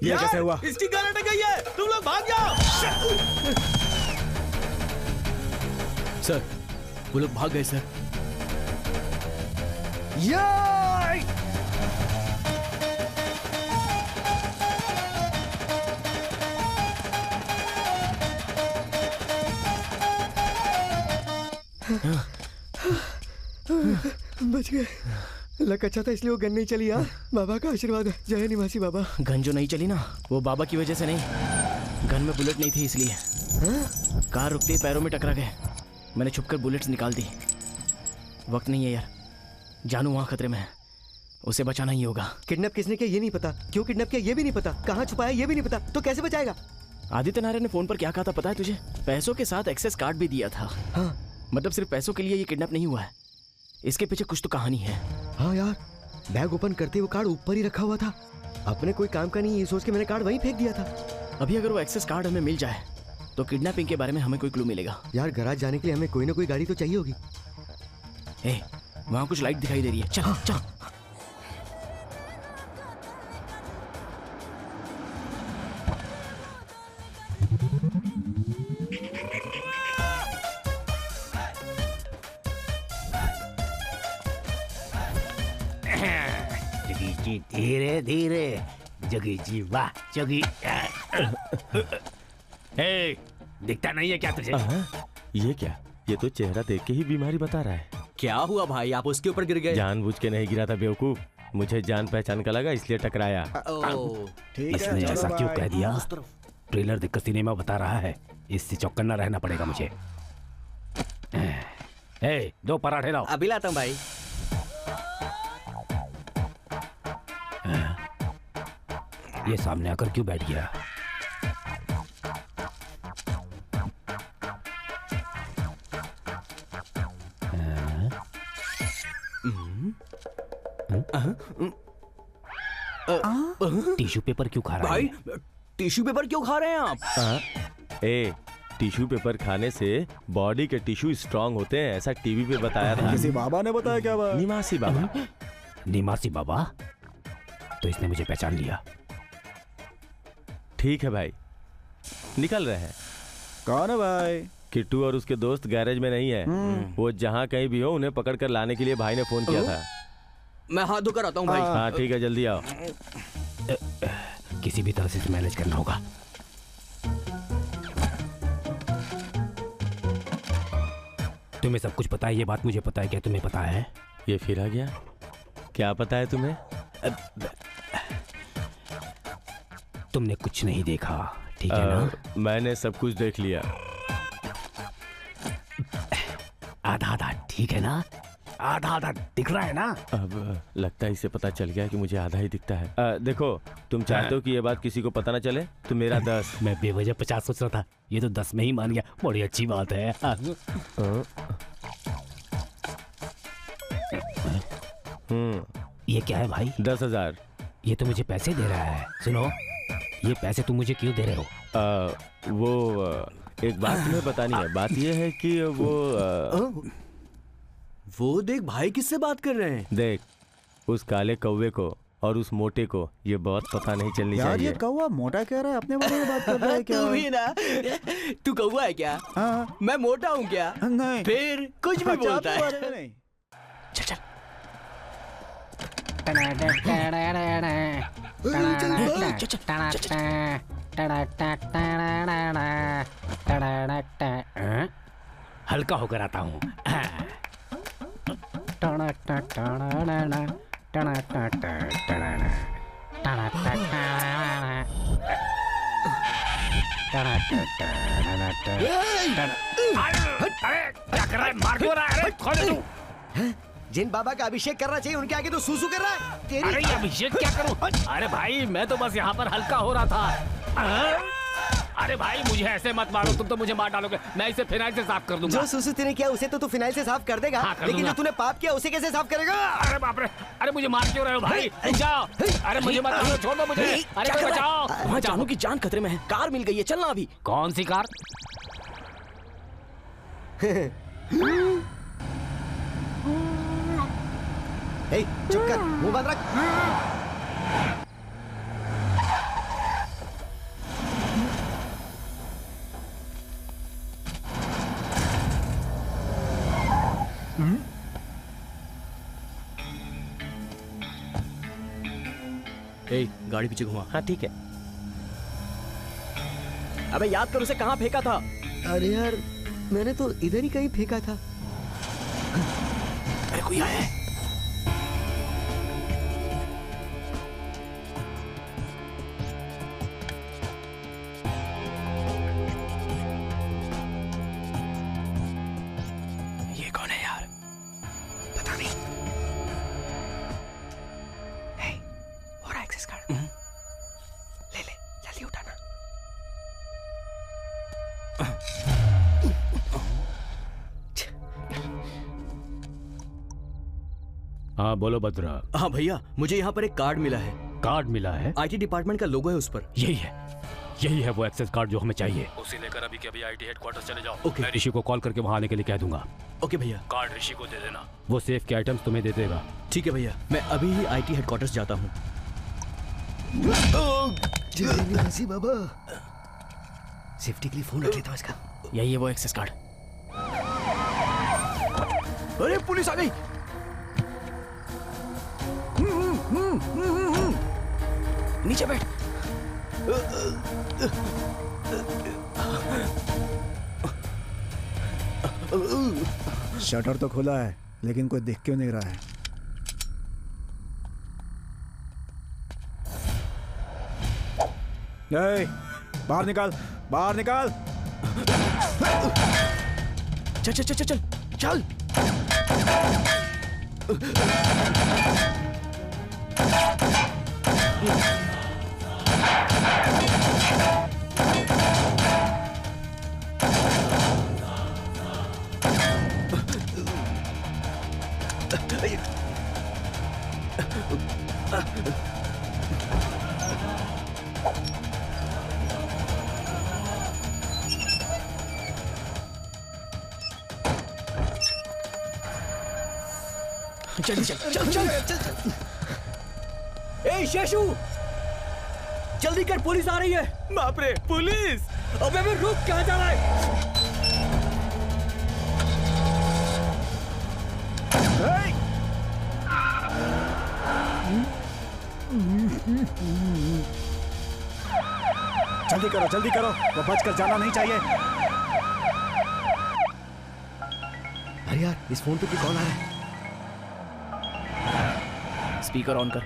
ये कैसे हुआ?
इसकी गाड़ी अटक गई है, तुम लोग भाग जाओ। सर, वो लोग भाग गए सर।
बच गए। लक अच्छा था इसलिए वो गन नहीं चली। यार बाबा का आशीर्वाद है। जय निवासी बाबा।
गन जो नहीं चली ना, वो बाबा की वजह से नहीं, गन में बुलेट नहीं थी इसलिए। कार रुकते ही पैरों में टकरा गए। मैंने छुपकर बुलेट्स निकाल दी। वक्त नहीं है यार, जानू वहाँ खतरे में है, उसे बचाना ही होगा।
किडनैप किसने किया ये नहीं पता, क्यों किडनैप किया ये भी नहीं पता, कहाँ छुपाया ये भी नहीं पता, तो कैसे बचाएगा?
आदित्य नारायण ने फोन पर क्या कहा था पता है तुझे? पैसों के साथ एक्सेस कार्ड भी दिया था।
हाँ,
मतलब सिर्फ पैसों के लिए ये किडनैप नहीं हुआ है, इसके पीछे कुछ तो कहानी है।
हाँ यार, बैग ओपन करते वो कार्ड ऊपर ही रखा हुआ था। अपने कोई काम का नहीं ये सोच के मैंने कार्ड वहीं फेंक दिया था।
अभी अगर वो एक्सेस कार्ड हमें मिल जाए तो किडनैपिंग के बारे में हमें कोई क्लू मिलेगा।
यार गैराज जाने के लिए हमें कोई ना कोई गाड़ी तो चाहिए होगी।
ए, वहाँ कुछ लाइट दिखाई दे रही है, चल चल।
जगी जी धीरे धीरे, जगी जी वाह जगी। ए, दिखता नहीं है क्या तुझे?
ये क्या? ये तो चेहरा देख के ही बीमारी बता रहा है।
क्या हुआ भाई, आप उसके ऊपर गिर गए?
जानबूझ के नहीं गिरा था बेवकूफ, मुझे जान पहचान का लगा इसलिए टकराया।
इसने ऐसा क्यों कह दिया? ट्रेलर देखकर सिनेमा बता रहा है, इससे चौकन्ना रहना पड़ेगा मुझे। ए, 2 पराठे लाओ।
अभी लाता हूँ भाई।
ये सामने आकर क्यों बैठ गया? टिश्यू पेपर क्यों खा रहा है?
भाई, टिश्यू पेपर क्यों खा रहे हैं आप?
ए, टिश्यू पेपर खाने से बॉडी के टिश्यू स्ट्रांग होते हैं, ऐसा टीवी पे बताया था।
किसी बाबा ने बताया क्या बात?
निवासी बाबा।
निवासी बाबा? तो इसने मुझे पहचान लिया।
ठीक है भाई, निकल रहे हैं।
कौन है भाई?
किट्टू और उसके दोस्त गैरेज में नहीं है। वो जहाँ कहीं भी हो उन्हें पकड़ कर लाने के लिए भाई ने फोन किया था।
मैं हाथ धोकर आता हूँ भाई।
हाँ ठीक है, जल्दी आओ।
किसी भी तरह से मैनेज करना होगा। तुम्हें सब कुछ पता है, ये बात मुझे पता है। क्या तुम्हें पता है?
ये फिर आ गया। क्या पता है तुम्हें?
तुमने कुछ नहीं देखा, ठीक है ना?
मैंने सब कुछ देख लिया।
आधा आधा ठीक है ना? आधा आधा दिख रहा है ना?
अब लगता है इसे पता चल गया कि मुझे आधा ही दिखता है। देखो, तुम चाहते हो कि ये बात किसी को पता ना चले, तो मेरा 10।
मैं बेवजह 50 सोच रहा था, ये तो 10 में ही मान गया। बड़ी अच्छी बात है। ये क्या है भाई?
10,000।
ये तो मुझे पैसे दे रहा है। सुनो, ये पैसे तुम मुझे क्यों दे रहे हो?
एक बात तुम्हें बतानी है। बात ये है कि
वो देख भाई किससे बात कर रहे हैं।
देख, उस काले कौवे को और उस मोटे को ये बहुत पता नहीं चलनी
यार
चाहिए।
ये कौवा मोटा कह रहा है, अपने बारे में बात कर रहा है क्या?
तू भी ना, तू कौवा है क्या? मैं मोटा हूँ क्या?
नहीं।
फिर कुछ भी बोलता है।
चल चल। हल्का होकर आता हूँ। क्या कर रहा है? मार क्यों रहा है? खोल तू।
जिन बाबा का अभिषेक करना चाहिए उनके आगे तो सूसू कर रहा है। तेरी
अरे ये अभिषेक क्या करूं? अरे भाई मैं तो बस यहाँ पर हल्का हो रहा था। अरे भाई मुझे ऐसे मत मारो, तुम तो मुझे मार डालोगे। मैं इसे फिनाइल से साफ कर दूंगा।
जो सूसू तूने किया उसे तो तू फिनाइल से साफ कर देगा।
हाँ, कर
लेकिन
दूंगा।
जो तूने पाप किया उसे कैसे साफ करेगा?
अरे बाप रे, अरे मुझे मार क्यों रहे हो भाई? रुक जाओ। अरे मुझे मत मारो, छोड़ दो मुझे। अरे कोई बचाओ।
वहाँ जानू की जान खतरे में है। कार मिल गई है, चलना अभी।
कौन सी कार?
चुप कर, मुंह बंद रख।
गाड़ी पीछे घुमा।
हाँ ठीक है।
अबे याद कर उसे कहाँ फेंका था।
अरे यार, मैंने तो इधर ही कहीं फेंका था।
अरे कोई आया है। ये कौन है यार? पता नहीं। हो रहा एक्सेस कार्ड। ले ले, जल्दी उठाना।
हाँ बोलो भद्रा।
हाँ भैया, मुझे यहाँ पर एक कार्ड मिला है।
कार्ड मिला है?
आईटी डिपार्टमेंट का लोगो है उस पर।
यही है वो एक्सेस कार्ड जो हमें चाहिए।
उसे लेकर अभी के अभी आईटी हेडक्वार्टर्स चले जाओ।
ओके।
मैं
ऋषि को कॉल करके वहाँ आने के लिए कह दूंगा।
ओके भैया।
कार्ड ऋषि को दे देना।
वो सेफ के आइटम्स तुम्हें दे देगा।
ठीक है भैया, मैं अभी ही आईटी हेडक्वार्टर्स जाता हूँ।
बाबा, सेफ्टी के लिए फोन रख लेता हूँ इसका।
यही है वो एक्सेस कार्ड। अरे पुलिस आ गई। नीचे बैठ।
शटर तो खुला है, लेकिन कोई दिख क्यों नहीं रहा है? ए, बाहर निकाल, बाहर निकाल।
चल चल चल चल चल। चल चल चल चल चल। ए शेषू, जल्दी कर, पुलिस आ रही है। बाप रे, पुलिस! अबे मैं रुक, कहाँ जा रहा है?
जल्दी करो, वो बचकर जाना नहीं चाहिए।
अरे यार, इस फोन पे भी कॉल आ रहा है।
स्पीकर ऑन कर।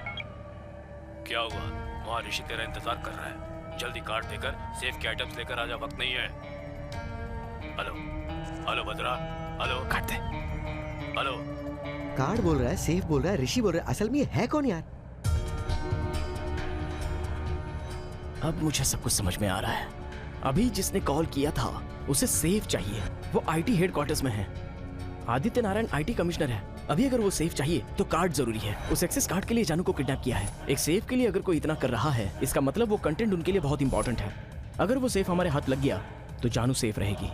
क्या हुआ? वहाँ ऋषि तेरा इंतजार कर रहा है। जल्दी कार्ड देकर सेफ के आइटम्स लेकर आजा, वक्त नहीं है। हेलो हेलो भद्रा, हेलो
काट दे।
हेलो
कार्ड बोल रहा है, सेफ बोल रहा है, ऋषि बोल रहा है, असल में ये है कौन यार?
अब मुझे सब कुछ समझ में आ रहा है। अभी जिसने कॉल किया था उसे सेफ चाहिए, वो आईटी हेडक्वार्टर्स में है। आदित्य नारायण आईटी कमिश्नर है। अभी अगर वो सेफ चाहिए तो कार्ड जरूरी है। उस एक्सेस कार्ड के लिए जानू को किडनैप किया है। एक सेफ के लिए अगर कोई इतना कर रहा है, इसका मतलब वो कंटेंट उनके लिए बहुत इंपॉर्टेंट है। अगर वो सेफ हमारे हाथ लग गया तो जानू सेफ रहेगी।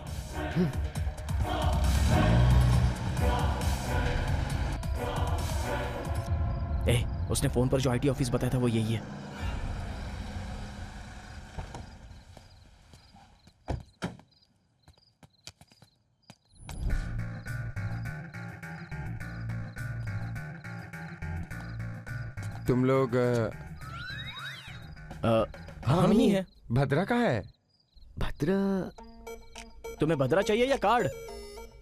उसने फोन पर जो आईटी ऑफिस बताया था वो यही है।
तुम लोग
हम ही हैं।
भद्रा कहाँ है?
भद्रा?
तुम्हें भद्रा चाहिए या कार्ड?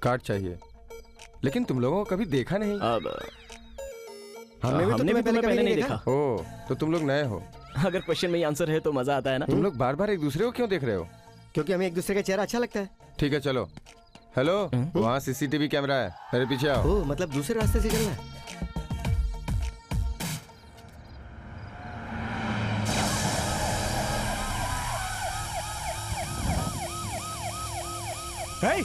कार्ड चाहिए, लेकिन तुम लोगों को कभी देखा नहीं।
अब
हमने भी तुम्हें पहले नहीं देखा।
ओह, तो तुम लोग नए हो।
अगर क्वेश्चन में ही आंसर है तो मजा आता है ना।
तुम लोग बार बार एक दूसरे को क्यों देख रहे हो?
क्योंकि हमें एक दूसरे का चेहरा अच्छा लगता है।
ठीक है चलो। हेलो, वहाँ सीसीटीवी कैमरा है, मेरे पीछे आओ।
ओह, मतलब दूसरे रास्ते से चलना है।
Hey!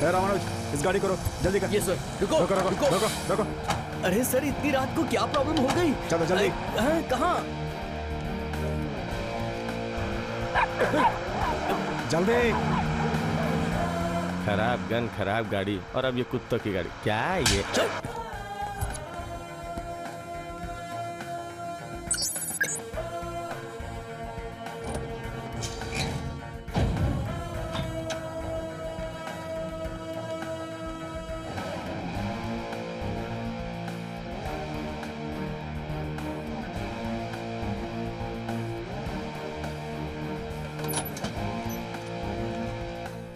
रामानुज, इस गाड़ी को रोक, जल्दी कर।
Yes sir. रुको
रुको रुको
रुको
रुको रुको।
अरे सर, इतनी रात को क्या प्रॉब्लम हो गई?
चलो जल्दी।
कहाँ?
जल्दी।
खराब गन, खराब गाड़ी, और अब ये कुत्तों की गाड़ी। क्या है ये?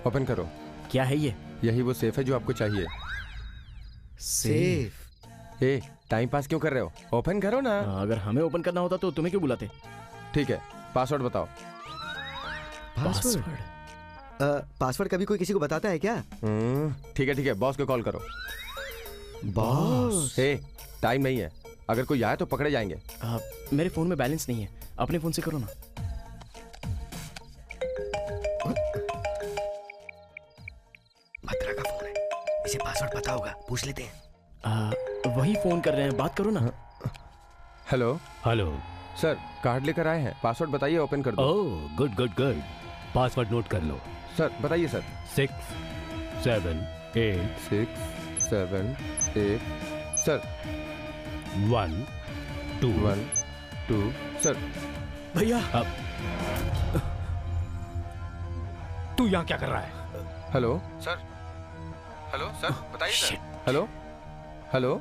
ओपन करो।
क्या है ये?
यही वो सेफ है जो आपको चाहिए।
सेफ?
ए, टाइम पास क्यों कर रहे हो? ओपन करो ना।
अगर हमें ओपन करना होता तो तुम्हें क्यों बुलाते?
ठीक है, पासवर्ड बताओ।
पासवर्ड? पासवर्ड कभी कोई किसी को बताता है क्या?
ठीक है, बॉस को कॉल करो।
बॉस?
ए, टाइम नहीं है, अगर कोई आए तो पकड़े जाएंगे।
मेरे फोन में बैलेंस नहीं है, अपने फोन से करो ना।
भद्रा का फोन है, इसे पासवर्ड पता होगा, पूछ लेते हैं।
वही फोन कर रहे हैं, बात करो ना।
हेलो
हेलो
सर, कार्ड लेकर आए हैं, पासवर्ड बताइए, ओपन कर दो।
Oh good good good, password note कर लो।
सर बताइए सर।
6 7 8
6 7 8 sir
1 2
1 2 sir.
भैया
तू यहाँ क्या कर रहा है?
हेलो सर, हेलो सर, बताइए सर। Hello hello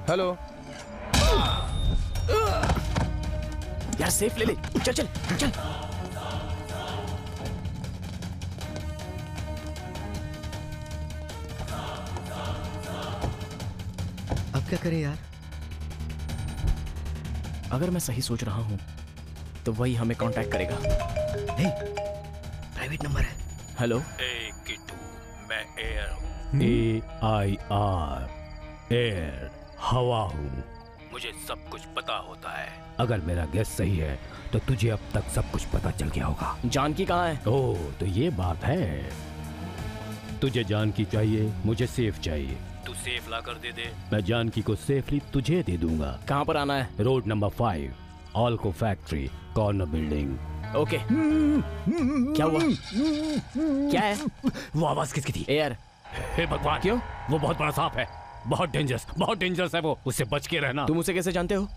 hello.
यार सेफ ले ले, चल चल चल।
अब क्या करें यार?
अगर मैं सही सोच रहा हूँ तो वही हमें कांटेक्ट करेगा।
प्राइवेट नंबर है।
हेलो।
ए किट्टू, मैं एयर हूँ।
AIR, एयर, हवा हूँ।
मुझे सब कुछ पता होता है।
अगर मेरा गेस सही है तो तुझे अब तक सब कुछ पता चल गया होगा।
जानकी कहाँ है?
ओह तो ये बात है। तुझे जानकी चाहिए, मुझे सेफ चाहिए।
तू सेफ ला कर दे दे।
मैं जानकी को सेफली तुझे दे दूंगा।
कहाँ पर आना है?
Road number 5, Alco factory, corner building.
Okay. क्या हुआ? क्या है?
वो आवाज किसकी थी?
एयर।
हे भगवान,
क्यों?
वो बहुत बड़ा सांप है, बहुत डेंजरस है वो, उससे बच के रहना।
तुम उसे कैसे जानते हो?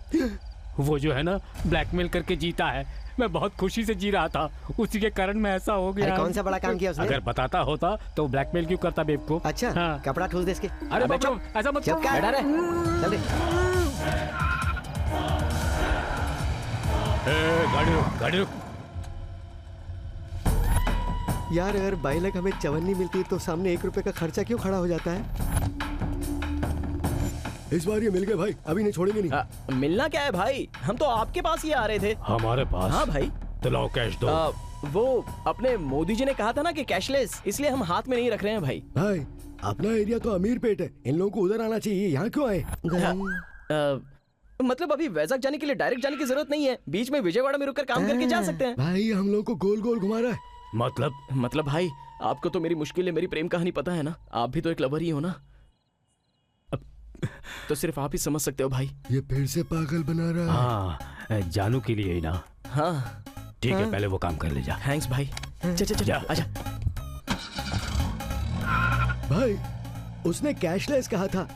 वो जो है ना, ब्लैकमेल करके जीता है। मैं बहुत खुशी से जी रहा था, उसी के कारण मैं ऐसा हो गया।
अरे कौन सा बड़ा काम किया उसने?
अगर बताता होता तो ब्लैकमेल क्यों करता बेब को?
अच्छा हाँ। कपड़ा ठूस दे इसके।
अरे बच्चों ऐसा मत करो।
बैठा रहे, चल दे।
गाड़ी रुक।
यार अगर बाइलक हमें चवन्नी मिलती तो सामने 1 रुपए का खर्चा क्यों खड़ा हो जाता है?
इस बार ये मिल गए भाई, अभी नहीं छोड़ेंगे नहीं।
मिलना क्या है भाई, हम तो आपके पास ही आ रहे थे।
हमारे पास?
हाँ भाई।
तो लाओ कैश दो।
वो अपने मोदी जी ने कहा था ना कि कैशलेस, इसलिए हम हाथ में नहीं रख रहे हैं भाई।
भाई अपना एरिया तो अमीर पेट है, इन लोगों को उधर आना चाहिए, यहाँ क्यों आए?
मतलब अभी वैजाग जाने के लिए डायरेक्ट जाने की जरूरत नहीं है, बीच में विजयवाड़ा में रुककर काम करके जा सकते हैं।
भाई हम लोग को गोल गोल घुमा रहा है।
मतलब भाई आपको तो मेरी मुश्किल है, मेरी प्रेम कहानी पता है ना, आप भी तो एक लवर ही हो ना, तो सिर्फ आप ही समझ सकते हो भाई।
ये फिर से पागल बना रहा है।
हाँ, जानू के लिए ही ना।
हाँ
ठीक है, पहले वो काम कर ले जा।
थैंक्स भाई। चल आजा।
भाई उसने कैशलेस कहा था,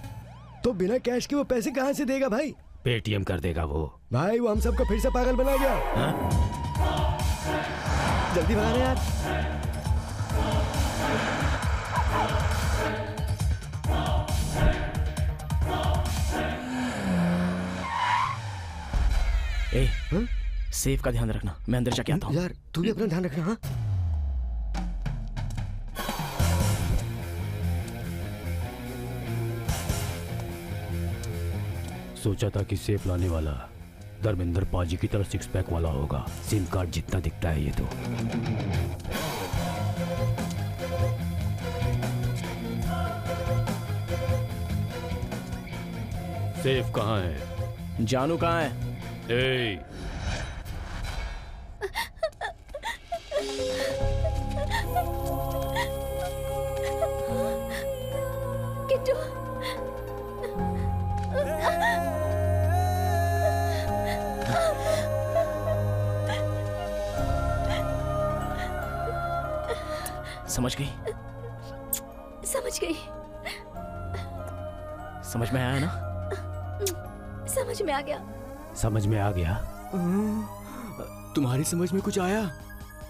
तो बिना कैश के वो पैसे कहाँ से देगा भाई?
पेटीएम कर देगा वो।
भाई वो हम सबको फिर से पागल बना गया। जल्दी भगा रहे यार।
सेफ का ध्यान रखना, मैं अंदर जाके आता हूँ।
यार तू भी अपना ध्यान रखना। हाँ
सोचा था कि सेफ लाने वाला धर्मेंद्र पाजी की तरह सिक्स पैक वाला होगा, सिम कार्ड जितना दिखता है ये तो। सेफ कहाँ है?
जानू कहाँ है?
किट्टू,
समझ गई?
समझ गई।
समझ में आया ना?
समझ में आ गया।
समझ में आ गया?
तुम्हारी समझ में कुछ आया?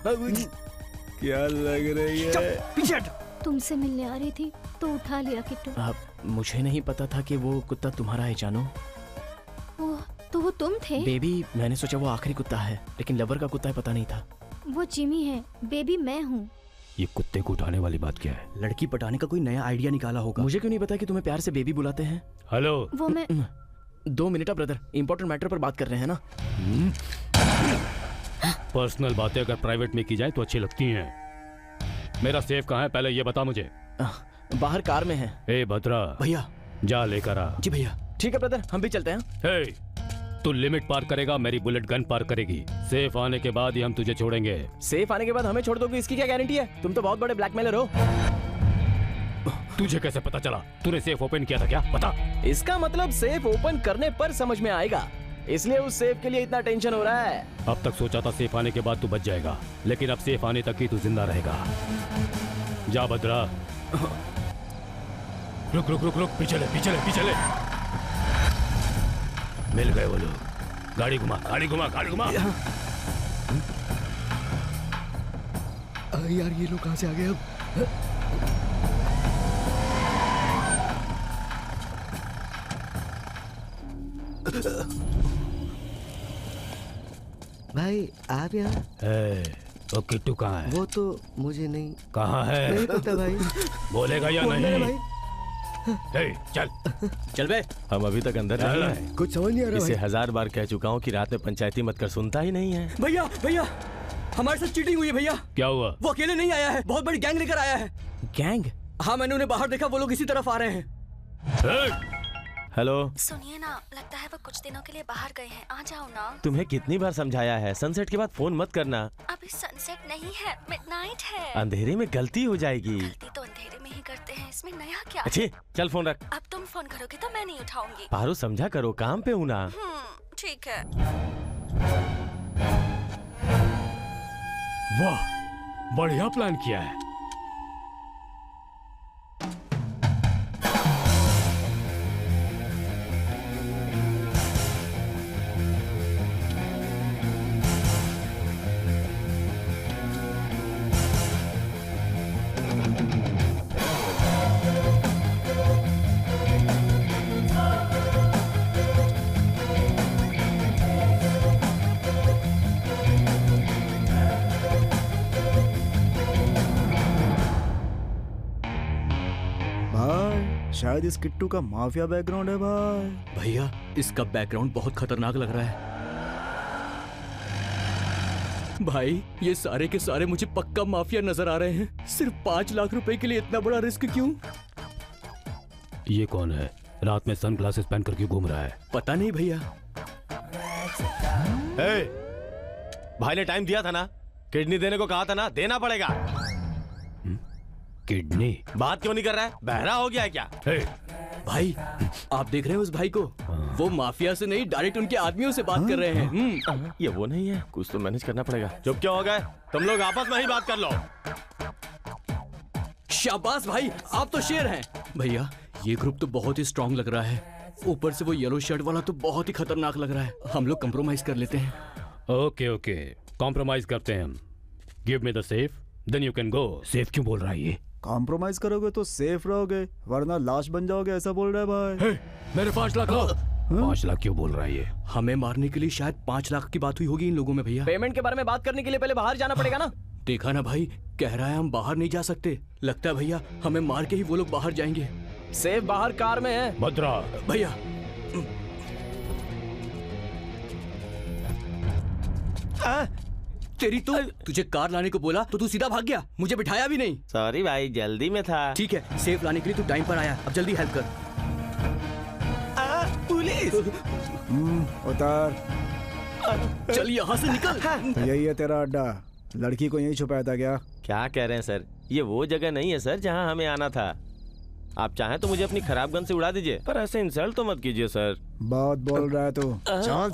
क्या लग रही है?
पीछे हट।
तुमसे मिलने आ रही थी तो उठा लिया किट्टू।
मुझे नहीं पता था कि वो कुत्ता तुम्हारा है जानू।
तो वो तुम थे?
बेबी, मैंने सोचा वो आखिरी कुत्ता है, लेकिन लवर का कुत्ता है पता नहीं था।
वो जिमी है, बेबी मैं हूँ।
ये कुत्ते को उठाने वाली बात क्या है?
लड़की पटाने का कोई नया आइडिया निकाला होगा।
मुझे क्यों नहीं पता कि तुम्हें प्यार से बेबी बुलाते हैं?
हेलो।
वो मैं
2 मिनट ब्रदर, इंपॉर्टेंट मैटर पर बात कर रहे हैं ना।
पर्सनल बातें अगर प्राइवेट में की जाए तो अच्छी लगती हैं। मेरा सेफ कहाँ है पहले ये बता मुझे।
बाहर कार में है।
ए भद्रा
भैया,
जा लेकर आ।
जी भैया। ठीक है ब्रदर, हम भी चलते हैं।
हे, तू लिमिट पार करेगा, मेरी बुलेट गन पार करेगी। सेफ आने के बाद ही हम तुझे छोड़ेंगे।
सेफ आने के बाद हमें छोड़ दोगे, इसकी क्या गारंटी है? तुम तो बहुत बड़े ब्लैकमेलर हो।
तुझे कैसे पता चला? तूने सेफ ओपन किया था क्या? बता।
इसका मतलब सेफ ओपन करने पर समझ में आएगा, इसलिए उस सेफ के लिए इतना टेंशन हो रहा है।
अब तक सोचा था सेफ आने के बाद तू बच जाएगा, लेकिन अब सेफ आने तक ही तू जिंदा रहेगा। जा भद्रा। रुक रुक रुक रुक, पीछे ले पीछे ले पीछे ले। मिल गए वो लोग। गाड़ी घुमा गाड़ी घुमा गाड़ी घुमा।
यार ये लोग कहाँ से आ गए अब?
भाई आप यहाँ?
वो किट्टू कहाँ है?
वो तो मुझे नहीं।
कहाँ है?
नहीं पता भाई।
बोलेगा या नहीं?
भाई?
चल
चल बे, हम अभी तक अंदर नहीं है।
कुछ समझ नहीं आ रहा
इसे
भाई।
1000 बार कह चुका हूँ कि रात में पंचायती मत कर, सुनता ही नहीं है।
भैया भैया, हमारे साथ चीटिंग हुई है भैया।
क्या हुआ?
वो अकेले नहीं आया है, बहुत बड़ी गैंग लेकर आया है।
गैंग?
हाँ, मैंने उन्हें बाहर देखा, वो लोग इसी तरफ आ रहे हैं।
हेलो,
सुनिए ना, लगता है वो कुछ दिनों के लिए बाहर गए हैं, आ जाओ ना।
तुम्हें कितनी बार समझाया है सनसेट के बाद फोन मत करना।
अभी सनसेट नहीं है, मिडनाइट है।
अंधेरे में गलती हो जाएगी।
गलती तो अंधेरे में ही करते हैं, इसमें नया क्या?
अच्छी चल फोन रख।
अब तुम फोन करोगे तो मैं नहीं उठाऊंगी।
पारू समझा करो, काम पे हूँ ना।
ठीक है।
वाह, बढ़िया प्लान किया है।
शायद इस किट्टू का माफिया बैकग्राउंड है भाई।
भैया इसका बैकग्राउंड बहुत खतरनाक लग रहा है। भाई ये सारे के सारे मुझे पक्का माफिया नजर आ रहे हैं। सिर्फ 5 लाख रुपए के लिए इतना बड़ा रिस्क क्यों?
ये कौन है? रात में सन ग्लासेस पहन कर क्यों घूम रहा है?
पता नहीं भैया।
भाई ने टाइम दिया था ना, किडनी देने को कहा था ना, देना पड़ेगा।
किडनी?
बात क्यों नहीं कर रहा है? बहरा हो गया है क्या?
भाई आप देख रहे हैं उस भाई को? वो माफिया से नहीं डायरेक्ट उनके आदमियों से बात कर रहे हैं।
ये वो नहीं है, कुछ तो मैनेज करना पड़ेगा। चुप क्यों हो गए? तुम लोग आपस में ही बात कर लो।
शाबाश भाई, आप तो शेर हैं। भैया ये ग्रुप तो बहुत ही स्ट्रांग लग रहा है, ऊपर से वो येलो शर्ट वाला तो बहुत ही खतरनाक लग रहा है। हम लोग कंप्रोमाइज कर लेते हैं।
ओके ओके, कॉम्प्रोमाइज करते हैं हम। Give me the safe, then you can go. Safe क्यों बोल रहा है ये?
कॉम्प्रोमाइज करोगे तो सेफ रहोगे, वरना लाश बन जाओगे, ऐसा बोल रहा है भाई।
मेरे 5 लाख लो। 5 लाख क्यों बोल रहा है ये?
हमें मारने के लिए शायद 5 लाख की बात हुई होगी इन लोगों में। भैया
पेमेंट के बारे में बात करने के लिए पहले बाहर जाना पड़ेगा ना।
देखा ना भाई, कह रहा है हम बाहर नहीं जा सकते। लगता है भैया हमें मार के ही वो लोग बाहर जाएंगे।
सेफ बाहर कार में है।
भद्रा
भैया तेरी तो तुझे कार लाने को बोला तो तू सीधा भाग गया, मुझे बिठाया भी नहीं।
सॉरी भाई, जल्दी में था।
ठीक है, सेफ लाने के लिए तू टाइम पर आया, अब जल्दी हेल्प कर। पुलिस!
उतार।
चल यहाँ से निकल।
तो यही है तेरा अड्डा? लड़की को यहीं छुपाया था क्या?
क्या कह रहे हैं सर? ये वो जगह नहीं है सर जहाँ हमें आना था। आप चाहें तो मुझे अपनी खराब गन से उड़ा दीजिए, पर ऐसे इंसल्ट तो मत कीजिए सर।
बहुत बोल रहा है तू। चल।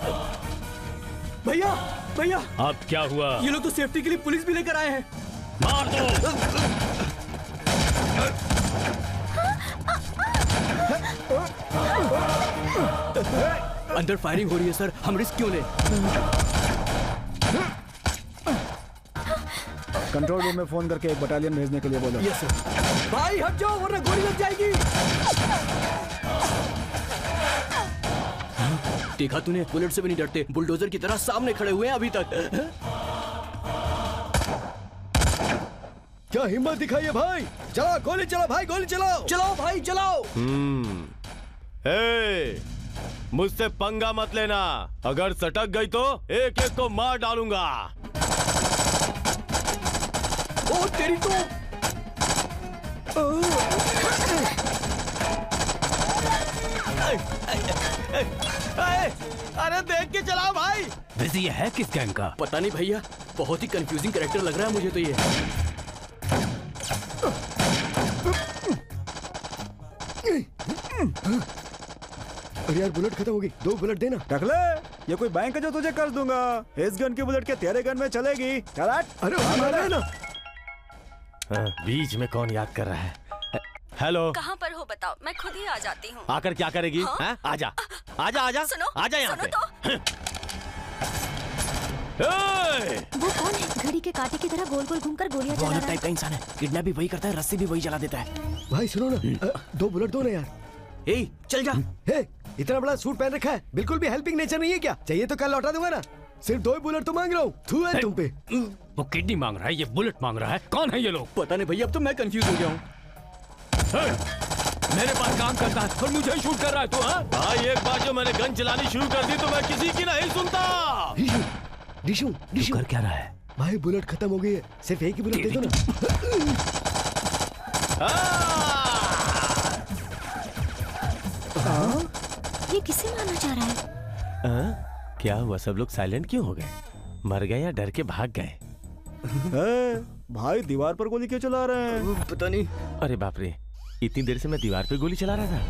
भैया भैया
अब क्या हुआ?
ये लोग तो सेफ्टी के लिए पुलिस भी लेकर आए हैं।
मार दो।
अंदर फायरिंग हो रही है सर, हम रिस्क क्यों ले?
कंट्रोल रूम में फोन करके एक बटालियन भेजने के लिए बोलो।
Yes sir. भाई हट जाओ वरना गोली लग जाएगी। देखा तूने, बुलेट से भी नहीं डरते, बुलडोजर की तरह सामने खड़े हुए हैं अभी तक।
क्या हिम्मत दिखाई है भाई? चलो गोली चलो भाई, गोली चलाओ।
चलाओ भाई चलाओ।
मुझसे पंगा मत लेना, अगर सटक गई तो एक एक को मार डालूंगा।
ओ तेरी तो।
अरे देख के चलाओ भाई।
वैसे ये है किस गैंग का?
पता नहीं भैया, बहुत ही कंफ्यूजिंग कैरेक्टर लग रहा है मुझे तो ये।
अरे यार बुलेट खत्म हो गई, 2 बुलेट देना।
टकले, ये कोई बैंक है जो तुझे कर दूंगा? इस गन की बुलेट के तेरे गन में चलेगी। चल हट।
अरे ना।
बीच में कौन याद कर रहा है? हेलो,
कहाँ पर हो बताओ, मैं खुद ही आ जाती हूँ।
आकर क्या करेगी?
हाँ?
आजा आजा आजा,
सुनो,
आजा यहाँ पे।
वो कौन है? घड़ी के कांटे की तरह गोल गोल घूमकर गोलियां चला रहा है।
टाइप का इंसान है, किडनैप भी वही करता है, रस्सी भी वही चला देता है।
भाई सुनो ना, 2 बुलेट दो ना यार।
ए चल जा।
हे, इतना बड़ा सूट पहन रखा है, बिल्कुल भी हेल्पिंग नेचर नहीं है क्या? चाहिए तो कल लौटा दूंगा ना। सिर्फ 2 बुलेट तो मांग रहा हूँ। थू है तुम पे।
वो किडनी मांग रहा है, ये बुलेट मांग रहा है। कौन है ये लोग?
पता नहीं भैया, अब तो मैं कंफ्यूज हो गया हूँ।
मेरे पास काम करता है और मुझे शूट कर रहा है तू?
भाई एक बार जो मैंने गन चलानी शुरू कर दी तो मैं किसी की नहीं सुनता।
डिशू
कर क्या रहा है?
भाई बुलेट खत्म हो गई है, सिर्फ एक ही बुलेट दे दो ना।
ये किसे मारना चाह रहा है?
क्या हुआ? सब लोग साइलेंट क्यों हो गए? मर गए या डर के भाग गए?
भाई दीवार पर गोली क्यों चला रहे हैं?
पता नहीं।
अरे बाप रे, इतनी देर से मैं दीवार पे गोली चला रहा था।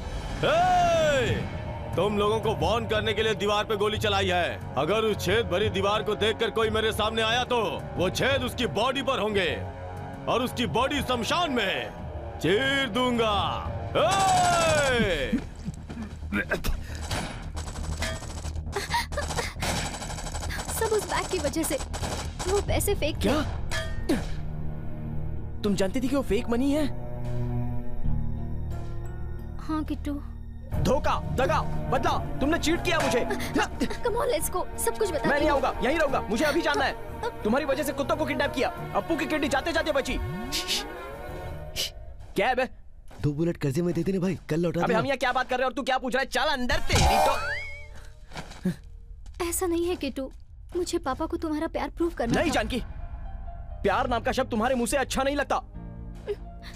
तुम लोगों को वार्न करने के लिए दीवार पे गोली चलाई है। अगर उस छेद भरी दीवार को देखकर कोई मेरे सामने आया तो वो छेद उसकी बॉडी पर होंगे और उसकी बॉडी शमशान में चीर दूंगा।
सब उस बैग की वजह से। वो पैसे फेक
क्या? तुम जानती थी कि वो फेक मनी है?
हाँ किट्टू।
धोखा, दगा, बदला, तुमने चीट किया मुझे।
कम ऑन लेट्स गो, सब कुछ बता।
मैं नहीं आऊंगा, यहीं रहूंगा, मुझे अभी जानना है। तुम्हारी वजह से कुत्तों को किडनैप किया, अप्पू की किडनी जाते जाते बची। क्या है बे?
2 बुलेट कर्जे में दे देने भाई, कल लौटा
अबे
देना।
हम यहाँ क्या बात कर रहे हैं और तू क्या पूछ रहा है? चल अंदर, तेरी तो।
ऐसा नहीं है किट्टू, मुझे पापा को तुम्हारा प्यार प्रूव करना
नहीं
था।
जानकी, प्यार नाम का शब्द तुम्हारे मुंह से अच्छा नहीं लगता।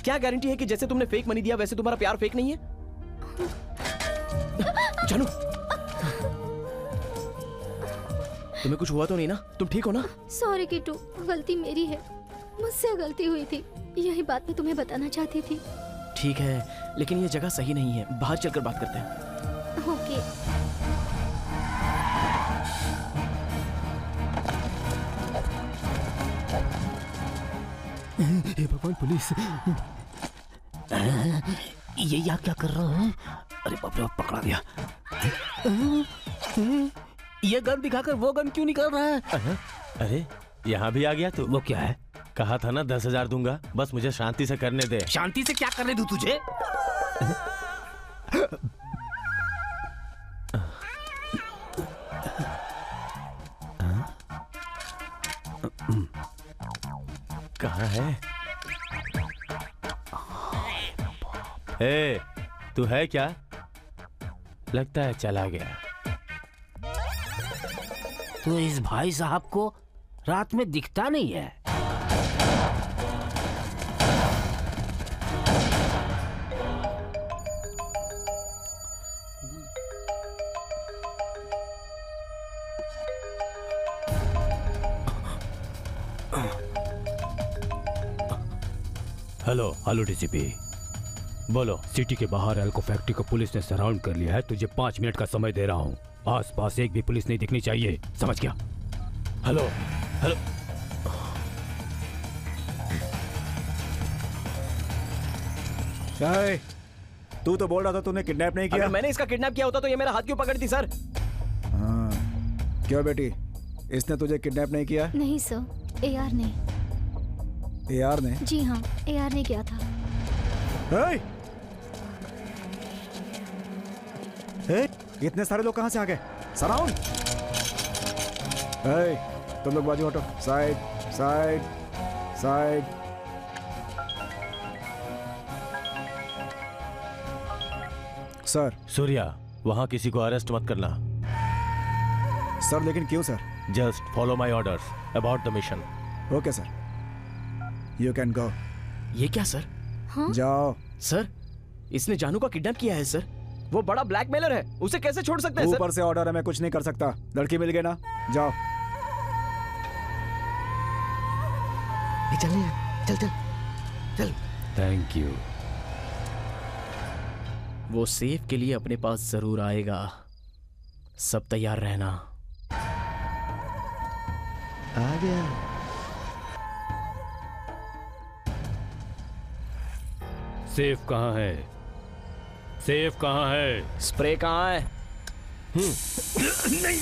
क्या गारंटी है कि जैसे तुमने फेक मनी दिया वैसे तुम्हारा प्यार फेक नहीं है? जानू, तुम्हें कुछ हुआ तो नहीं ना? तुम ठीक हो ना?
सॉरी किट्टू, गलती मेरी है, मुझसे गलती हुई थी, यही बात मैं तुम्हें बताना चाहती थी।
ठीक है, लेकिन ये जगह सही नहीं है, बाहर चलकर बात करते हैं।
ओके।
हे भगवान, पुलिस! ये यहाँ क्या कर रहा है? अरे बाप रे, पकड़ा गया। ये गन दिखाकर वो गन क्यों निकाल रहा है?
अरे यहाँ भी आ गया तू?
वो क्या है?
कहा था ना 10,000 दूंगा, बस मुझे शांति से करने दे।
शांति से क्या करने दूं तुझे?
कहाँ है? ए, तू है क्या? लगता है चला गया।
तो इस भाई साहब को रात में दिखता नहीं है।
हेलो डीसीपी,
बोलो।
सिटी के बाहर एल्को फैक्ट्री को पुलिस ने सराउंड कर लिया है। तुझे 5 मिनट का समय दे रहा हूँ। आसपास एक भी पुलिस नहीं दिखनी चाहिए, समझ गया?
Hello hello.
शाय, तू तो बोल रहा था तूने किडनैप नहीं किया।
अगर मैंने इसका किडनैप किया होता तो ये मेरा हाथ क्यों पकड़ती सर?
हाँ, क्यों बेटी, इसने तुझे किडनैप नहीं किया?
नहीं सर, एआर ने।
एआर ने?
जी हाँ, एआर ने किया था।
इतने सारे लोग कहाँ से आ गए? सराउंड! तुम लोग बाजू हटो। Side side side. Sir.
Surya, वहां किसी को अरेस्ट मत करना।
सर लेकिन क्यों sir?
Just follow my orders about the mission.
Okay sir, you can गो।
ये क्या सर?
हाँ?
जाओ।
सर, इसने जानू का किडनैप किया है सर। वो बड़ा ब्लैकमेलर है, उसे कैसे छोड़ सकते हैं सर?
ऊपर से ऑर्डर है, मैं कुछ नहीं कर सकता। लड़की मिल गई ना, जाओ।
चल चल चल चल।
Thank you.
वो सेफ के लिए अपने पास जरूर आएगा, सब तैयार रहना।
आ गया।
सेफ कहाँ है? सेफ कहाँ है?
स्प्रे कहाँ है?
नहीं।